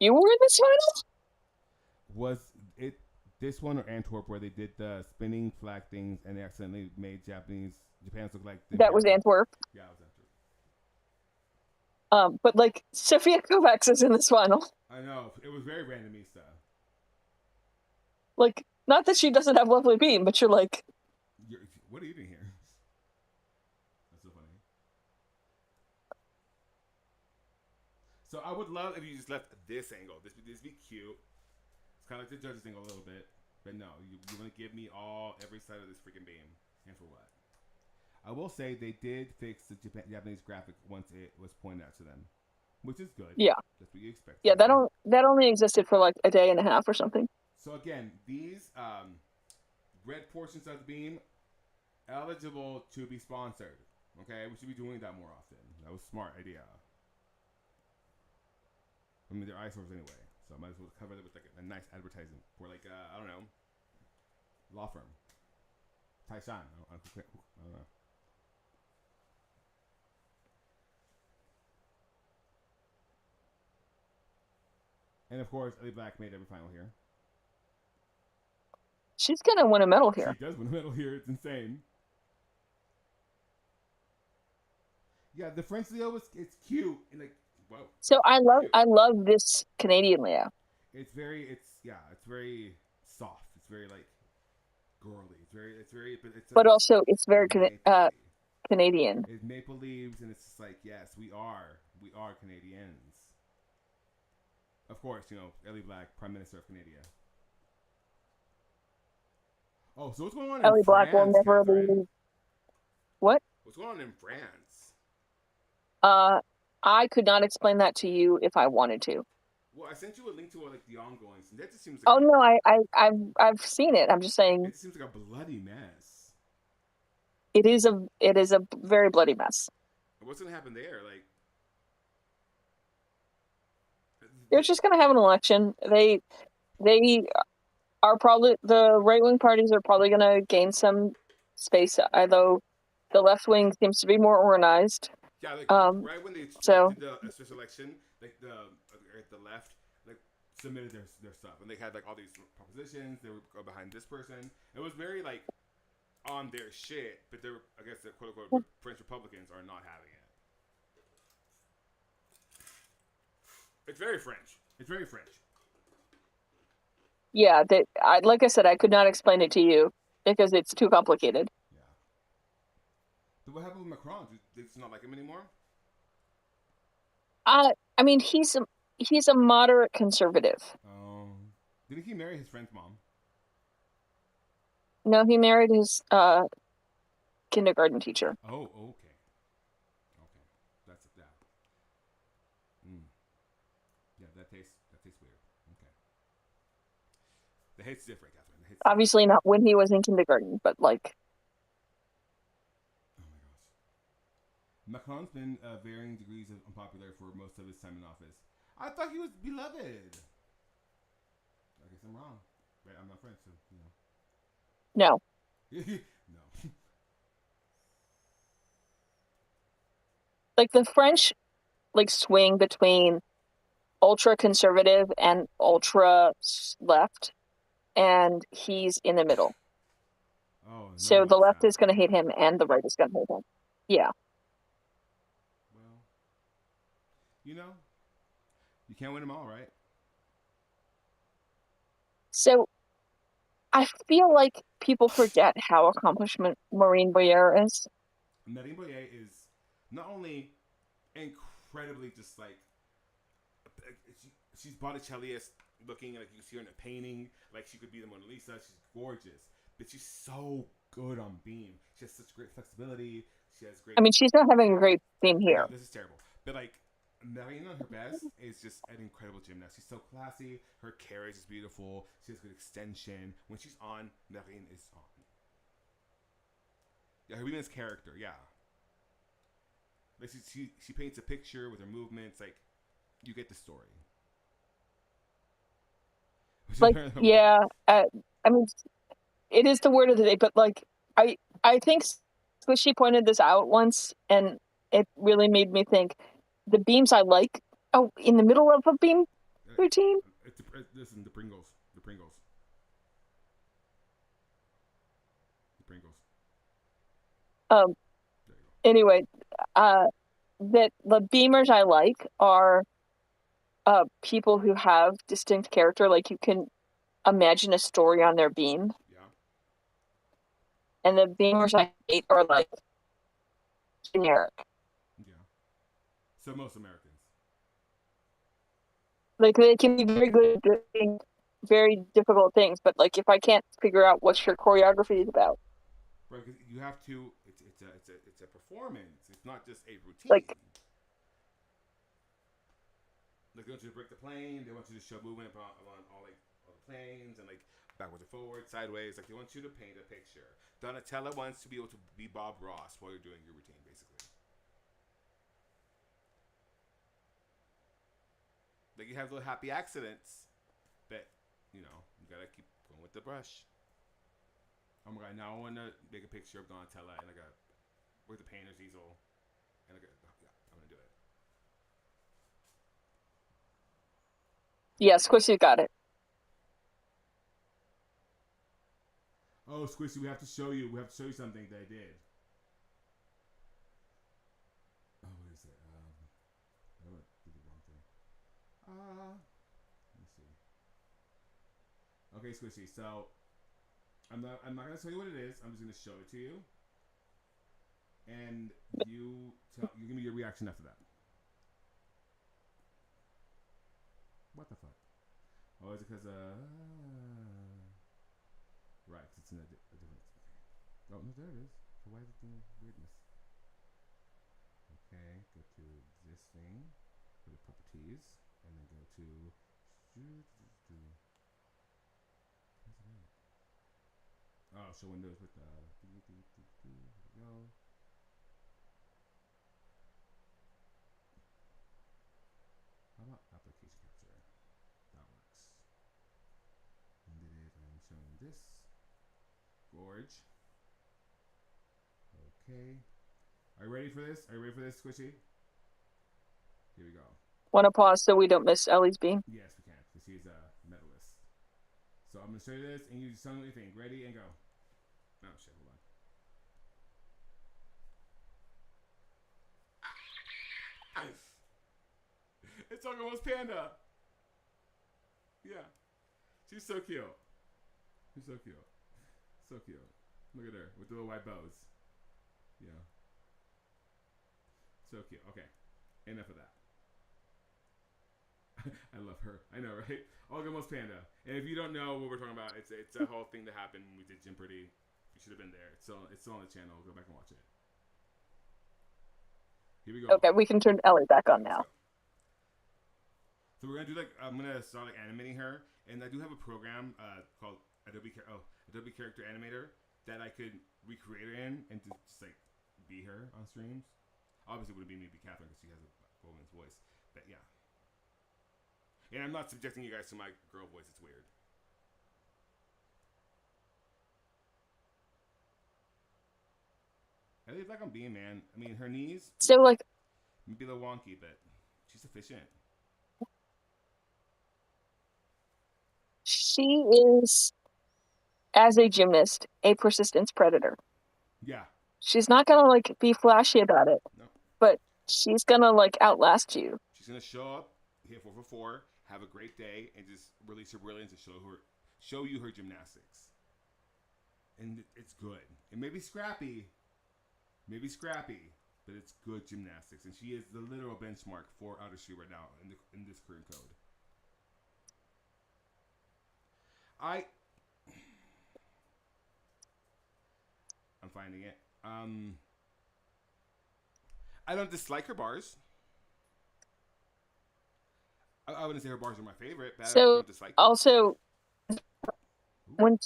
you were in this final?
Was it this one or Antwerp where they did the spinning flag things and they accidentally made Japan's look like
that was Antwerp.
Yeah, it was Antwerp.
But Sofia Kovacs is in this final.
I know, it was very randomista.
Not that she doesn't have lovely beam, but you're like,
what are you doing here? That's so funny. So I would love if you just left this angle. This be cute. It's kind of like the judges angle a little bit, but no, you want to give me every side of this freaking beam, and for what? I will say they did fix the Japanese graphic once it was pointed out to them, which is good.
Yeah,
that's what you expect.
Yeah, that only existed for a day and a half or something.
So again, these red portions of the beam eligible to be sponsored. Okay, we should be doing that more often. That was a smart idea. I mean, they're eyesores anyway, so I might as well cover it with a nice advertisement for I don't know, law firm. Taishan. I don't know. And of course, Ellie Black made every final here.
She's gonna win a medal here.
She does win a medal here. It's insane. Yeah, the French Leo it's cute and whoa.
So I love this Canadian Leo.
It's very soft. It's very girly. But
also it's very Canadian.
It's maple leaves, and it's just yes, we are Canadians. Of course, Ellie Black, Prime Minister of Canada. Oh, so what's going on
Ellie
in
Black
France,
will never
Catherine?
leave. What?
What's going on in France?
I could not explain that to you if I wanted to.
Well, I sent you a link to the ongoings, and that just seems
like no, I've seen it. I'm just saying
it seems like a bloody mess.
It is a very bloody mess.
What's gonna happen there?
They're just gonna have an election. They are probably, the right-wing parties are probably gonna gain some space, although the left wing seems to be more organized.
Yeah, right when they did the Swiss election, the left submitted their stuff, and they had all these propositions. They would go behind this person. It was very on their shit, but I guess the quote unquote French Republicans are not having it. It's very French. It's very French.
Yeah, like I said, I could not explain it to you because it's too complicated.
Yeah. But what happened with Macron? Did you not like him anymore?
I mean, he's a moderate conservative.
Didn't he marry his friend's mom?
No, he married his kindergarten teacher.
Oh, okay. Okay. That's that. Yeah, that tastes weird. Okay. The hate's different, Catherine. The hate's different.
Obviously not when he was in kindergarten, but like.
Oh my gosh. Macron's been varying degrees of unpopular for most of his time in office. I thought he was beloved. I guess I'm wrong. Right? I'm not French, so you know.
No.
No.
Like the French like swing between ultra conservative and ultra left, and he's in the middle.
Oh,
So
now
the
it's
left
sad.
is going to hate him and the right is going to hate him. Yeah.
Well, you know, you can't win them all, right?
So I feel like people forget how accomplished Maureen Boyer is.
Marine Boyer is not only incredibly just like she's Botticelliest looking, like you see her in a painting, like she could be the Mona Lisa. She's gorgeous, but she's so good on beam. She has such great flexibility. She has great.
I mean, she's not having a great theme here.
No, this is terrible. But like Marine on her best is just an incredible gymnast. She's so classy. Her carriage is beautiful. She has good extension. When she's on, Marine is on. Yeah, her women's character. Yeah. Like she paints a picture with her movements. Like you get the story.
Like, yeah, I mean, it is the word of the day, but like, I think Squishy pointed this out once, and it really made me think. The beams I like, in the middle of a beam routine.
Listen, the Pringles.
Anyway, that the beamers I like are people who have distinct character, like you can imagine a story on their beam.
Yeah.
And the beamers I hate are like generic.
Yeah. So most Americans.
Like they can be very good at doing very difficult things, but like if I can't figure out what your choreography is about.
Right, because you have to. It's a performance. It's not just a routine.
Like
they want you to break the plane. They want you to show movement on all the planes and like backwards and forwards, sideways. Like they want you to paint a picture. Donatella wants to be able to be Bob Ross while you're doing your routine, basically. Like you have little happy accidents, but you know you gotta keep going with the brush. Oh my god! Now I want to make a picture of Donatella and with the painter's easel, and yeah, I'm gonna do it.
Yeah, Squishy got it.
Oh, Squishy, we have to show you. We have to show you something that I did. Oh, what is it? I did the wrong thing. Let me see. Okay, Squishy. So I'm not gonna tell you what it is. I'm just gonna show it to you, and you give me your reaction after that. What the fuck? Oh, is it because right? It's in a different. Okay. Oh no, there it is. So why is it doing weirdness? Okay, go to this thing, go to properties, and then go to. Oh, show windows with here we go. How about application capture? That works. And I'm showing this. Gorge. Okay. Are you ready for this? Are you ready for this, Squishy? Here we go.
Want to pause so we don't miss Ellie's beam?
Yes, we can, because she's a medalist. So I'm going to show you this, and you just tell me what you think. Ready, and go. Oh, shit, hold on. It's It's Almost Panda. Yeah. She's so cute. She's so cute. So cute. Look at her with the little white bows. Yeah. So cute. Okay. Enough of that. I love her. I know, right? Almost Panda. And if you don't know what we're talking about, it's a whole thing that happened when we did Jim Pretty. You should have been there. It's still on the channel. Go back and watch it. Here we go.
Okay, we can turn Ellie back on now.
So we're gonna do I'm gonna start animating her, and I do have a program called Adobe Character Animator that I could recreate her in and just be her on streams. Obviously, it wouldn't be me, be Catherine, because she has a woman's voice. But yeah, and I'm not subjecting you guys to my girl voice. It's weird. I think I'm being, man. I mean, her knees
So
maybe a little wonky, but she's efficient.
she is, as a gymnast, a persistence predator.
Yeah.
She's not gonna be flashy about it.
No.
But she's gonna outlast you.
She's gonna show up, hit 4 for 4, have a great day, and just release her brilliance and show you her gymnastics. And it's good. It may be scrappy, but it's good gymnastics, and she is the literal benchmark for Outer Street right now in this current code. I'm finding it. I don't dislike her bars. I wouldn't say her bars are my favorite, but I don't dislike them.
Also, when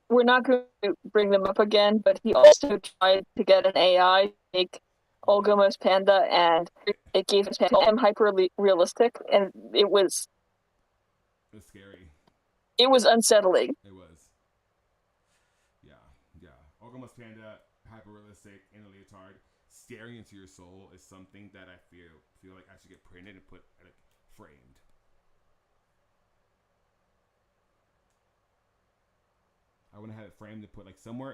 we're not going to bring them up again, but he also tried to get an AI to make Almost Panda, and it gave him hyper realistic, and it was
scary.
It was unsettling.
It was. Yeah. Almost Panda, hyper realistic in a leotard, staring into your soul is something that I feel like I should get printed and put framed. I want to have it framed and put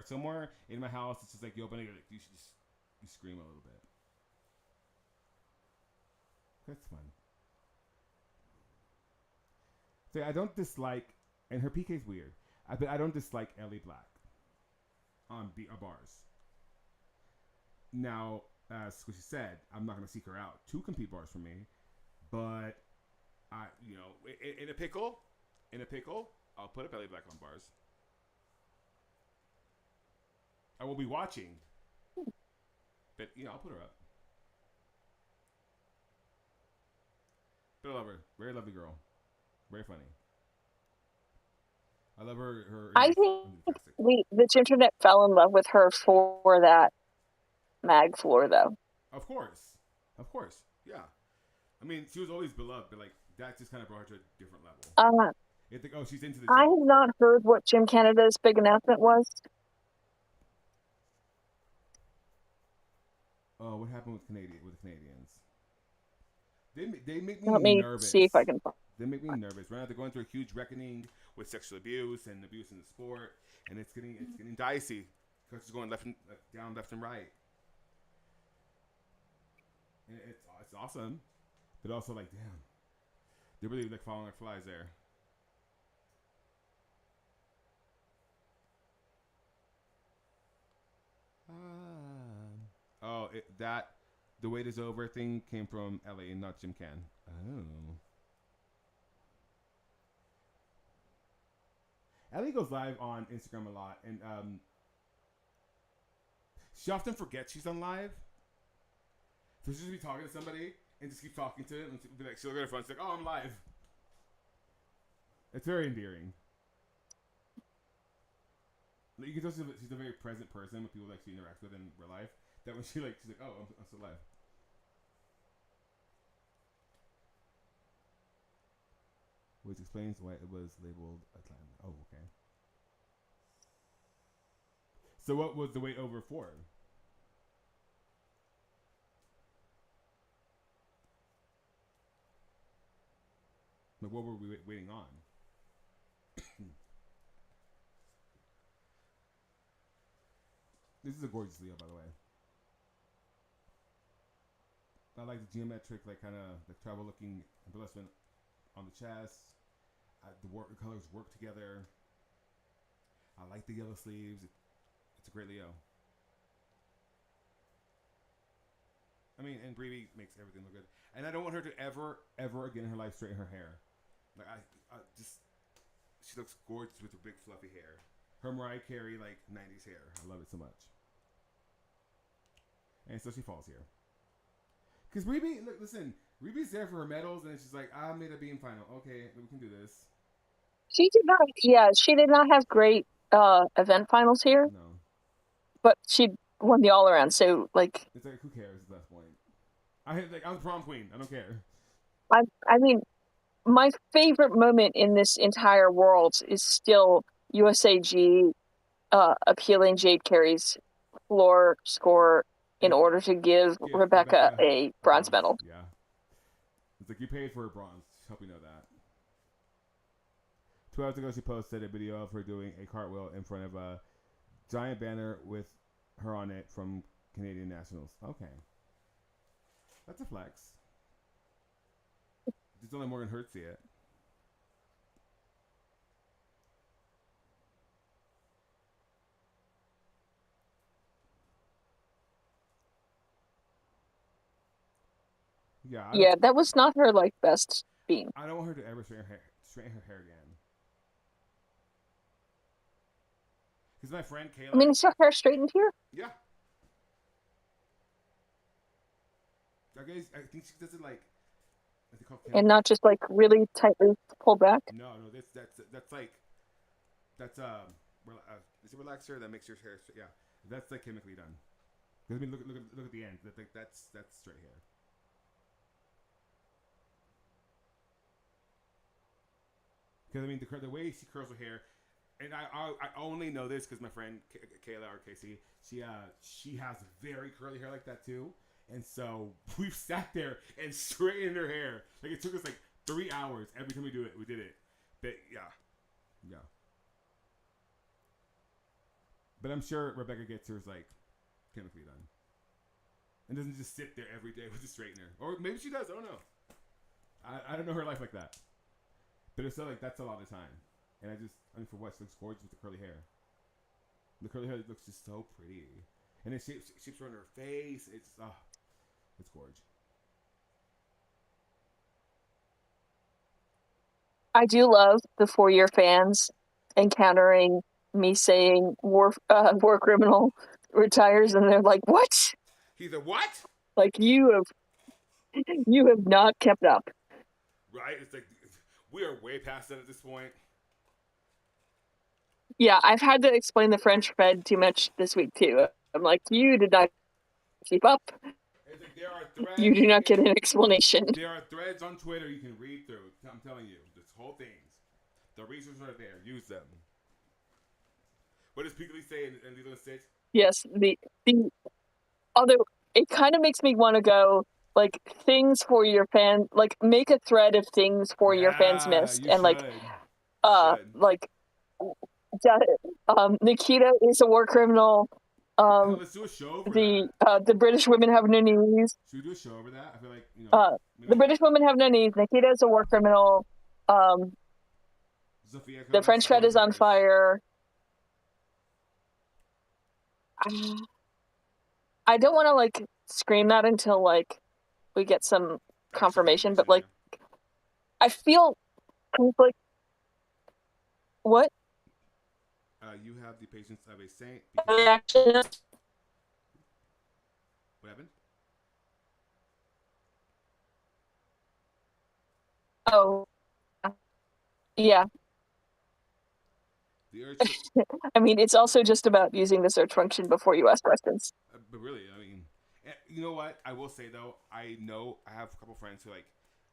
somewhere in my house. It's just you open it, you should just scream a little bit. That's fun. So I don't dislike, and her PK is weird. But I don't dislike Ellie Black on bars. Now, as she said, I'm not going to seek her out to compete bars for me, but in a pickle, I'll put up Ellie Black on bars. I will be watching, but I'll put her up. But I love her. Very lovely girl. Very funny. I love her.
I think the internet fell in love with her for that mag floor, though.
Of course. Yeah. I mean, she was always beloved, but that just kind of brought her to a different level. She's into the gym.
I have not heard what Gym Canada's big announcement was.
Oh, what happened with Canadians? They make me
Let me
nervous.
see if I can.
They make me nervous. Right now, they're going through a huge reckoning with sexual abuse and abuse in the sport, and it's getting dicey. Coaches going down left and right. And it's awesome, but also damn, they're really falling like flies there. The wait is over thing came from Ellie and not Jim Can. Oh. Ellie goes live on Instagram a lot, and she often forgets she's on live. So she'll just be talking to somebody and just keep talking to them, and she'll look at her phone and she's "Oh, I'm live." It's very endearing. You can tell she's a very present person with people she interacts with in real life. That when she's like, "Oh, I'm still live." Which explains why it was labeled a time. Oh, okay. So what was the wait over for? What were we waiting on? This is a gorgeous Leo, by the way. I like the geometric, like kind of like travel looking embellishment on the chest. The colors work together. I like the yellow sleeves. It's a great Leo. I mean, and Bree makes everything look good. And I don't want her to ever again in her life straighten her hair. Like I just, she looks gorgeous with her big fluffy hair. Her Mariah Carey like '90s hair. I love it so much. And so she falls here. Because Rebe, look, listen, Rebe's there for her medals, and she's like, I made a beam final. Okay, we can do this.
She did not. Yeah, she did not have great event finals here.
No.
But she won the all around. So like,
it's like who cares at that point? I'm the prom queen. I don't care.
I mean, my favorite moment in this entire world is still USAG appealing Jade Carey's floor score in order to give Rebecca a bronze medal.
Yeah. It's like you paid for a bronze. Hope you know that. 2 hours ago, she posted a video of her doing a cartwheel in front of a giant banner with her on it from Canadian Nationals. Okay. That's a flex. Just don't let Morgan Hurt see it.
Yeah, that was not her like best beam.
I don't want her to ever straighten her hair again. Because my friend Kayla.
I mean, is her hair straightened here?
Yeah. I think she does it like.
And not just like really tightly pulled back.
No, that's like that's is it relaxer that makes your hair yeah, that's like chemically done. Because I mean, look at the end. That's straight hair. Because I mean the way she curls her hair, and I only know this because my friend Kayla or Casey, she has very curly hair like that too. And so we sat there and straightened her hair. Like it took us like 3 hours every time we do it. We did it. But yeah. But I'm sure Rebecca gets hers like chemically done, and doesn't just sit there every day with a straightener. Or maybe she does. I don't know. I don't know her life like that. But it's still like that's a lot of time. And I mean for what? She looks gorgeous with the curly hair. The curly hair looks just so pretty. And it shapes around her face. It's gorgeous.
I do love the 4-year fans encountering me saying war criminal retires, and they're like, "What?"
He's a what?
Like you have not kept up.
Right? It's like we are way past that at this point.
Yeah, I've had to explain the French Fed too much this week too. I'm like, you did not keep up.
It's like there are threads.
You do not get an explanation.
There are threads on Twitter you can read through. I'm telling you, this whole thing. The resources are there. Use them. What does Piccoli say in Lilo & Stitch?
Yes, the other. It kind of makes me want to go like things for your fan. Like make a thread of things for your fans missed, and like Nikita is a war criminal.
Let's do a show over that.
The British women have no knees.
Should we do a show over that? I feel like
the British women have no knees. Nikita is a war criminal. The French Fed is on fire. I don't want to like scream that until like we get some confirmation, but like I feel like what?
You have the patience of a saint.
Actually,
what happened?
Oh, yeah. I mean, it's also just about using the search function before you ask questions.
But really, I mean, you know what? I will say though, I have a couple friends who like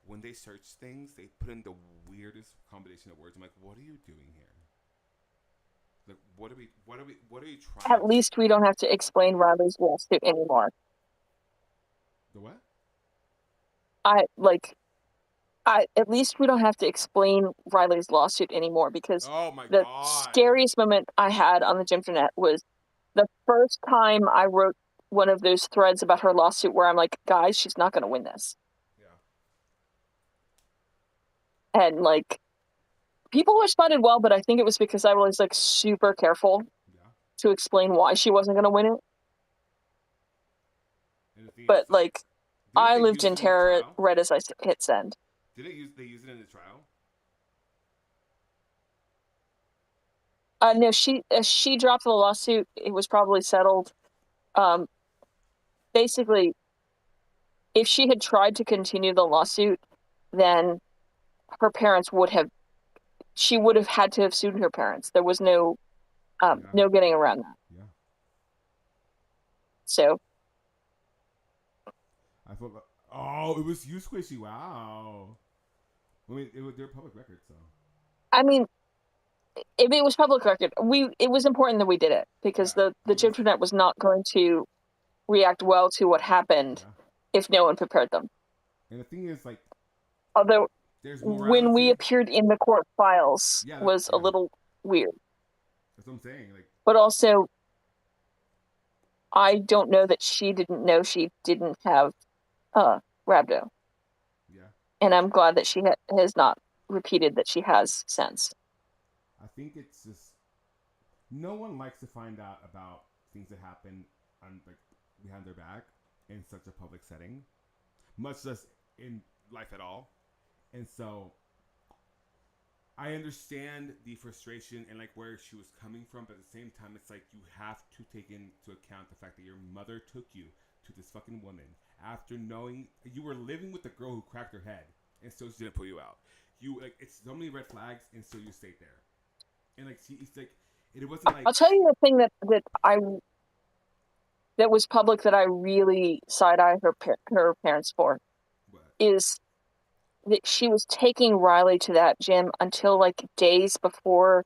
when they search things, they put in the weirdest combination of words. I'm like, what are you doing here? Like, what are you trying?
At least we don't have to explain Riley's lawsuit anymore.
The what?
At least we don't have to explain Riley's lawsuit anymore because the scariest moment I had on the Gymternet was the first time I wrote one of those threads about her lawsuit where I'm like, guys, she's not going to win this.
Yeah.
And like, people responded well, but I think it was because I was like super careful to explain why she wasn't going to win it. But like, I lived in terror right as I hit send.
Did they use it in the trial?
No, she dropped the lawsuit. It was probably settled. Basically, if she had tried to continue the lawsuit, then her parents she would have had to have sued her parents. There was no getting around that.
Yeah.
So.
I thought, it was you, Squishy. Wow. I mean, they're public records, so.
I mean, if it was public record, it was important that we did it because the internet was not going to react well to what happened if no one prepared them.
And the thing is, like,
although when we appeared in the court files was a little weird.
That's what I'm saying. Like,
but also, I don't know that she didn't know she didn't have rhabdo.
Yeah.
And I'm glad that she has not repeated that she has since.
I think it's just no one likes to find out about things that happen on like behind their back in such a public setting, much less in life at all. And so I understand the frustration and like where she was coming from, but at the same time, it's like you have to take into account the fact that your mother took you to this fucking woman after knowing you were living with the girl who cracked her head, and still she didn't pull you out. You like it's so many red flags, and so you stayed there. And like it's like it wasn't like.
I'll tell you the thing that was public that I really side-eyed her parents for is that she was taking Riley to that gym until like days before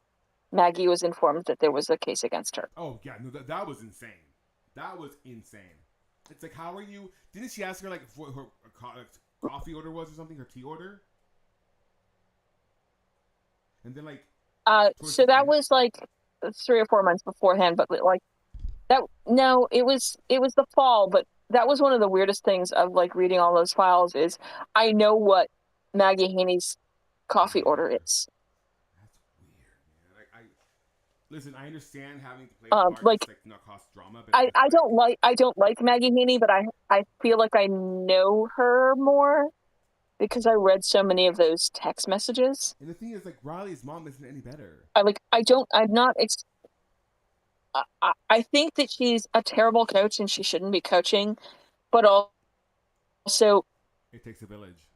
Maggie was informed that there was a case against her.
Oh yeah, no, that was insane. That was insane. It's like, how are you? Didn't she ask her like what her coffee order was or something, her tea order? And then like.
So that was like 3 or 4 months beforehand, but like that. No, it was the fall, but that was one of the weirdest things of like reading all those files is I know what Maggie Haney's coffee order is.
That's weird, man. Like listen, I understand having to play a part like not cause drama, but
I don't like Maggie Haney, but I feel like I know her more because I read so many of those text messages.
And the thing is, like, Riley's mom isn't any better.
I think that she's a terrible coach and she shouldn't be coaching, but also
it takes a village.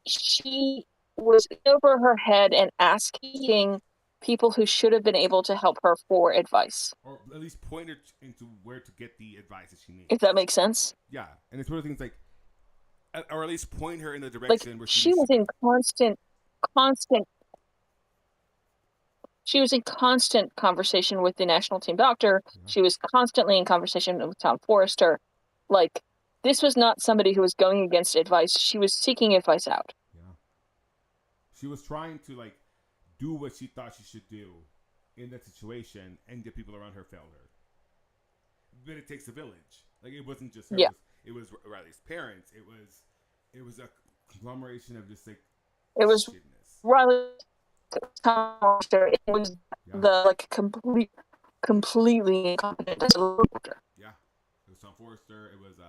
She was over her head and asking people who should have been able to help her for advice.
Or at least point her into where to get the advice that she needs.
If that makes sense.
Yeah. And it's one of the things like, or at least point her in the direction where
she was in constant. She was in constant conversation with the national team doctor. Yeah. She was constantly in conversation with Tom Forrester. Like, this was not somebody who was going against advice. She was seeking advice out.
Yeah. She was trying to, like, do what she thought she should do in that situation, and the people around her failed her. But it takes a village. Like, it wasn't just her.
Yeah.
It was Riley's parents. It was a conglomeration of just, like,
it was
shitness.
Riley. It was the like completely incompetent.
Yeah, it was Tom Forrester. It was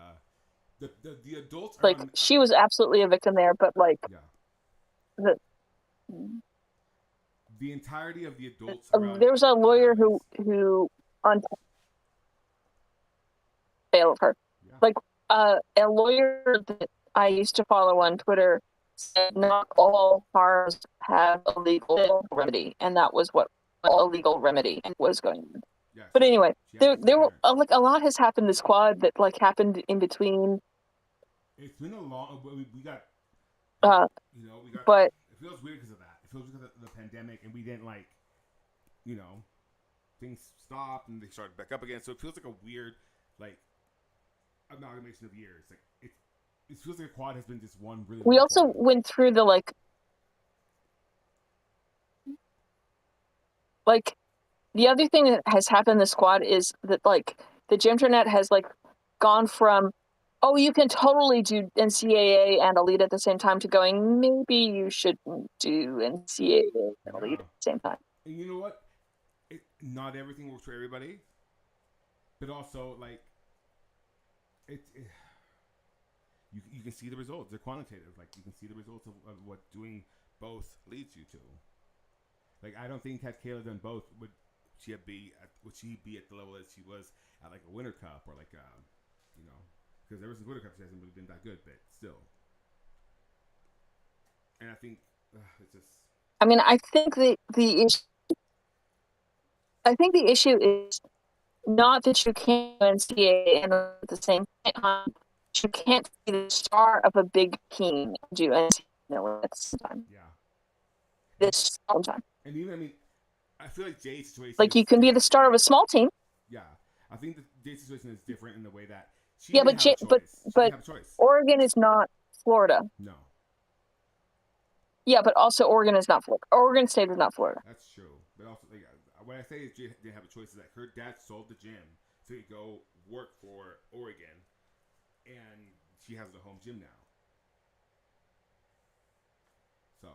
the adults.
Like she was absolutely a victim there, but like
the entirety of the adults.
There was a lawyer who on failed her. Yeah. Like a lawyer that I used to follow on Twitter. Said not all harms have a legal remedy, and that was what a legal remedy was going on. Yeah, but anyway, there were like a lot has happened this quad that like happened in between.
It's been a long. We got. We got.
But
it feels weird because of that. It feels because of the pandemic, and we didn't like. Things stopped and they started back up again. So it feels like a weird, like, amalgamation of years. Like it feels like a quad has been just one really.
We also went through the like the other thing that has happened in the squad is that like the gymternet has like gone from, oh, you can totally do NCAA and Elite at the same time, to going, maybe you shouldn't do NCAA and Elite at the same time.
And you know what? Not everything works for everybody, but also like you can see the results. They're quantitative. Like you can see the results of what doing both leads you to. Like I don't think had Kayla done both, would she be at the level that she was at like a Winter Cup or like because ever since Winter Cup she hasn't really been that good, but still. And I think it's just.
I mean, I think the issue is not that you can't do NCAA and at the same time you can't be the star of a big team and do NCAA at the same time.
Yeah.
This whole time.
And even, I mean, I feel like Jade's situation.
Like you can be the star of a small team.
Yeah, I think that Jade's situation is different in the way that she
yeah,
didn't have a choice.
but Oregon is not Florida.
No.
Yeah, but also Oregon is not Florida. Oregon State is not Florida.
That's true. But also, like, what I say is Jade didn't have a choice is that her dad sold the gym so he could go work for Oregon, and she has a home gym now. So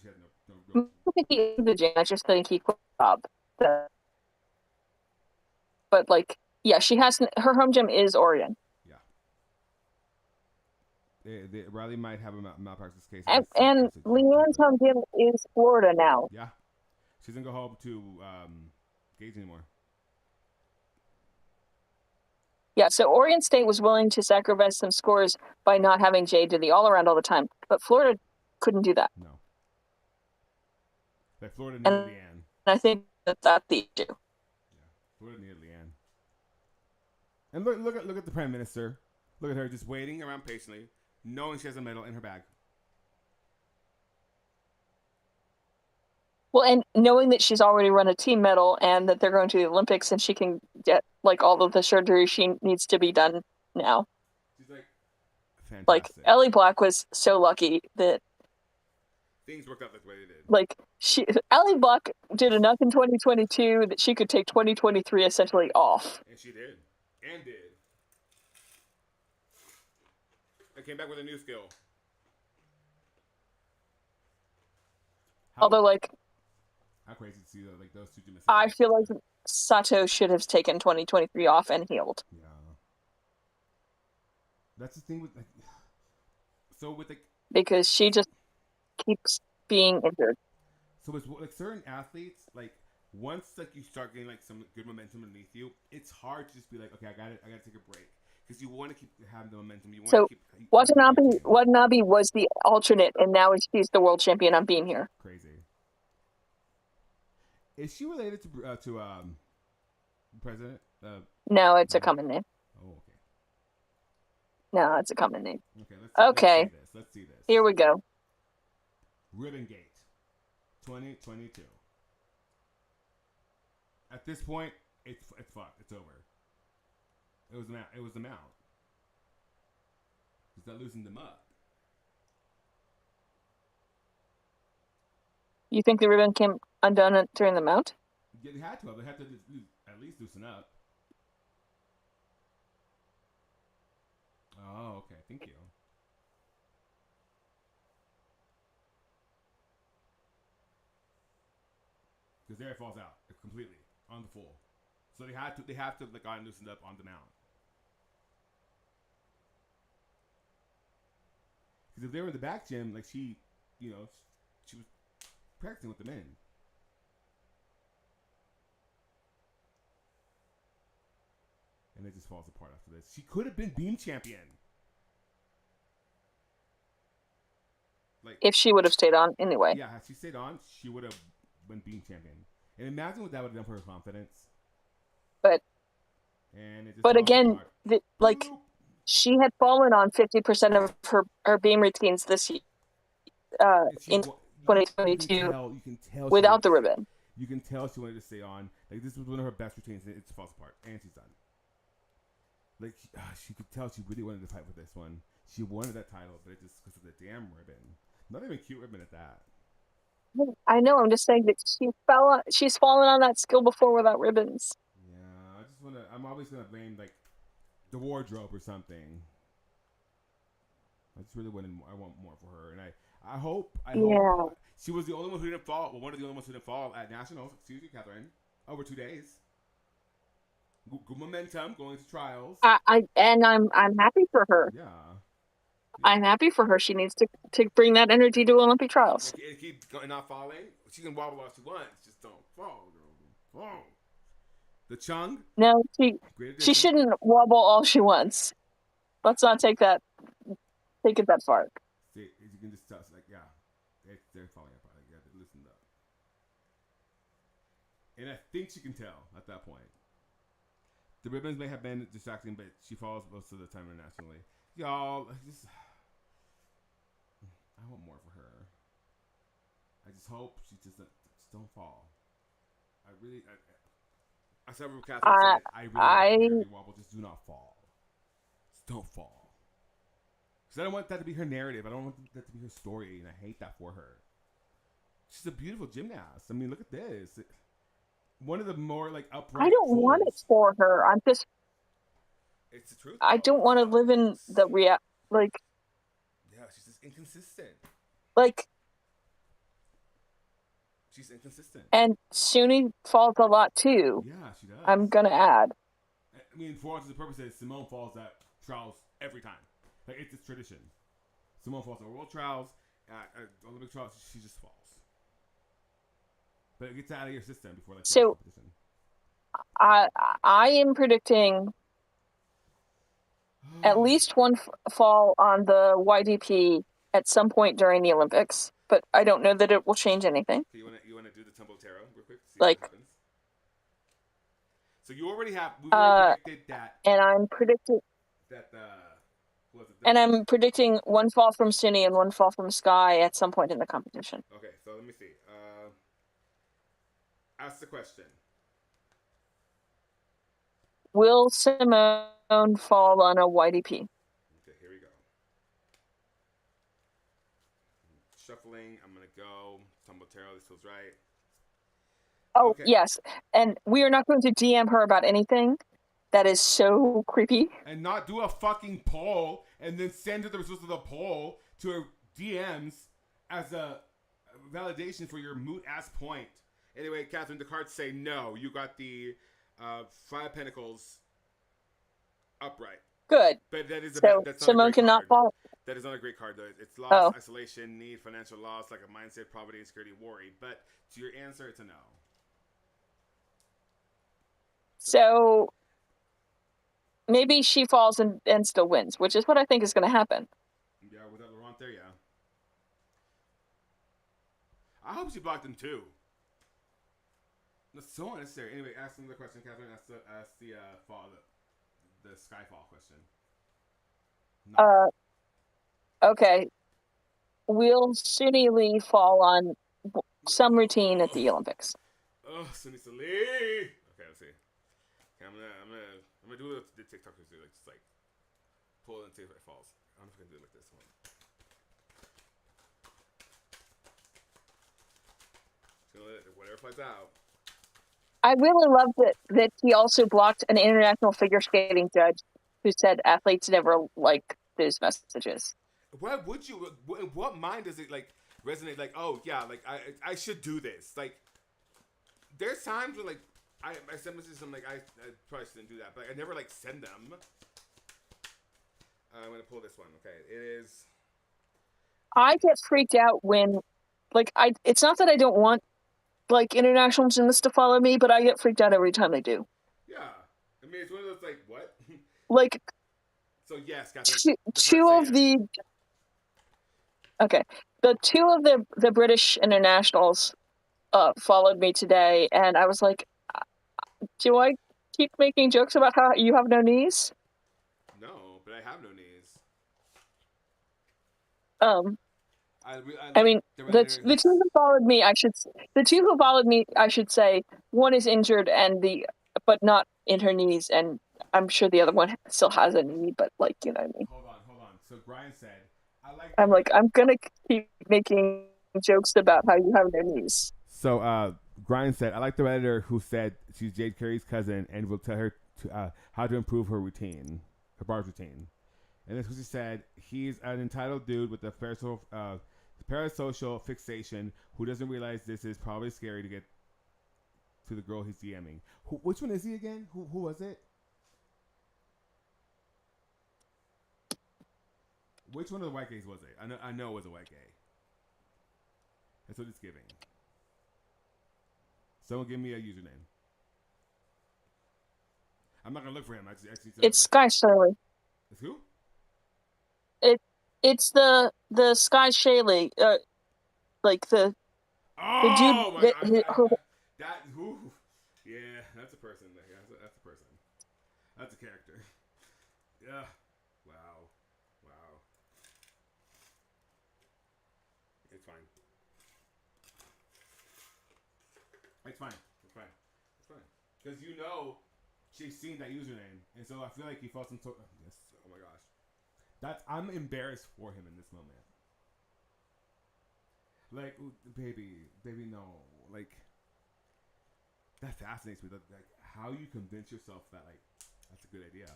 she had no.
I don't think he owned the gym. I just think he quit the job. But like, yeah, she has her home gym is Oregon.
Yeah. Riley might have a malpractice case.
And Leanne's home gym is Florida now.
Yeah, she doesn't go home to Gage anymore.
Yeah, so Oregon State was willing to sacrifice some scores by not having Jade do the all-around all the time, but Florida couldn't do that.
No. Like Florida needed Leanne.
And I think that's the issue.
Yeah, Florida needed Leanne. And look at the Prime Minister. Look at her just waiting around patiently, knowing she has a medal in her bag.
Well, and knowing that she's already run a team medal and that they're going to the Olympics and she can get like all of the surgery she needs to be done now.
She's like, fantastic.
Like Ellie Black was so lucky that
things worked out the way they did.
Like Ellie Black did enough in 2022 that she could take 2023 essentially off.
And she did. I came back with a new skill.
Although, like,
how crazy to see like those two gymnasts.
I feel like Sato should have taken 2023 off and healed.
Yeah. That's the thing with like. So with like.
Because she just keeps being injured.
So it's like certain athletes, like once like you start getting like some good momentum underneath you, it's hard to just be like, okay, I gotta take a break. Because you want to keep having the momentum. You want to keep.
Watanabe was the alternate, and now she's the world champion on being here.
Crazy. Is she related to the president?
No, it's a common name.
Oh, okay.
No, it's a common name.
Okay. Let's see this.
Here we go.
Ribbon Gate, 2022. At this point, it's fucked. It's over. It was the mount. Because that loosened them up.
You think the ribbon came undone during the mount?
Yeah, they had to. They had to at least loosen up. Oh, okay. Thank you. Because there it falls out completely on the full. So they have to like got loosened up on the mount. Because if they were in the back gym, like she was practicing with the men. And it just falls apart after this. She could have been beam champion. Like
if she would have stayed on anyway.
Yeah, had she stayed on, she would have been beam champion. And imagine what that would have done for her confidence.
But again, she had fallen on 50% of her beam routines this year, in 2022
you can tell
without the ribbon.
You can tell she wanted to stay on. Like this was one of her best routines, and it falls apart, and she's done. Like she could tell she really wanted to fight with this one. She wanted that title, but it just because of the damn ribbon. Not even a cute ribbon at that.
I know. I'm just saying that she's fallen on that skill before without ribbons.
Yeah, I just I'm always gonna blame like the wardrobe or something. I just really I want more for her, and I hope
Yeah.
she was the only one who didn't fall. Well, one of the only ones who didn't fall at nationals. Excuse me, Catherine. Over 2 days. Good momentum going to trials.
I'm happy for her.
Yeah.
I'm happy for her. She needs to bring that energy to Olympic trials.
It keeps not falling. She can wobble all she wants. Just don't fall, girl. Fall. The Chung.
No, she shouldn't wobble all she wants. Let's not take it that far.
See, you can just tell, like, yeah, they're falling apart. Like, yeah, they loosened up. And I think she can tell at that point. The ribbons may have been distracting, but she falls most of the time internationally. Y'all, I want more for her. I just hope she just don't fall. I said what Catherine said. I really wobble. Just do not fall. Just don't fall. Because I don't want that to be her narrative. I don't want that to be her story, and I hate that for her. She's a beautiful gymnast. I mean, look at this. One of the more like upright.
I don't want it for her. I'm just.
It's the truth.
I don't want to live in the like.
Yeah, she's just inconsistent.
Like.
She's inconsistent. And
Suni falls a lot too.
Yeah, she does.
I'm gonna add.
I mean, for all intents and purposes, Simone falls at trials every time. Like, it's a tradition. Simone falls at World Trials, at Olympic Trials, she just falls. But it gets out of your system before like
so
competition.
I am predicting at least one fall on the YDP at some point during the Olympics, but I don't know that it will change anything.
Okay, you wanna do the Tumble Tarot real quick? See
like
what happens? So you already have we already predicted that.
And I'm predicting
that
and I'm predicting one fall from Suni and one fall from Sky at some point in the competition.
Okay, so let me see. Ask the question.
Will Simone fall on a YDP?
Okay, here we go. Shuffling. I'm gonna go. Tumble Tarot. This feels right.
Oh, okay. Yes. And we are not going to DM her about anything. That is so creepy.
And not do a fucking poll and then send her the results of the poll to her DMs as a validation for your moot ass point. Anyway, Catherine, the cards say no. You got the 5 Pentacles upright.
Good.
But that is
so
that's not
Simone
a great
cannot
card.
fall.
That is not a great card, though. It's loss, isolation, need, financial loss, like a mindset, poverty, insecurity, worry. But to your answer, it's a no.
So maybe she falls and still wins, which is what I think is going to happen.
Yeah, without Laurent there, yeah. I hope she blocked him too. That's so unnecessary. Anyway, ask another question, Catherine. Ask the fall, the Skyfall question.
No. Okay. Will Suni Lee fall on some routine at the Olympics?
Oh, Suni Lee. Okay, let's see. Okay, I'm gonna do what the TikTokers do, like just like pull it and see if it falls. I'm just gonna do it like this one. Just gonna let it, whatever flies out.
I really love that he also blocked an international figure skating judge who said athletes never like those messages.
Why would you? What mind does it like resonate? Like, oh yeah, like I should do this. Like, there's times when like I send messages. I'm like I probably shouldn't do that, but I never like send them. I'm gonna pull this one. Okay, it is.
I get freaked out when, like, it's not that I don't want like international gymnasts to follow me, but I get freaked out every time they do.
Yeah, I mean it's one of those like what?
Like.
So yes, Catherine.
Two of the. Okay, the 2 of the British internationals followed me today, and I was like, do I keep making jokes about how you have no knees?
No, but I have no knees.
I mean, the 2 who followed me, the 2 who followed me, I should say, one is injured but not in her knees, and I'm sure the other one still has a knee, but like, you know what I mean.
Hold on. So Brian said,
I'm gonna keep making jokes about how you have no knees.
So Brian said, I like the Redditor who said she's Jade Carey's cousin and will tell her how to improve her routine, her bar's routine. And this was she said, he's an entitled dude with a parasocial fixation who doesn't realize this is probably scary to get to the girl he's DMing. Which one is he again? Who was it? Which one of the white gays was it? I know it was a white gay. That's what it's giving. Someone give me a username. I'm not gonna look for him.
It's Sky Shirley.
It's who?
It's the Sky Shaylee, like the
Oh
dude
my God! That who? Yeah, that's a person. Yeah, that's a person. That's a character. Yeah. Wow. It's fine. It's fine. Because you know she's seen that username, and so I feel like he felt some sort. Yes. Oh my gosh. I'm embarrassed for him in this moment. Like, baby, no. Like, that fascinates me. Like, how you convince yourself that, like, that's a good idea.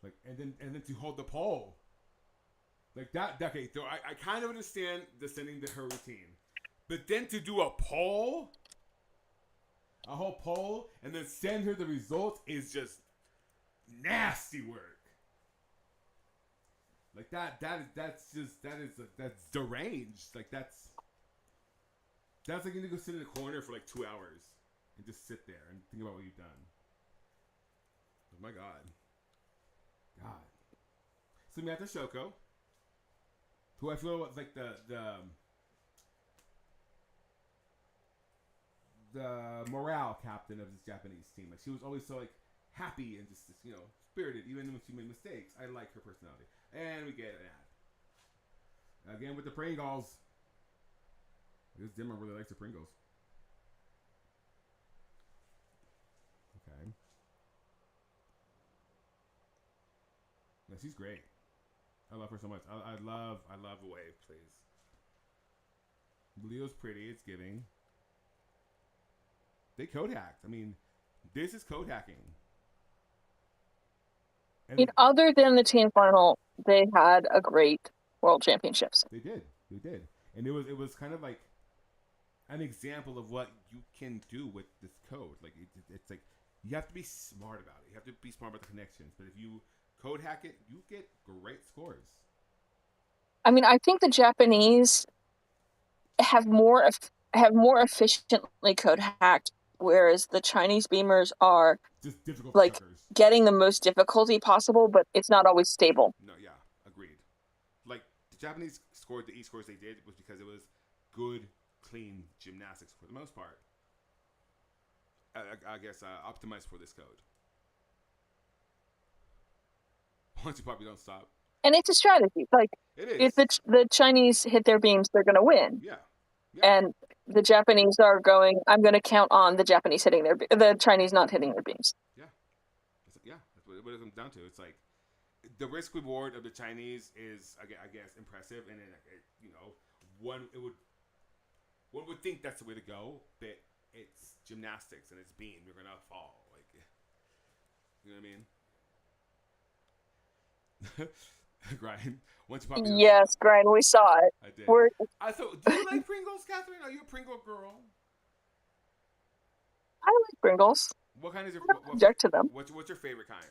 Like, and then to hold the poll. Like, that, okay, so I kind of understand the sending to her routine. But then to do a whole poll, and then send her the results is just nasty work. Like that's deranged. Like that's like you need to go sit in a corner for like 2 hours and just sit there and think about what you've done. Oh my God. Samantha Shoko, who I feel was like the morale captain of this Japanese team. Like she was always so like happy and just spirited, even when she made mistakes. I like her personality. And we get an ad. Again with the Pringles. This Dimmer really likes the Pringles. Okay. Yeah, she's great. I love her so much. I love the wave, please. Leo's pretty, it's giving. They code hacked. I mean, this is code hacking.
Other than the team final, they had a great World Championships.
They did, and it was kind of like an example of what you can do with this code. Like it's like you have to be smart about it. You have to be smart about the connections. But if you code hack it, you get great scores.
I mean, I think the Japanese have more efficiently code hacked, whereas the Chinese beamers are
just difficult
like
truckers.
Getting the most difficulty possible, but it's not always stable.
No, yeah, agreed. Like the Japanese scored the scores they did was because it was good, clean gymnastics for the most part. I guess optimized for this code. Once you probably don't stop.
And it's a strategy. Like
it is.
If the Chinese hit their beams, they're going to win.
Yeah.
And the Japanese are going. I'm going to count on the Japanese hitting the Chinese not hitting their beams.
Yeah, that's what it comes down to. It's like the risk reward of the Chinese is, I guess, impressive, and then one would think that's the way to go, but it's gymnastics and it's beam. You're gonna fall, like you know what I mean? Grind. Once you pop
yes, Grind. We saw it.
I did. I thought. Do you like Pringles, Catherine? Are you a Pringle girl?
I like Pringles.
What kind is your?
I don't object to them.
What's your favorite kind?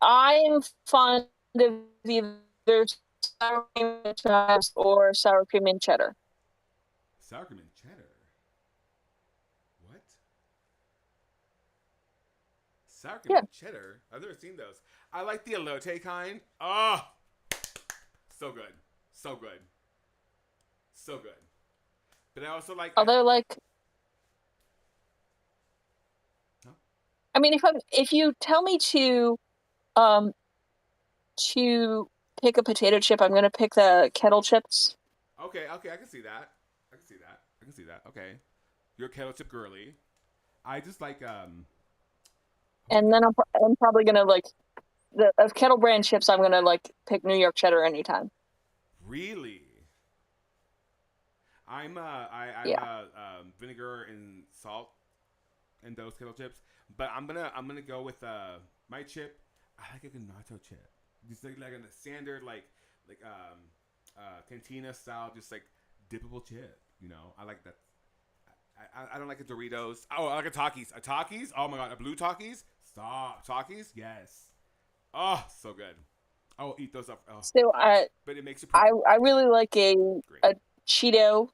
I'm fond of either sour cream and chives or sour cream and cheddar.
Sour cream and cheddar. What? Sour cream and cheddar? I've never seen those. I like the elote kind. Oh, so good, so good, so good. But I also like.
Although, I mean, if you tell me to pick a potato chip, I'm gonna pick the kettle chips.
Okay, I can see that. Okay, you're a kettle chip girly. I just like
And then I'm probably gonna of kettle brand chips. I'm gonna pick New York cheddar anytime.
Really? I'm vinegar and salt and those kettle chips. But I'm gonna go with my chip. I like a good nacho chip. Just like a standard cantina style, just like dippable chip. You know, I like that. I don't like the Doritos. Oh, I like a Takis. A Takis? Oh my god, a blue Takis? Stop. Takis? Yes. Oh, so good. I will eat those up. Oh.
So
But it makes you
I really like a Cheeto.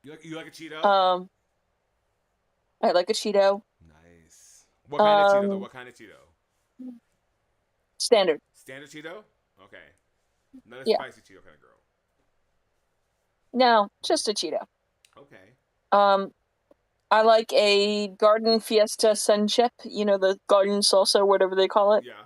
You like a Cheeto?
I like a Cheeto.
Nice. What kind of Cheeto though? What kind of Cheeto?
Standard.
Standard Cheeto? Okay. Not a
Yeah.
spicy Cheeto kind of girl.
No, just a Cheeto.
Okay.
I like a Garden Fiesta Sun Chip. You know, the garden salsa or whatever they call it.
Yeah.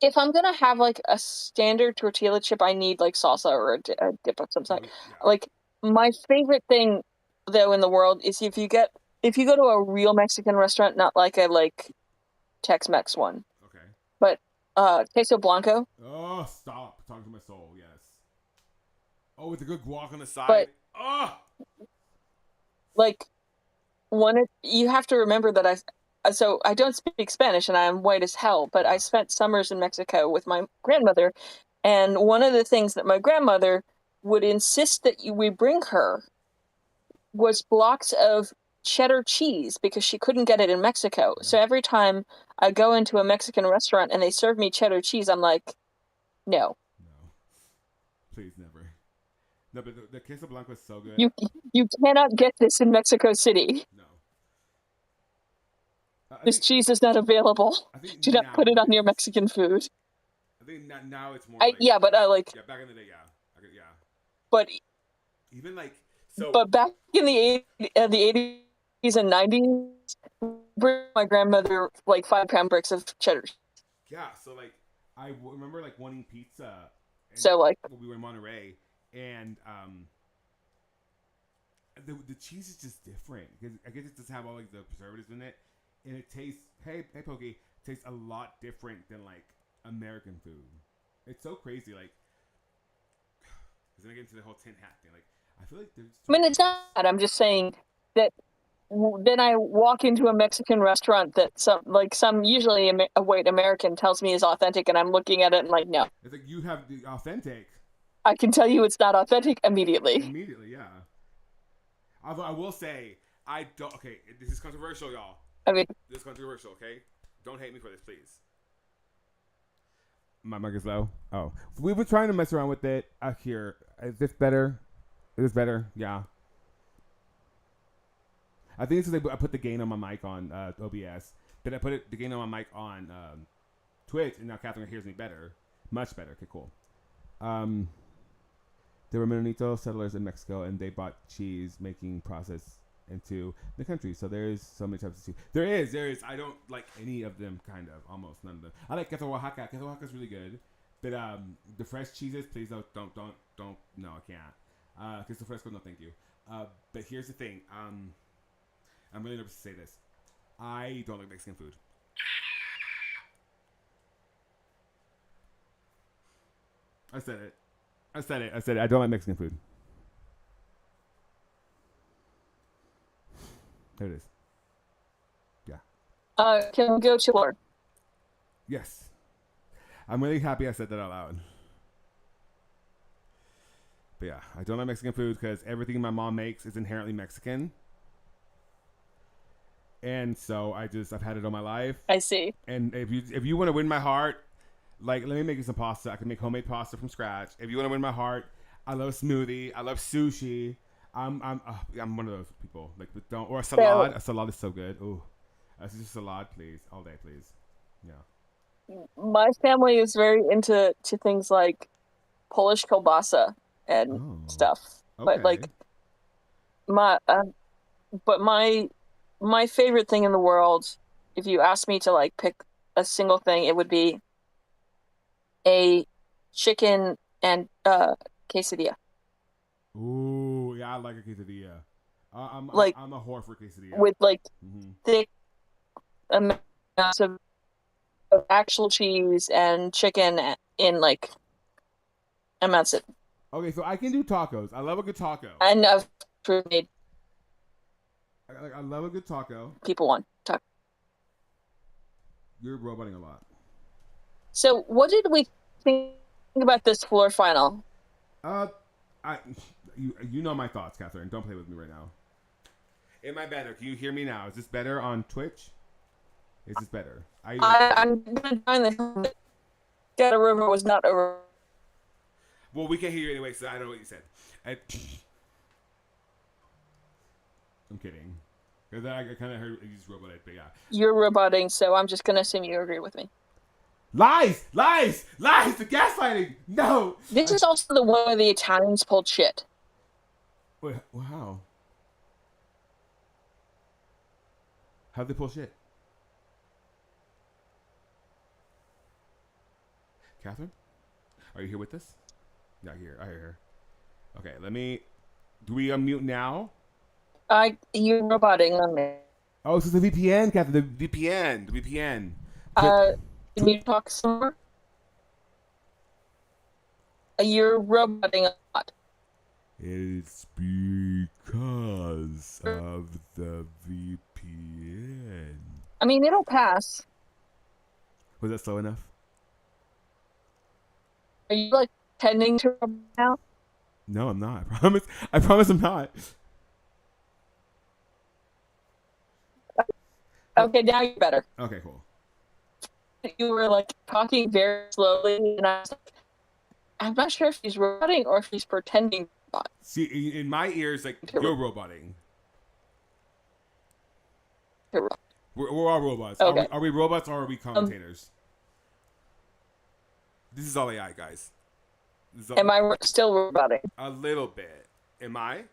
If I'm gonna have like a standard tortilla chip, I need like salsa or a dip of some sort.
Yeah.
Like my favorite thing though in the world is if you go to a real Mexican restaurant, not like a Tex-Mex one.
Okay.
But queso blanco.
Oh, stop talking to my soul. Yes. Oh, with a good guac on the side.
But
like
you have to remember that I don't speak Spanish and I am white as hell, but I spent summers in Mexico with my grandmother, and one of the things that my grandmother would insist that we bring her was blocks of cheddar cheese because she couldn't get it in Mexico. Yeah. So every time I go into a Mexican restaurant and they serve me cheddar cheese, I'm like, no.
Please, never. No, but the queso blanco is so good.
You cannot get this in Mexico City.
No.
This cheese is not available. Do not put it on your Mexican food.
I think now it's more.
Yeah, but I like.
Yeah, back in the day, yeah.
But
even so.
But back in the 80s and 90s, my grandmother 5-pound bricks of cheddar.
Yeah, so I remember wanting pizza.
So
when we were in Monterey, and the cheese is just different because I guess it doesn't have all the preservatives in it, and it tastes. Hey Pokey, tastes a lot different than American food. It's so crazy. Because then I get into the whole tin hat thing. I feel like there's.
I mean, it's not. I'm just saying that. Then I walk into a Mexican restaurant that some usually a white American tells me is authentic, and I'm looking at it and no.
It's you have the authentic.
I can tell you it's not authentic immediately.
Immediately, yeah. Although I will say, I don't. Okay, this is controversial, y'all.
I mean,
this is controversial. Okay, don't hate me for this, please. My mic is low. Oh, we were trying to mess around with it. Here, is this better? Is this better? Yeah. I think it's because I put the gain on my mic on OBS. Then I put the gain on my mic on Twitch, and now Catherine hears me better. Much better. Okay, cool. There were Menonito settlers in Mexico, and they brought cheese-making process into the country. So there's so many types of cheese. There is. I don't like any of them, kind of. Almost none of them. I like queso Oaxaca. Queso Oaxaca is really good. But the fresh cheeses, please don't. No, I can't. Queso fresco, no, thank you. But here's the thing. I'm really nervous to say this. I don't like Mexican food. I said it. I don't like Mexican food. There it is. Yeah.
Can we go to Lord?
Yes. I'm really happy I said that out loud. But yeah, I don't like Mexican food because everything my mom makes is inherently Mexican. And so I've had it all my life.
I see.
And if you want to win my heart, let me make you some pasta. I can make homemade pasta from scratch. If you want to win my heart, I love smoothie. I love sushi. I'm one of those people. Or a salad. A salad is so good. Ooh, just a salad, please, all day, please. Yeah.
My family is very into things like Polish kielbasa and stuff.
Okay.
But my favorite thing in the world, if you ask me to pick a single thing, it would be a chicken and quesadilla.
Ooh, yeah, I like a quesadilla. I'm a whore for quesadilla.
With thick amounts of actual cheese and chicken in amounts of.
Okay, so I can do tacos. I love a good taco.
And I've made.
I love a good taco.
People want taco.
You're roboting a lot.
So, what did we think about this floor final?
You know my thoughts, Catherine. Don't play with me right now. Am I better? Can you hear me now? Is this better on Twitch? Is this better?
I'm gonna find this. Get a River was not over.
Well, we can't hear you anyway, so I don't know what you said. I'm kidding. Because I kind of heard you just roboted, but yeah.
You're roboting, so I'm just gonna assume you agree with me.
Lies! Lies! Lies! The gaslighting! No!
This is also the one where the Italians pulled shit.
Wait, how? How'd they pull shit? Catherine? Are you here with us? Not here. I hear her. Okay, let me... Do we unmute now?
You're roboting on me.
Oh, this is the VPN, Catherine. The VPN. The VPN.
Can you talk some more? You're roboting a lot.
It's because of the VPN.
I mean, it'll pass.
Was that slow enough?
Are you, like, tending to robot now?
No, I'm not. I promise I'm not.
Okay, now you're better.
Okay, cool.
You were, like, talking very slowly, and I was like, I'm not sure if he's roboting or if he's pretending to robot.
See, in my ears, like, you're roboting. We're all robots.
Okay.
Are we robots or are we commentators? This is all AI, guys.
Am I still roboting?
A little bit. Am I?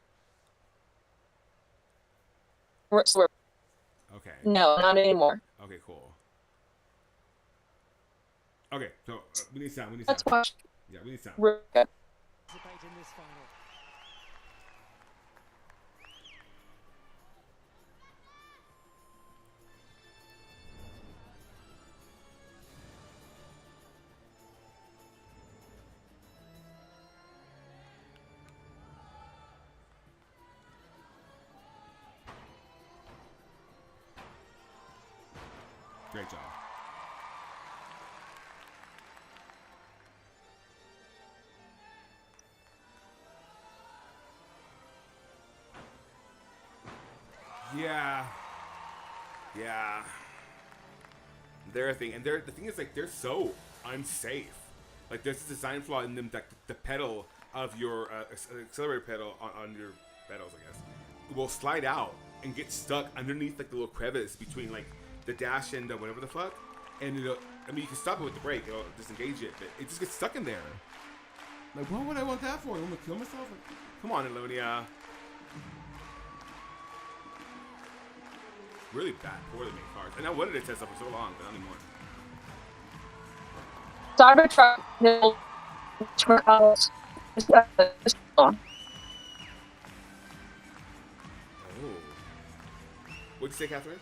Okay.
No, not anymore.
Okay, cool. Okay, so we need sound.
Let's watch.
Yeah, we need sound.
We're good.
In this final.
Great job. Yeah. They're a thing, and the thing is, like, they're so unsafe. Like, there's a design flaw in them that the pedal of your accelerator pedal on your pedals, I guess, will slide out and get stuck underneath, like, the little crevice between, like, the dash and whatever the fuck. And it'll, I mean, you can stop it with the brake, it'll disengage it, but it just gets stuck in there. Like, what would I want that for? I'm gonna kill myself? Like, come on, Elonia. Really bad, poorly made cars. And I wanted to test them for so long, but not anymore.
Cybertruck.
Oh. What'd you say, Catherine?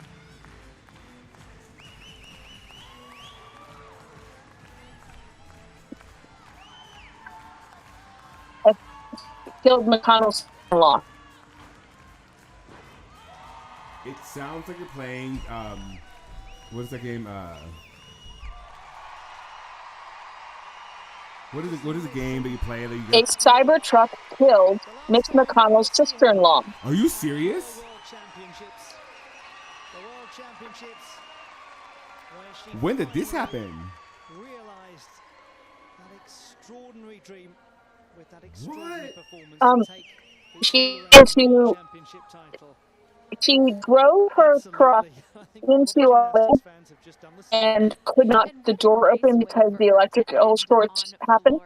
Killed McConnell's son-in-law.
It sounds like you're playing, what is that game, what is the game that you play that you
A
get?
Cybertruck killed Mitch McConnell's sister-in-law.
Are you serious?
The World Championships. Where she
When did this happen?
realized that extraordinary dream with that extraordinary performance to take the
She
World Championship title.
She drove her truck into a lake and could not get the door open because the electrical shorts happened.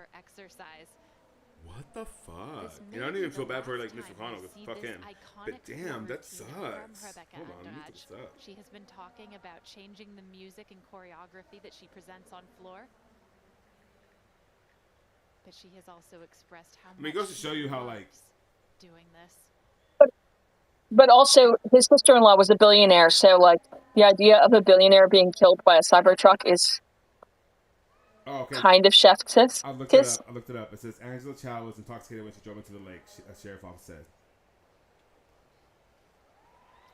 What the fuck? And I don't even feel bad for, like, Mr. McConnell, because fuck him. But damn, that sucks. Hold on, let me look this up.
She has been talking about changing the music and choreography that she presents on floor. But she has also expressed how much
it goes to show you how, like,
doing this.
But also, his sister-in-law was a billionaire, so, like, the idea of a billionaire being killed by a Cybertruck is kind of chef's kiss.
I looked it up. It says Angela Chow was intoxicated when she drove into the lake, a sheriff officer said.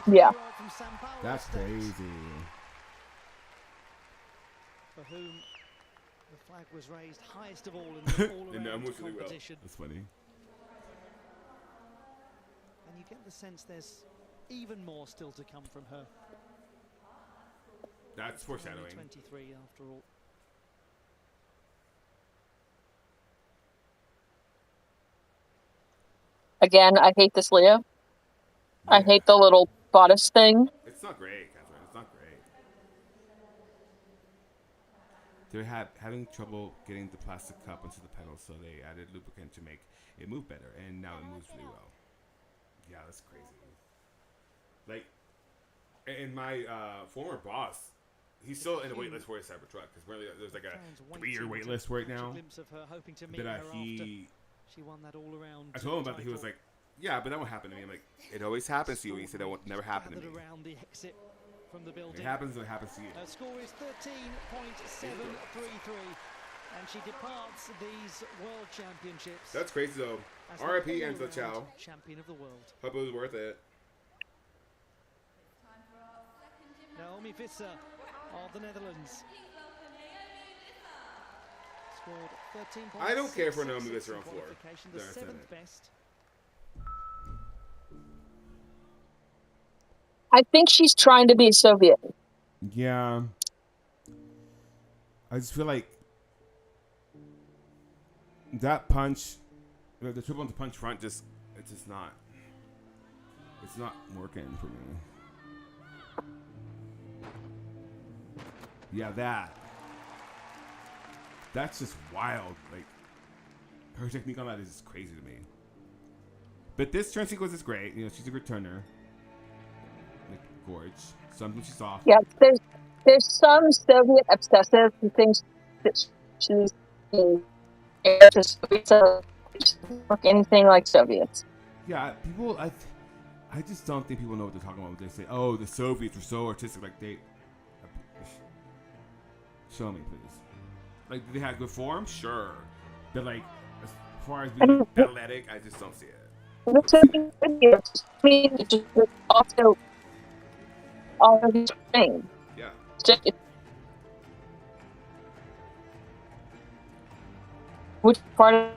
Yeah.
That's crazy.
For whom the flag was raised highest of all in the all-around competition.
That's funny.
And you get the sense there's even more still to come from her.
That's foreshadowing.
23 after all.
Again, I hate this Leo. I hate the little bodice thing.
It's not great, Catherine. It's not great. They're having trouble getting the plastic cup into the pedal, so they added lubricant to make it move better, and now it moves really well. Yeah, that's crazy. Like, and my former boss, he's still in a wait list for his Cybertruck, because there's like a 3-year wait list right now. But
She won that all-around.
I told him about that. He was like, "Yeah, but that won't happen to me." I'm like, "It always happens to you." He said, "That won't never happen to me."
Around the exit from the building.
It happens. It happens to you.
Her score is 13.733, and she departs these World Championships.
That's crazy though. R.I.P. Angela Chow.
Champion of the world.
Hope it was worth it.
Naomi Visser of the Netherlands. Scored 13 points.
I don't care for Naomi Visser on floor.
The 7th best.
I think she's trying to be Soviet.
Yeah. I just feel like that punch, the triple on the punch front, it's not working for me. Yeah, that's just wild. Like, her technique on that is just crazy to me. But this turn sequence is great. You know, she's a returner. Like, gorge. Something she's off.
Yeah, there's some Soviet obsessive who thinks that she's heir to Soviets, so she doesn't look anything like Soviets.
Yeah, people. I just don't think people know what they're talking about when they say, "Oh, the Soviets were so artistic." Like they. Show me, please. Like, do they have good form? Sure. But like, as far as being athletic, I just don't see it.
Just also all of these things.
Yeah.
Which part of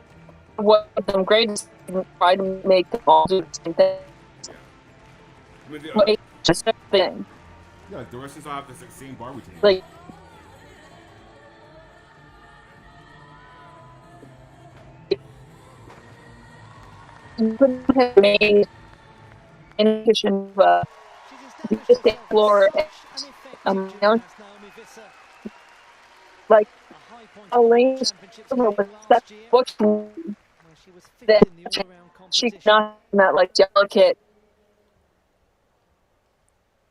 what them great is try to make them all do the same thing.
Yeah. I mean,
Just a thing.
Yeah, like the Russians all have this same bar routine.
Like, you couldn't have made in addition to the state floor like a lane but that's what that she not that like delicate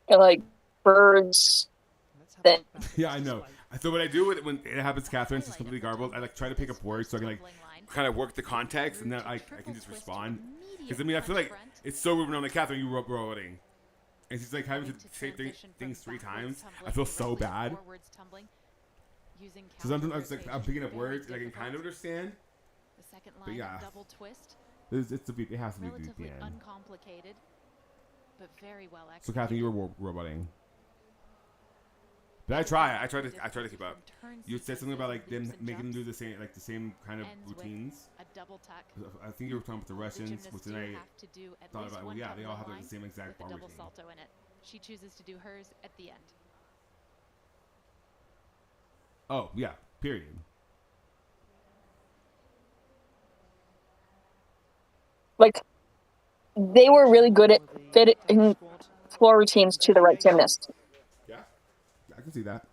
like birds thing.
Yeah, I know. So what I do when it happens, Catherine, she's completely garbled. I like try to pick up words so I can like kind of work the context, and then I can just respond. Because I mean, I feel like it's so rude when I'm like, Catherine, you roboting, and she's like having to say things 3 times. I feel so bad. So sometimes I'm picking up words and I can kind of understand. But yeah, it has to be VPN.
Uncomplicated, but very well executed.
So Catherine, you were roboting. But I try to keep up. You said something about like them making them do the same kind of routines. I think you were talking about the Russians, which then I thought about. Well, yeah, they all have like the same exact bar routine.
Salto in it. She chooses to do hers at the end.
Oh yeah, period.
Like they were really good at fitting floor routines to the right gymnast.
Yeah, I can see that.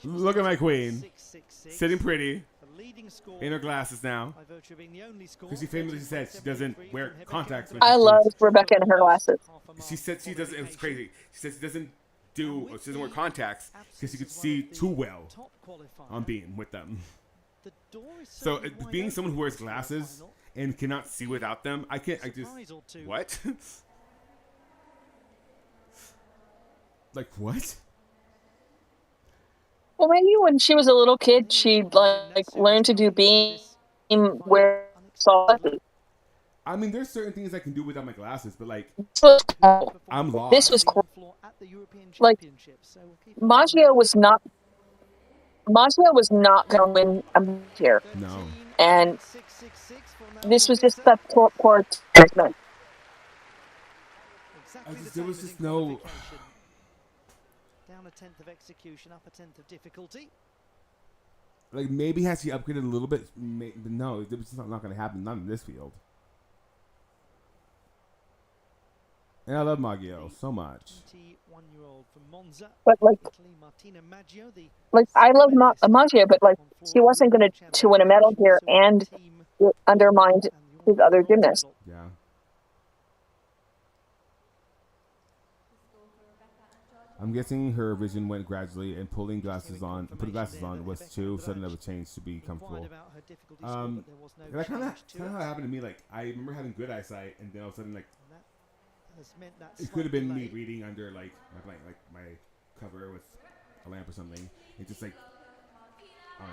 Look at my queen, sitting pretty, in her glasses now. Because she famously said she doesn't wear contacts.
I love Rebecca and her glasses.
She said she doesn't. It was crazy. She said she doesn't wear contacts because she could see too well on being with them. So being someone who wears glasses and cannot see without them, I just what? Like what?
Well, maybe when she was a little kid, she like learned to do beam where saw it.
I mean, there's certain things I can do without my glasses, but like,
This was cool.
I'm
This
lost.
was cool.
At the European
Like,
Championships, so we'll keep an eye on
Maggio
that.
was not going to win a match here.
No.
And
666 for
this
Naomi
was just
Visser.
that poor judgment.
Exactly the
There
same
was
as in
just no.
qualification. Down a tenth of execution, up a tenth of difficulty.
Like, maybe has she upgraded a little bit? But no, it's just not going to happen. Not in this field. And I love Maggio so much.
21-year-old from Monza,
But like
Italy, Martina Maggio, the
I love
medalist
Maggio, but like
on floor
he wasn't going
European
to win a medal
Championships.
here,
She also won
and
the team
it undermined
and
his
the
other
bronze
gymnasts.
medal.
Yeah. I'm guessing her vision went gradually, and putting glasses on was too sudden of a change to be comfortable.
Inquired about her difficulty score, but there was no
That kind of
change to
how
it.
it happened to me. Like, I remember having good eyesight, and then all of a sudden, like,
And that has meant that
it could have
slight
been me
delay.
reading under like my cover with a lamp or something. It just like I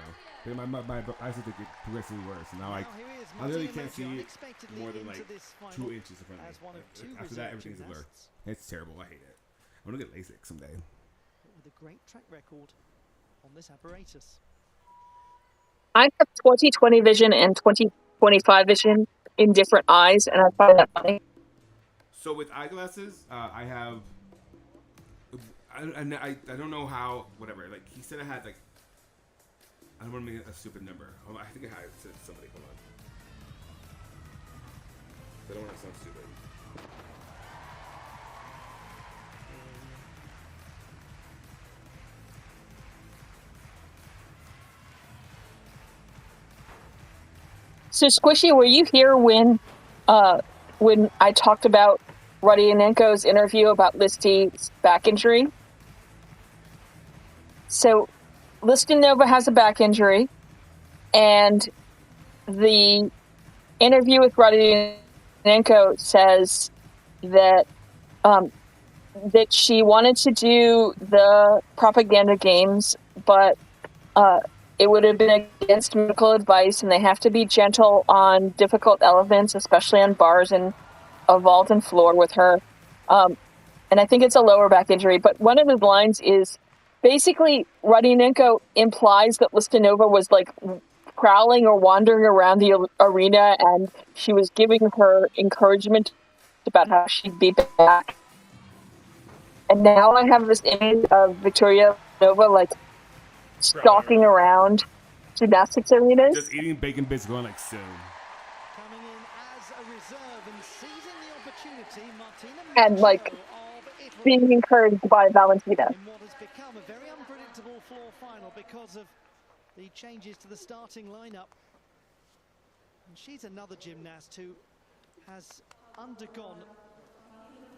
don't know. But my eyesight get progressively worse. And now
Now here is
I literally
Martina
can't see
Maggio unexpectedly
more than
into
like
this final
2 inches in front of
as one
me.
of two
After that,
reserve
everything's a blur.
gymnasts.
It's terrible. I hate it. I'm gonna get LASIK someday.
With a great track record on this apparatus.
I have 20/20 vision and 20/25 vision in different eyes, and I find that funny.
So with eyeglasses, I have. I don't know how. Whatever. Like he said, I had like. I don't want to make a stupid number. I think I had it to somebody. Hold on. I don't want to sound stupid.
So Squishy, were you here when I talked about Rodianenko's interview about Listy's back injury? So Listinova has a back injury, and the interview with Rodianenko says that that she wanted to do the propaganda games, but it would have been against medical advice, and they have to be gentle on difficult elements, especially on bars and a vault and floor with her. And I think it's a lower back injury, but one of his lines is basically Rodianenko implies that Listinova was like prowling or wandering around the arena, and she was giving her encouragement about how she'd be back. And now I have this image of Victoria Nova like stalking around gymnastics arenas.
Just eating bacon bits, going like so.
Coming in as a reserve and seizing the opportunity, Martina
And, like,
Maggio of Italy
being encouraged by Valentina.
in what has become a very unpredictable floor final because of the changes to the starting lineup. And she's another gymnast who has undergone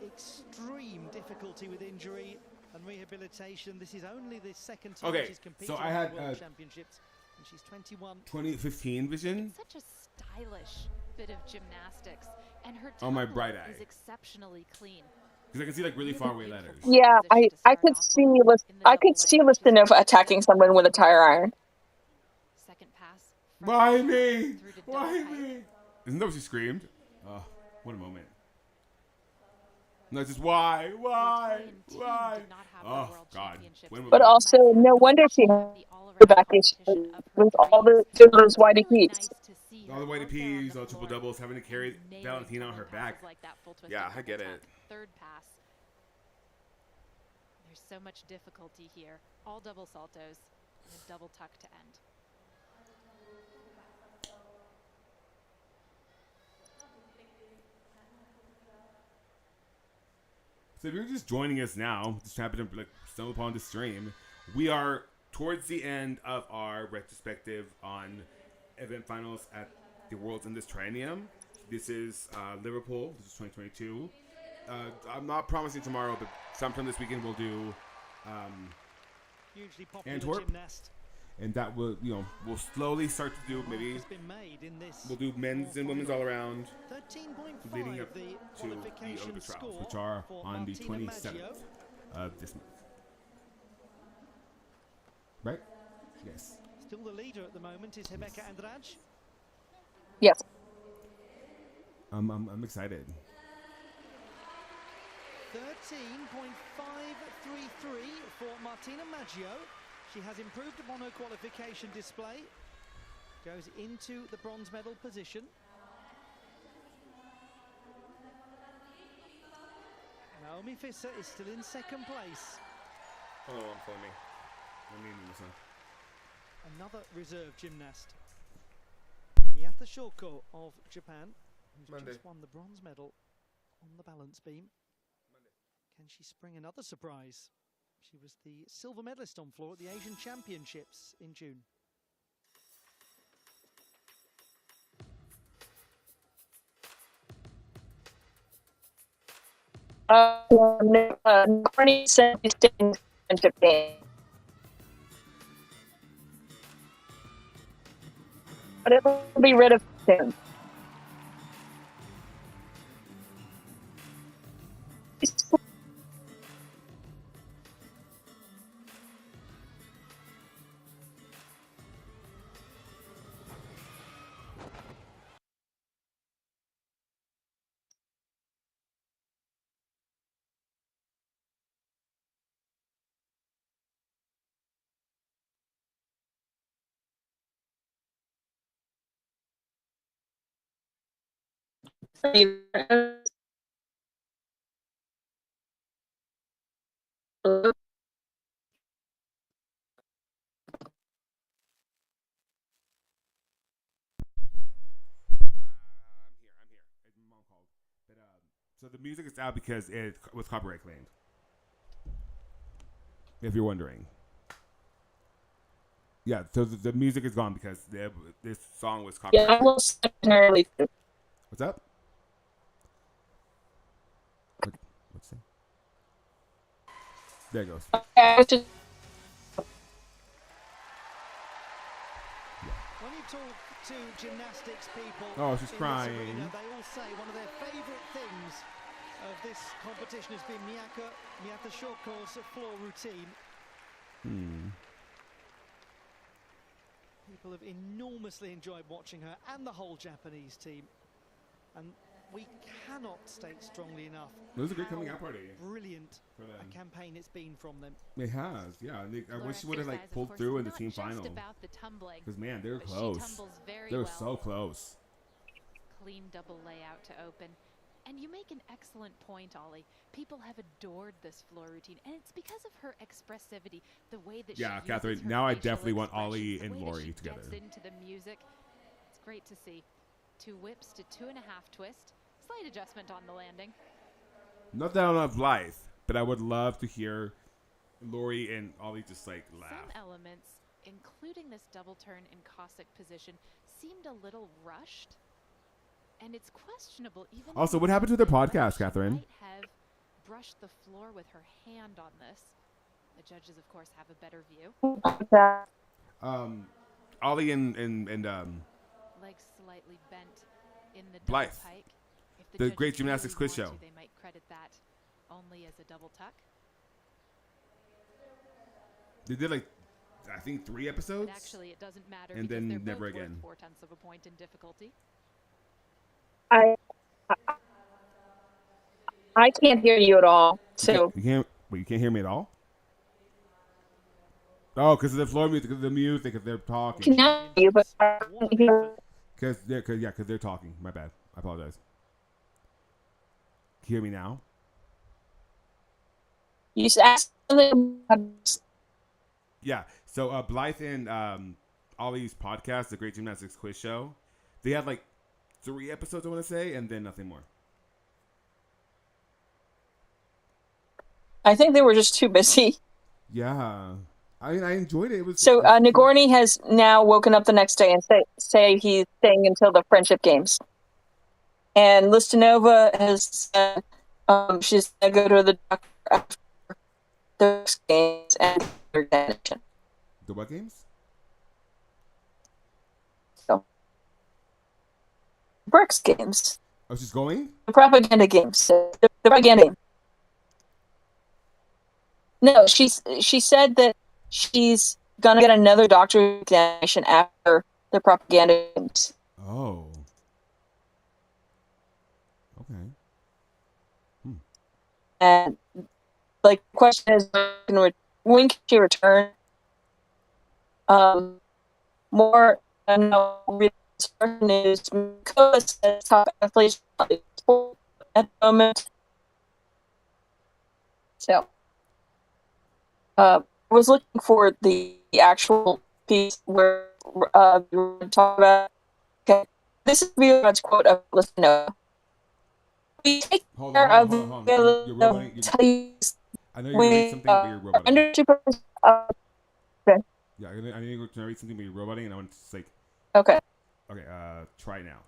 extreme difficulty with injury and rehabilitation. This is only the second time
Okay,
she's competed
so I
in
had,
the World Championships, and she's 21.
2015 vision.
It's such a stylish bit of gymnastics, and her
Oh, my
tunnel
bright eye.
is exceptionally clean.
Because I can see like really far away letters.
Yeah, I could see Listinova attacking someone with a tire iron.
Second pass.
Why me?
Through to
Why
double
me?
height.
Isn't that what she screamed? Oh, what a moment. No, it's just why?
Italian team
Why?
did not have the
Oh,
World
God.
Championships.
When will
But
we-
also, no wonder she had
The all-around
the back issue
competition of her
with all
dreams.
those
It's
whitey
really
peas.
nice to see
All the
her
white
out there on
peas,
the
all triple
floor
doubles, having to carry
and nailing
Valentina on her
tunnel
back.
passes like that full twisted
Yeah, I
double
get
tuck.
it.
Third pass. There's so much difficulty here. All double saltos and a double tuck to end.
So if you're just joining us now, just happened to like stumble upon the stream, we are towards the end of our retrospective on event finals at the Worlds in this Triennium. This is Liverpool. This is 2022. I'm not promising tomorrow, but sometime this weekend we'll do
Hugely popular
Antwerp.
gymnast.
and that will, we'll slowly start to do maybe
Has been made in this
we'll do men's and women's all around
13.5
leading up
the
to the
qualification
Olympic trials,
score
which are
for
on the
Martina
27th
Maggio.
of this month. Right? Yes.
Still the leader at the moment is Rebecca Andrade.
Yes.
I'm excited.
13.533 for Martina Maggio. She has improved upon her qualification display. Goes into the bronze medal position. Naomi Fisser is still in second place.
Oh, I'm for me. I'm needing this one.
Another reserve gymnast, Miyata Shoko of Japan, who's just won the bronze medal on the balance beam. Can she spring another surprise? She was the silver medalist on floor at the Asian Championships in June.
Barney said he's staying in Japan. But it'll be rid of him.
I'm here. Mom called. But so the music is out because it was copyright claimed. If you're wondering. Yeah, so the music is gone because this song was copyrighted.
Yeah, I will entirely.
What's up? What's that? There it goes.
When you talk to gymnastics people,
oh, she's crying.
Arena, they all say one of their favourite things of this competition has been Miyata Shoko's floor routine. People have enormously enjoyed watching her and the whole Japanese team. And we cannot state strongly enough.
It was a great coming out party.
Brilliant a campaign it's been from them.
It has, yeah. I wish she would have like pulled through in the team final. Because man, they were close. They were so close.
Clean double layout to open. And you make an excellent point, Ollie. People have adored this floor routine, and it's because of her expressivity, the way that
yeah,
she
Catherine. Now I definitely want Ollie and Lori together.
Gets into the music. It's great to see. 2 whips to 2.5 twist. Slight adjustment on the landing.
Not that I don't love Blythe, but I would love to hear Lori and Ollie just like laugh.
Some elements, including this double turn in Cossack position, seemed a little rushed. And it's questionable even.
Also, what happened to their podcast, Catherine?
Might have brushed the floor with her hand on this. The judges, of course, have a better view.
Ollie and
legs slightly bent in the
Blythe,
double pike. If
the Great Gymnastics Quiz Show.
They might credit that only as a double tuck.
They did like, I think 3 episodes.
But actually, it doesn't matter.
And
because
then
they're
never
both worth
again.
0.4 of a point in difficulty.
I can't hear you at all. So
you can't hear me at all? Oh, because of the floor music, because of the music, because they're talking.
I can hear you, but I can't hear.
Because they're talking. My bad. I apologize. Can you hear me now?
You just asked.
Yeah. So Blythe and Ollie's podcast, the Great Gymnastics Quiz Show, they had like 3 episodes, I want to say, and then nothing more.
I think they were just too busy.
Yeah. I mean, I enjoyed it. It was
So Nagorny has now woken up the next day and say he's staying until the Friendship Games. And Listinova has said she's going to go to the doctor after the games and
the what games?
So, Brooks games.
Oh, she's going?
The propaganda games. The propaganda game. No, she said that she's gonna get another doctorate examination after the propaganda games.
Oh.
And like, the question is, when can she return? More no person is says top athletes at the moment. So, I was looking for the actual piece where we were talking about. Okay, this is Viewers' quote of Listen. We take care of
Hold on. You're roboting. I know you're gonna read something, but you're roboting.
Under 2%. Okay.
Yeah, I need to read something, but you're roboting, and I want to just like.
Okay.
Okay. Try now.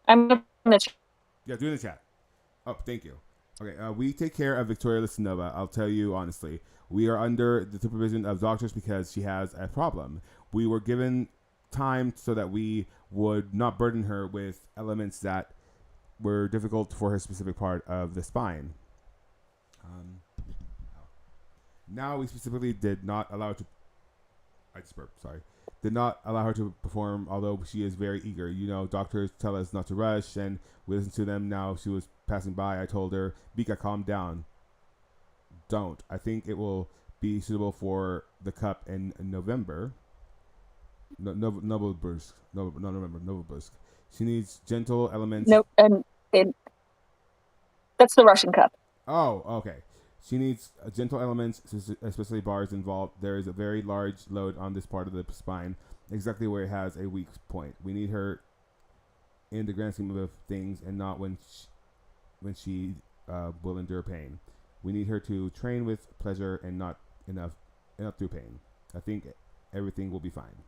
I'm gonna put in the chat.
Yeah, do it in the chat. Oh, thank you. Okay, we take care of Victoria Listanova. I'll tell you honestly. We are under the supervision of doctors because she has a problem. We were given time so that we would not burden her with elements that were difficult for her specific part of the spine. Now we specifically did not allow her to. I just burped. Sorry. Did not allow her to perform, although she is very eager. You know, doctors tell us not to rush, and we listen to them. Now she was passing by. I told her, Bika, calm down. Don't. I think it will be suitable for the cup in November. November. She needs gentle elements.
Nope, and that's the Russian Cup.
Oh, okay. She needs gentle elements, especially bars involved. There is a very large load on this part of the spine, exactly where it has a weak point. We need her in the grand scheme of things, and not when she will endure pain. We need her to train with pleasure and not enough through pain. I think everything will be fine.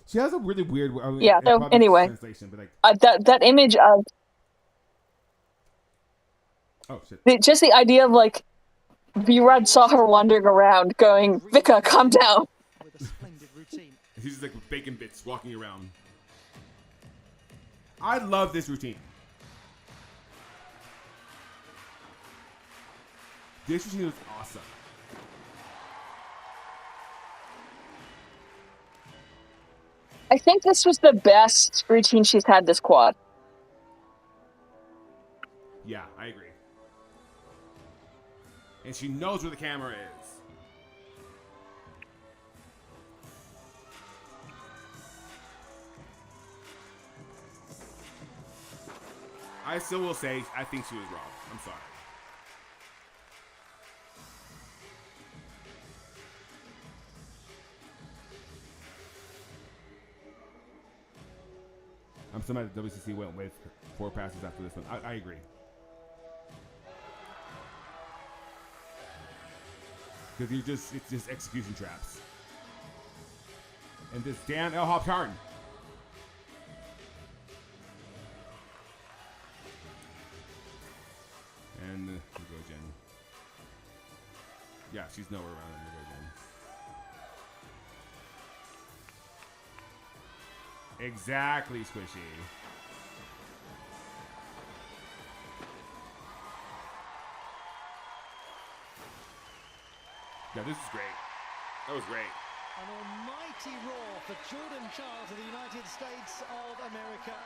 She has a really weird. I mean,
yeah. So anyway,
translation, but like
that image of.
Oh shit!
Just the idea of like, V-Rod saw her wandering around, going, "Vika, calm down."
With a splendid routine.
He's just like with bacon bits walking around. I love this routine. This routine was awesome.
I think this was the best routine she's had this quad.
Yeah, I agree. And she knows where the camera is. I still will say I think she was wrong. I'm sorry. I'm so mad that WCC went with 4 passes after this one. I agree. Because it's just execution traps. And this damn L-hop turn. And here go Jen. Yeah, she's nowhere around. Here go Jen. Exactly, Squishy. Yeah, this is great. That was great.
An almighty roar for Jordan Charles of the United States of America.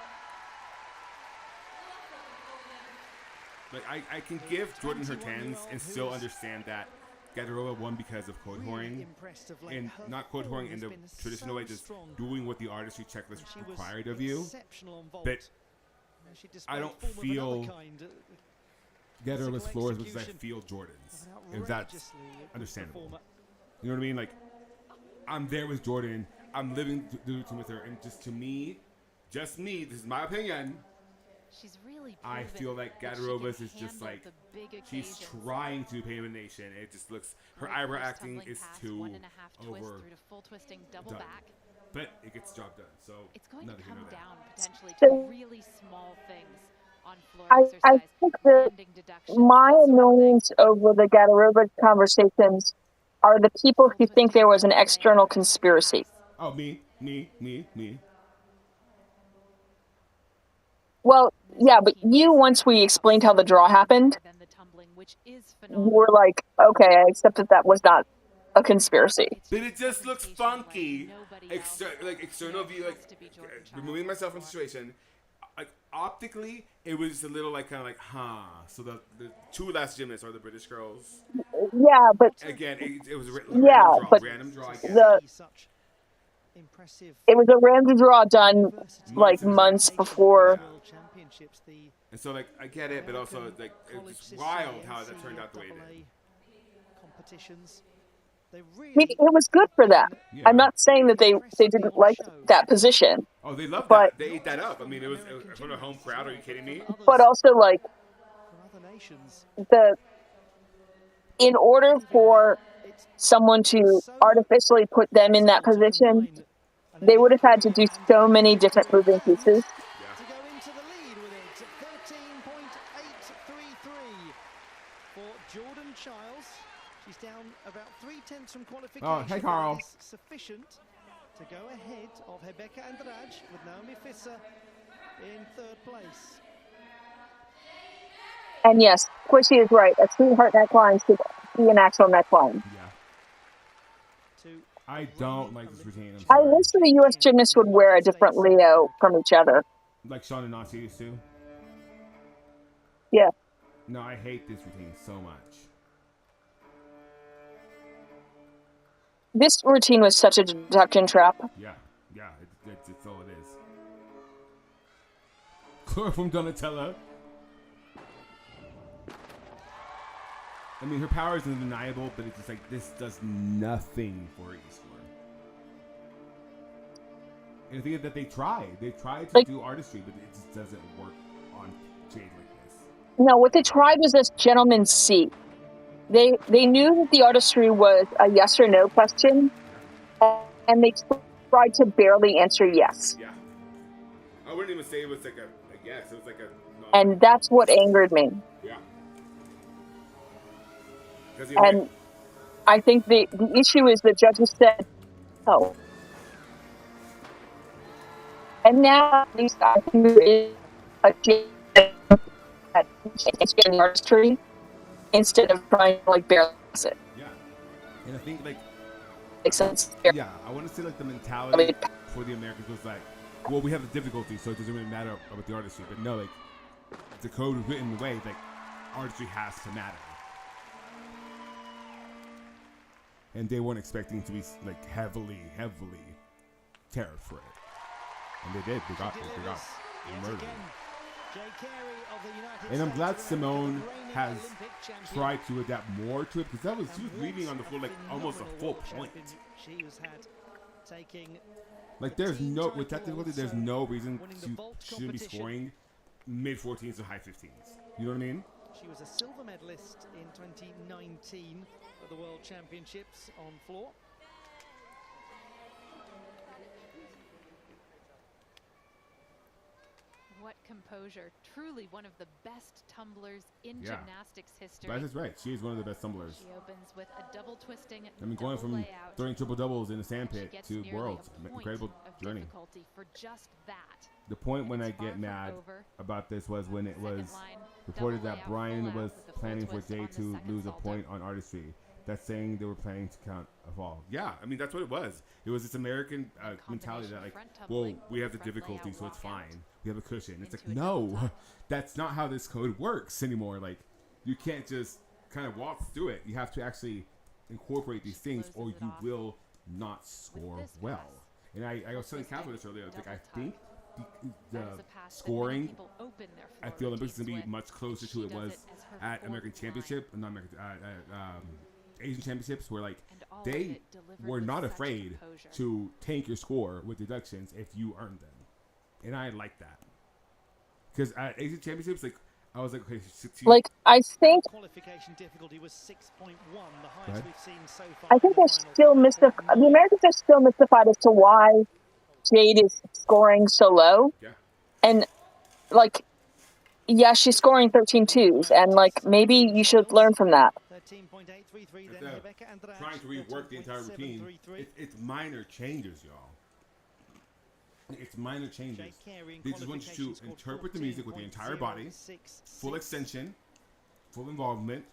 Like I can give Jordan her 10s and still understand that Gadarova won because of code whoring, and not code whoring in the traditional way, just doing what the artistry checklist required of you. But I don't feel Gadarova's floor as much as I feel Jordan's, if that's understandable. You know what I mean? Like, I'm there with Jordan. I'm living the routine with her, and just me, this is my opinion.
She's really
I feel like Gadarova's is just like she's trying to pay a nation. It just looks her eyebrow acting is too over done. But it gets the job done. So
it's going to come down potentially
So,
to really small things on floor
I
exercise.
think that
landing deductions,
my
that sort of thing.
annoyance over the Gadarova conversations are the people who think there was an external conspiracy.
Oh, me.
Well, yeah, but you, once we explained how the draw happened,
Than the tumbling, which is
you
phenomenal.
were like, okay, I accept that was not a conspiracy.
But it just looks funky. External view, like removing myself from the situation. like optically, it was just a little like kind of like, huh. So the two last gymnasts are the British girls.
Yeah, but
Again, it was a
yeah,
random draw.
but
Random draw, I get
the
it.
Such impressive
it was a random draw done like months before.
Yeah. And so, like, I get it, but also, like, it's just wild how that turned out the way it did.
Competitions.
I mean, it was good for them.
Yeah.
I'm not saying that they didn't like that position,
Oh, they loved
but
that. They ate that up. I mean, it was from a home crowd. Are you kidding me?
also like the in order for someone to artificially put them in that position, they would have had to do so many different moving pieces.
Yeah.
To go into the lead with it, 13.833 for Jordan Childs. She's down about 0.3 from qualification.
Oh, hey, Carl.
It is sufficient to go ahead of Rebecca Andrade with Naomi Fisser in third place.
And yes, Squishy is right. A sweetheart neckline should be an actual neckline.
Yeah. I don't like this routine.
I wish the U.S. gymnasts would wear a different Leo from each other.
Like Sean and Nancy used to.
Yeah.
No, I hate this routine so much.
This routine was such a deduction trap.
Yeah, it's all it is. Chloroform Donatella. I mean, her power is undeniable, but it's just like, this does nothing for E-Score. And I think that they tried. They tried to do artistry, but it just doesn't work on Jade like this.
No, what they tried was this gentleman's seat. They knew that the artistry was a yes or no question, and they tried to barely answer yes.
Yeah. I wouldn't even say it was like a yes. It was like a no.
And that's what angered me.
Yeah.
And I think the issue is the judges said, oh. And now at least I think there is a change in artistry instead of trying to like barely miss it.
Yeah. And I think like
makes sense.
Yeah, I want to say like the mentality for the Americans was like, well, we have the difficulty, so it doesn't really matter about the artistry. But no, like the code was written in the way like artistry has to matter. And they weren't expecting to be like heavily tariffed for it. And they did. They got murdered. And I'm glad Simone has tried to adapt more to it, because that was, she was leaving on the floor like almost a full point. Like there's no, with that difficulty, there's no reason you shouldn't be scoring mid-14s to high 15s. You know what I mean?
She was a silver medalist in 2019 at the World Championships on floor.
What composure. Truly one of the best tumblers in gymnastics history.
That is right. She is one of the best tumblers.
She opens with a double twisting,
I mean, going from
layout,
throwing triple doubles in the sandpit to worlds. Incredible journey.
For just that.
The point when I get mad about this was when it was reported that Brian was planning for Jay to lose a point on artistry. That's saying they were planning to count a fall. Yeah, I mean, that's what it was. It was this American mentality that, like, well, we have the difficulty, so it's fine. We have a cushion. It's like, no, that's not how this code works anymore. Like, you can't just kind of walk through it. You have to actually incorporate these things, or you will not score well. And I was telling Catherine this earlier. Like, I think the scoring at the Olympics is going to be much closer to it was at American Championship, not American, Asian Championships, where like they were not afraid to tank your score with deductions if you earned them, and I like that, because at Asian Championships, like I was like, okay,
like I think
qualification difficulty was 6.1, the highest we've seen so far.
I think they're still mystified. The Americans are still mystified as to why Jade is scoring so low.
Yeah, and
like, yeah, she's scoring 13 twos, and like maybe you should learn from that.
Trying to rework the entire routine. It's minor changes, y'all. It's minor changes. They just want you to interpret the music with the entire body, full extension, full involvement,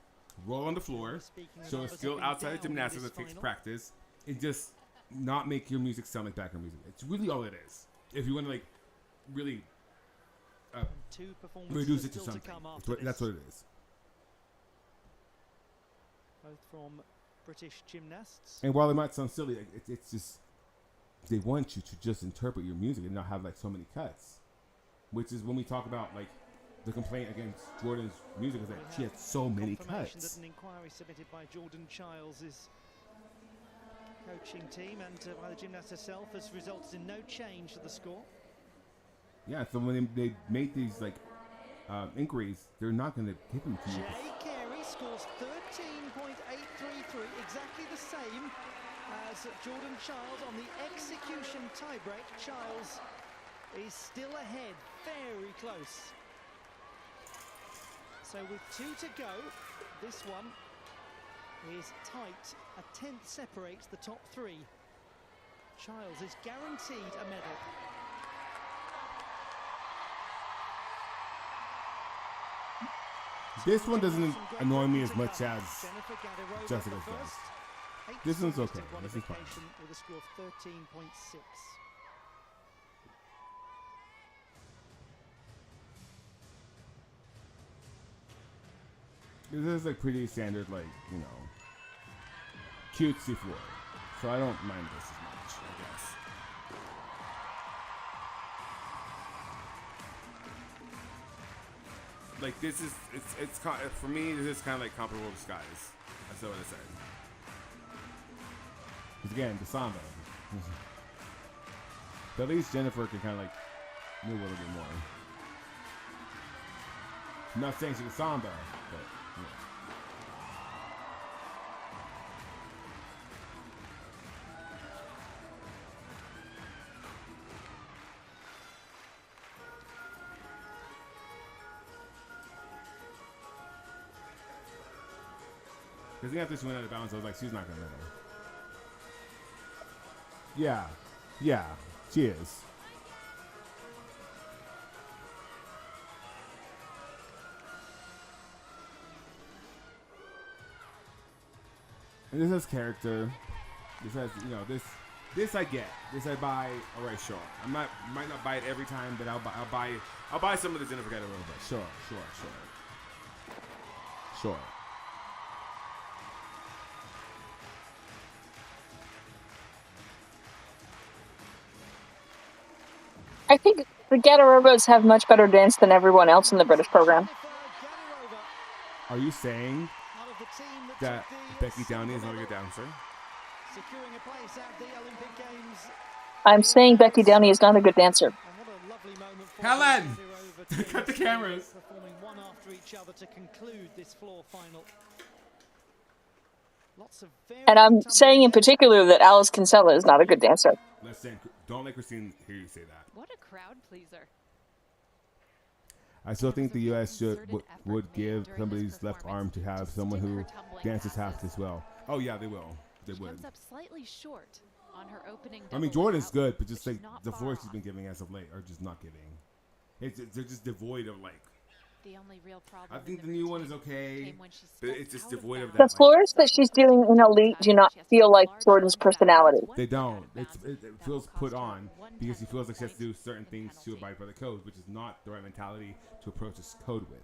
roll on the floor, show a skill outside of gymnastics that takes practice, and just not make your music sound like background music. It's really all it is. If you want to like really
And two performances
reduce it to
still
something.
come after
That's what it is.
Both from British gymnasts.
And while it might sound silly, it's just they want you to just interpret your music and not have like so many cuts. Which is when we talk about like the complaint against Jordan's music is that she had so many
Confirmation
cuts.
that an inquiry submitted by Jordan Childs' coaching team and by the gymnast herself has resulted in no change to the score.
Yeah, so when they make these like inquiries, they're not going to give them to you.
Jay Carey scores 13.833, exactly the same as Jordan Childs on the execution tiebreak. Childs is still ahead, very close. So with 2 to go, this one is tight. A tenth separates the top 3. Childs is guaranteed a medal.
This one doesn't annoy me as much as Jessica's does. This one's okay. This is fine.
With a score of 13.6.
This is like pretty standard, like, you know, cutesy floor. So I don't mind this as much, I guess. Like this is, it's for me, this is kind of like comparable to Skies. That's what I said. Because again, the samba. But at least Jennifer can kind of like move a little bit more. I'm not saying she's a samba, but yeah. Because after she went out of bounds, I was like, she's not going to win. Yeah, she is. And this has character. This has, you know, this I get. This I buy. All right, sure. Might not buy it every time, but I'll buy some of the Jennifer Gatto Robo. Sure.
I think the Gatorobos have much better dance than everyone else in the British program.
Are you saying that Becky Downey is not a good dancer?
Securing a place at the Olympic Games.
I'm saying Becky Downey is not a good dancer.
And what a lovely moment for
Helen!
the
Cut the cameras.
Performing one after each other to conclude this floor final. Lots of
And I'm saying in particular that Alice Kinsella is not a good dancer.
Listen, don't let Christine hear you say that.
What a crowd pleaser.
I still think the U.S. would give somebody's left arm to have someone who dances half as well. Oh yeah, they will. They would.
Comes up slightly short on her opening.
I mean, Jordan's good, but just like the floors she's been giving as of late are just not giving. They're just devoid of like.
The only real problem.
I think the new one is okay, but it's just devoid of that.
The floors that she's doing in Elite do not feel like Jordan's personality.
They don't. It feels put on because she feels like she has to do certain things to abide by the code, which is not the right mentality to approach this code with.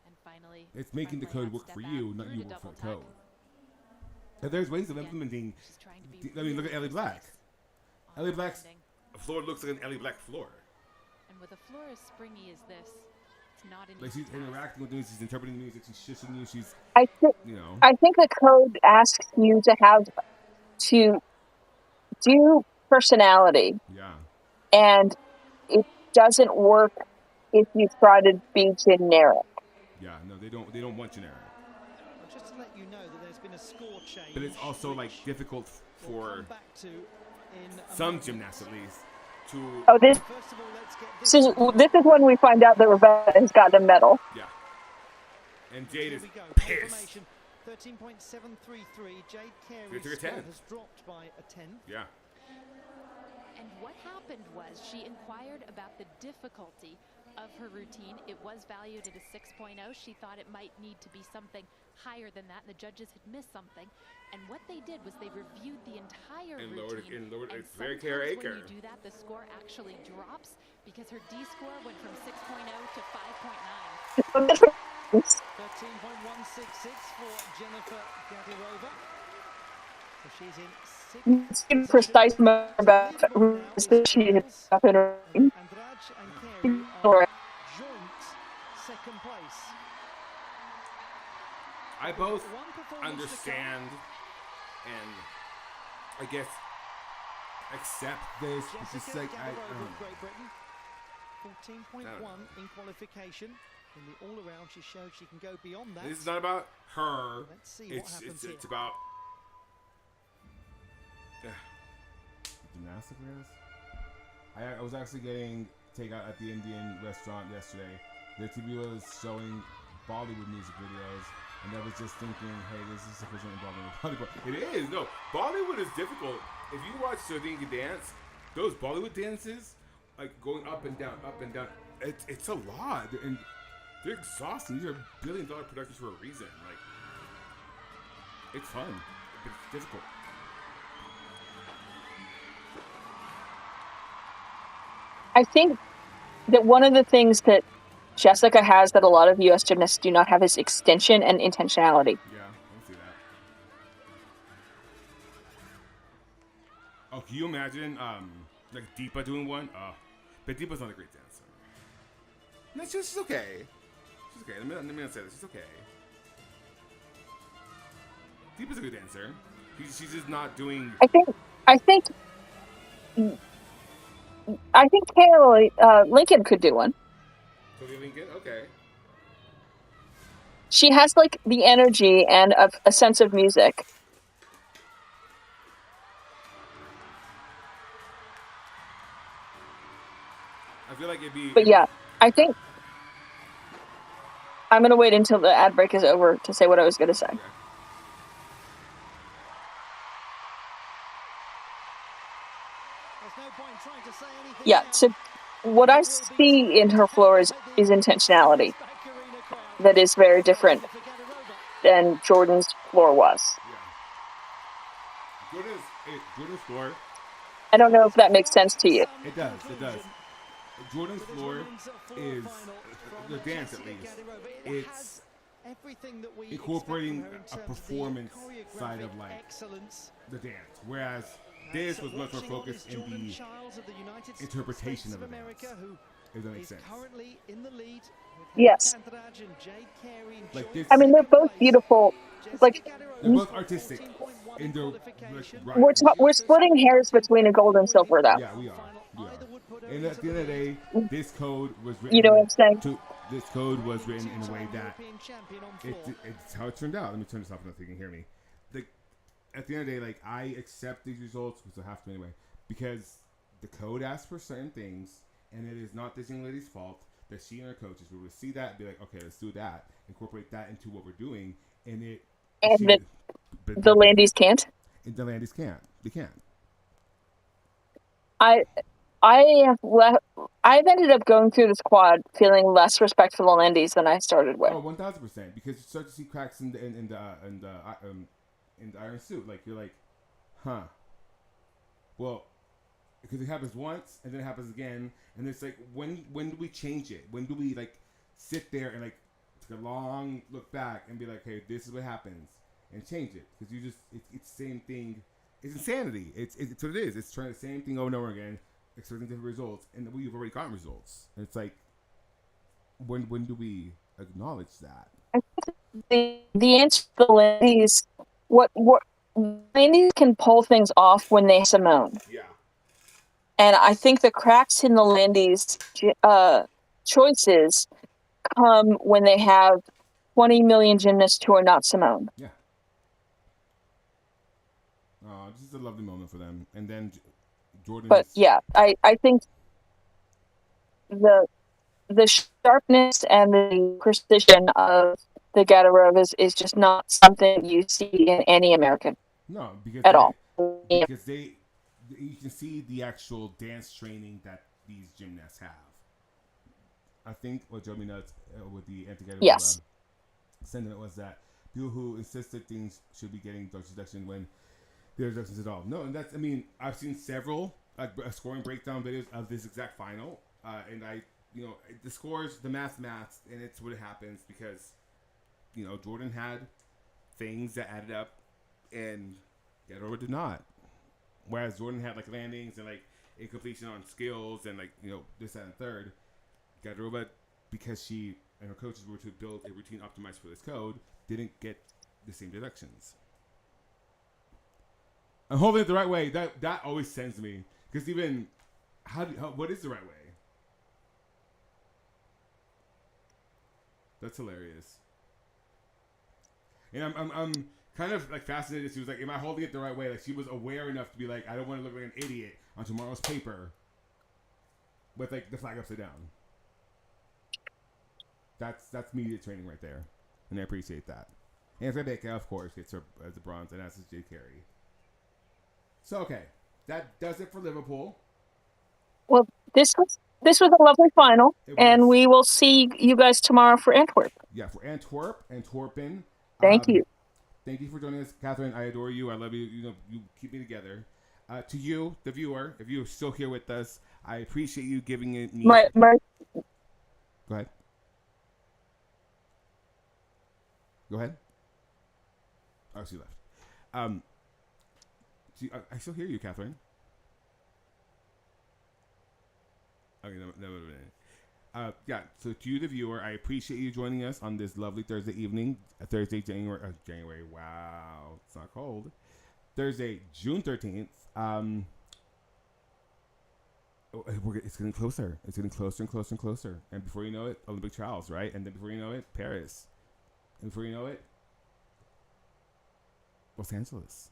And finally,
it's making the code work for you, not you work for the code. And there's ways of implementing. I mean, look at Ellie Black. Ellie Black's floor looks like an Ellie Black floor.
And with a floor as springy as this, it's not an
like she's interacting with music, she's interpreting the music, she's shushing you, she's.
I think the code asks you to have to do personality.
Yeah.
And it doesn't work if you try to be generic.
Yeah, no, they don't want generic.
Just to let you know that there's been a score change.
But it's also like difficult for some gymnasts at least to.
Oh, this is when we find out that Rebecca has gotten a medal.
Yeah. And Jade is pissed.
13.733. Jade Carey's score has dropped by a 10.
Yeah.
And what happened was she inquired about the difficulty of her routine. It was valued at a 6.0. She thought it might need to be something higher than that, and the judges had missed something. And what they did was they reviewed the entire routine.
And
And
it's very clear
sometimes
acre.
when you do that, the score actually drops because her D score went from 6.0 to 5.9.
13.166 for Jennifer Gadirova. So she's in sixth
It's
position.
precise
To the
about
lead group now is
she had
Wales,
up in her
Andrade and Carey are joint second place.
I both
One performance
understand and I guess accept this. It's just
Jessica
like
Gadirova of Great Britain, 14.1 in qualification. In the all-around, she showed she can go beyond that.
this is not about her.
Let's see what happens here.
It's about gymnastic race. I was actually getting takeout at the Indian restaurant yesterday. The TV was showing Bollywood music videos, and I was just thinking, hey, this is sufficient involvement with Bollywood. It is. No, Bollywood is difficult. If you watch Sardinga dance, those Bollywood dances, like going up and down, it's a lot. And they're exhausting. These are billion-dollar productions for a reason. Like, it's fun, but it's difficult.
I think that one of the things that Jessica has that a lot of U.S. gymnasts do not have is extension and intentionality.
Yeah, I can see that. Oh, can you imagine, like Deepa doing one? But Deepa's not a great dancer. No, she's okay. She's okay. Let me not say that. She's okay. Deepa's a good dancer. She's just not doing.
I think Taylor Lincoln could do one.
Sophia Lincoln? Okay.
She has like the energy and a sense of music.
I feel like it'd be.
But yeah, I think I'm going to wait until the ad break is over to say what I was going to say.
Okay.
There's no point trying to say anything
Yeah,
now.
so what I see in her floor is intentionality that is very different than Jordan's floor was.
Yeah. Jordan's floor.
I don't know if that makes sense to you.
It does. It does. Jordan's floor is the dance, at least. It's incorporating a performance side of like the dance, whereas this was much more focused in the interpretation of the dance. If that makes sense.
Yes.
Like this.
I mean, they're both beautiful. Like,
they're both artistic. In their, like,
we're splitting hairs between a gold and silver, though.
Yeah, we are. And at the end of the day, this code was written.
You know what I'm saying?
This code was written in a way that it's how it turned out. Let me turn this off so you can hear me. At the end of the day, like, I accept these results, which I have to anyway, because the code asks for certain things, and it is not this young lady's fault that she and her coaches will see that and be like, okay, let's do that, incorporate that into what we're doing, and the
Landys can't.
And the Landys can't. They can't.
I've ended up going through this quad feeling less respect for the Landys than I started with.
Oh, 1000%. Because you start to see cracks in the iron suit. Like, you're like, huh. Well, because it happens once and then it happens again, and it's like, when do we change it? When do we like sit there and like take a long look back and be like, hey, this is what happens, and change it? Because it's the same thing. It's insanity. It's what it is. It's trying the same thing over and over again, expecting different results, and we've already gotten results. And it's like, when do we acknowledge that?
The answer to the Landys, what Landys can pull things off when they Simone.
Yeah.
And I think the cracks in the Landys choices come when they have 20 million gymnasts who are not Simone.
Yeah. This is a lovely moment for them. And then Jordan.
But yeah, I think the sharpness and the precision of the Gadirova is just not something you see in any American.
No, because
all.
Because you can see the actual dance training that these gymnasts have. I think what drove me nuts with the anti-Gatorade
Yes.
sentiment was that people who insisted things should be getting dose deduction when there's deductions at all. No, and that's, I mean, I've seen several scoring breakdown videos of this exact final, and the scores, the maths, and it's what happens because, Jordan had things that added up, and Gatorade did not. Whereas Jordan had like landings and like incompletion on skills and like this, that, and third. Gatorade, because she and her coaches were to build a routine optimized for this code, didn't get the same deductions. I'm holding it the right way. That always sends me, because even what is the right way? That's hilarious. And I'm kind of like fascinated. She was like, "Am I holding it the right way?" Like she was aware enough to be like, "I don't want to look like an idiot on tomorrow's paper with like the flag upside down." That's media training right there, and I appreciate that. And Rebecca, of course, gets her as the bronze, and as is Jay Carey. So okay, that does it for Liverpool.
Well, this was a lovely final, and we will see you guys tomorrow for Antwerp.
Yeah, for Antwerpen.
Thank you.
Thank you for joining us, Catherine. I adore you. I love you. You keep me together. To you, the viewer, if you're still here with us, I appreciate you giving it me.
My
Go ahead. Go ahead. Oh, she left. I still hear you, Catherine. Okay, that would have been it. Yeah, so to you, the viewer, I appreciate you joining us on this lovely Thursday evening. January. Wow, it's not cold. Thursday, June 13th. It's getting closer. It's getting closer and closer and closer. And before you know it, Olympic trials, right? And then before you know it, Paris. And before you know it, Los Angeles.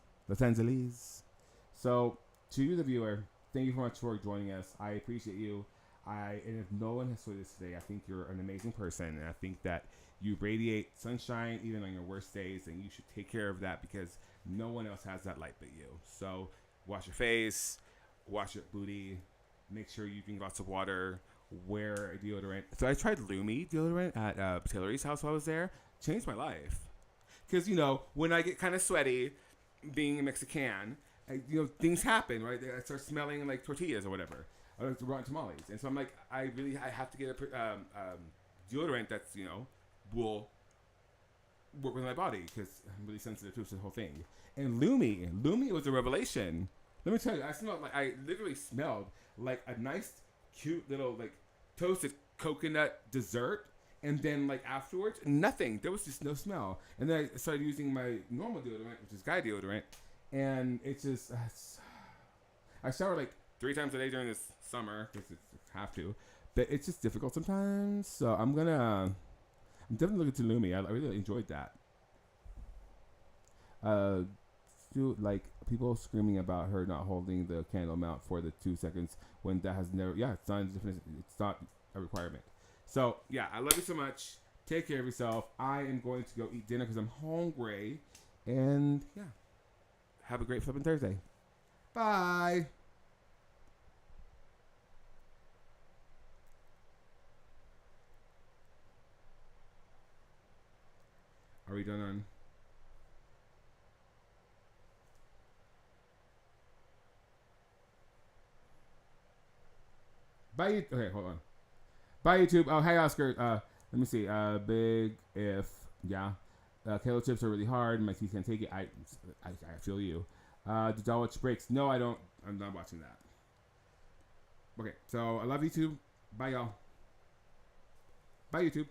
So, to you, the viewer, thank you so much for joining us. I appreciate you. And if no one has said this today, I think you're an amazing person, and I think that you radiate sunshine even on your worst days, and you should take care of that because no one else has that light but you. So, wash your face, wash your booty, make sure you drink lots of water, wear a deodorant. So I tried Lumi deodorant at Hillary's house while I was there. Changed my life. Because, when I get kind of sweaty, being a Mexican, things happen, right? I start smelling like tortillas or whatever, or like rotten tamales. And so I'm like, I have to get a deodorant that's, will work with my body because I'm really sensitive to the whole thing. And Lumi was a revelation. Let me tell you, I literally smelled like a nice, cute little like toasted coconut dessert. And then, like, afterwards, nothing. There was just no smell. And then I started using my normal deodorant, which is Guy deodorant. And it's just... I shower, like, 3 times a day during this summer. Because I have to. But it's just difficult sometimes. So I'm definitely looking to Lumi. I really enjoyed that. Like, people screaming about her not holding the candle mount for the 2 seconds when that has never... Yeah, it's not a requirement. So, yeah, I love you so much. Take care of yourself. I am going to go eat dinner because I'm hungry. And, yeah, have a great flipping Thursday. Bye. Are we done on? Bye. Okay, hold on. Bye, YouTube. Oh, hey, Oscar. Let me see. Big if. Yeah. Kalo chips are really hard. My teeth can't take it. I feel you. Did y'all watch breaks? No, I don't. I'm not watching that. Okay, so I love YouTube. Bye, y'all. Bye, YouTube.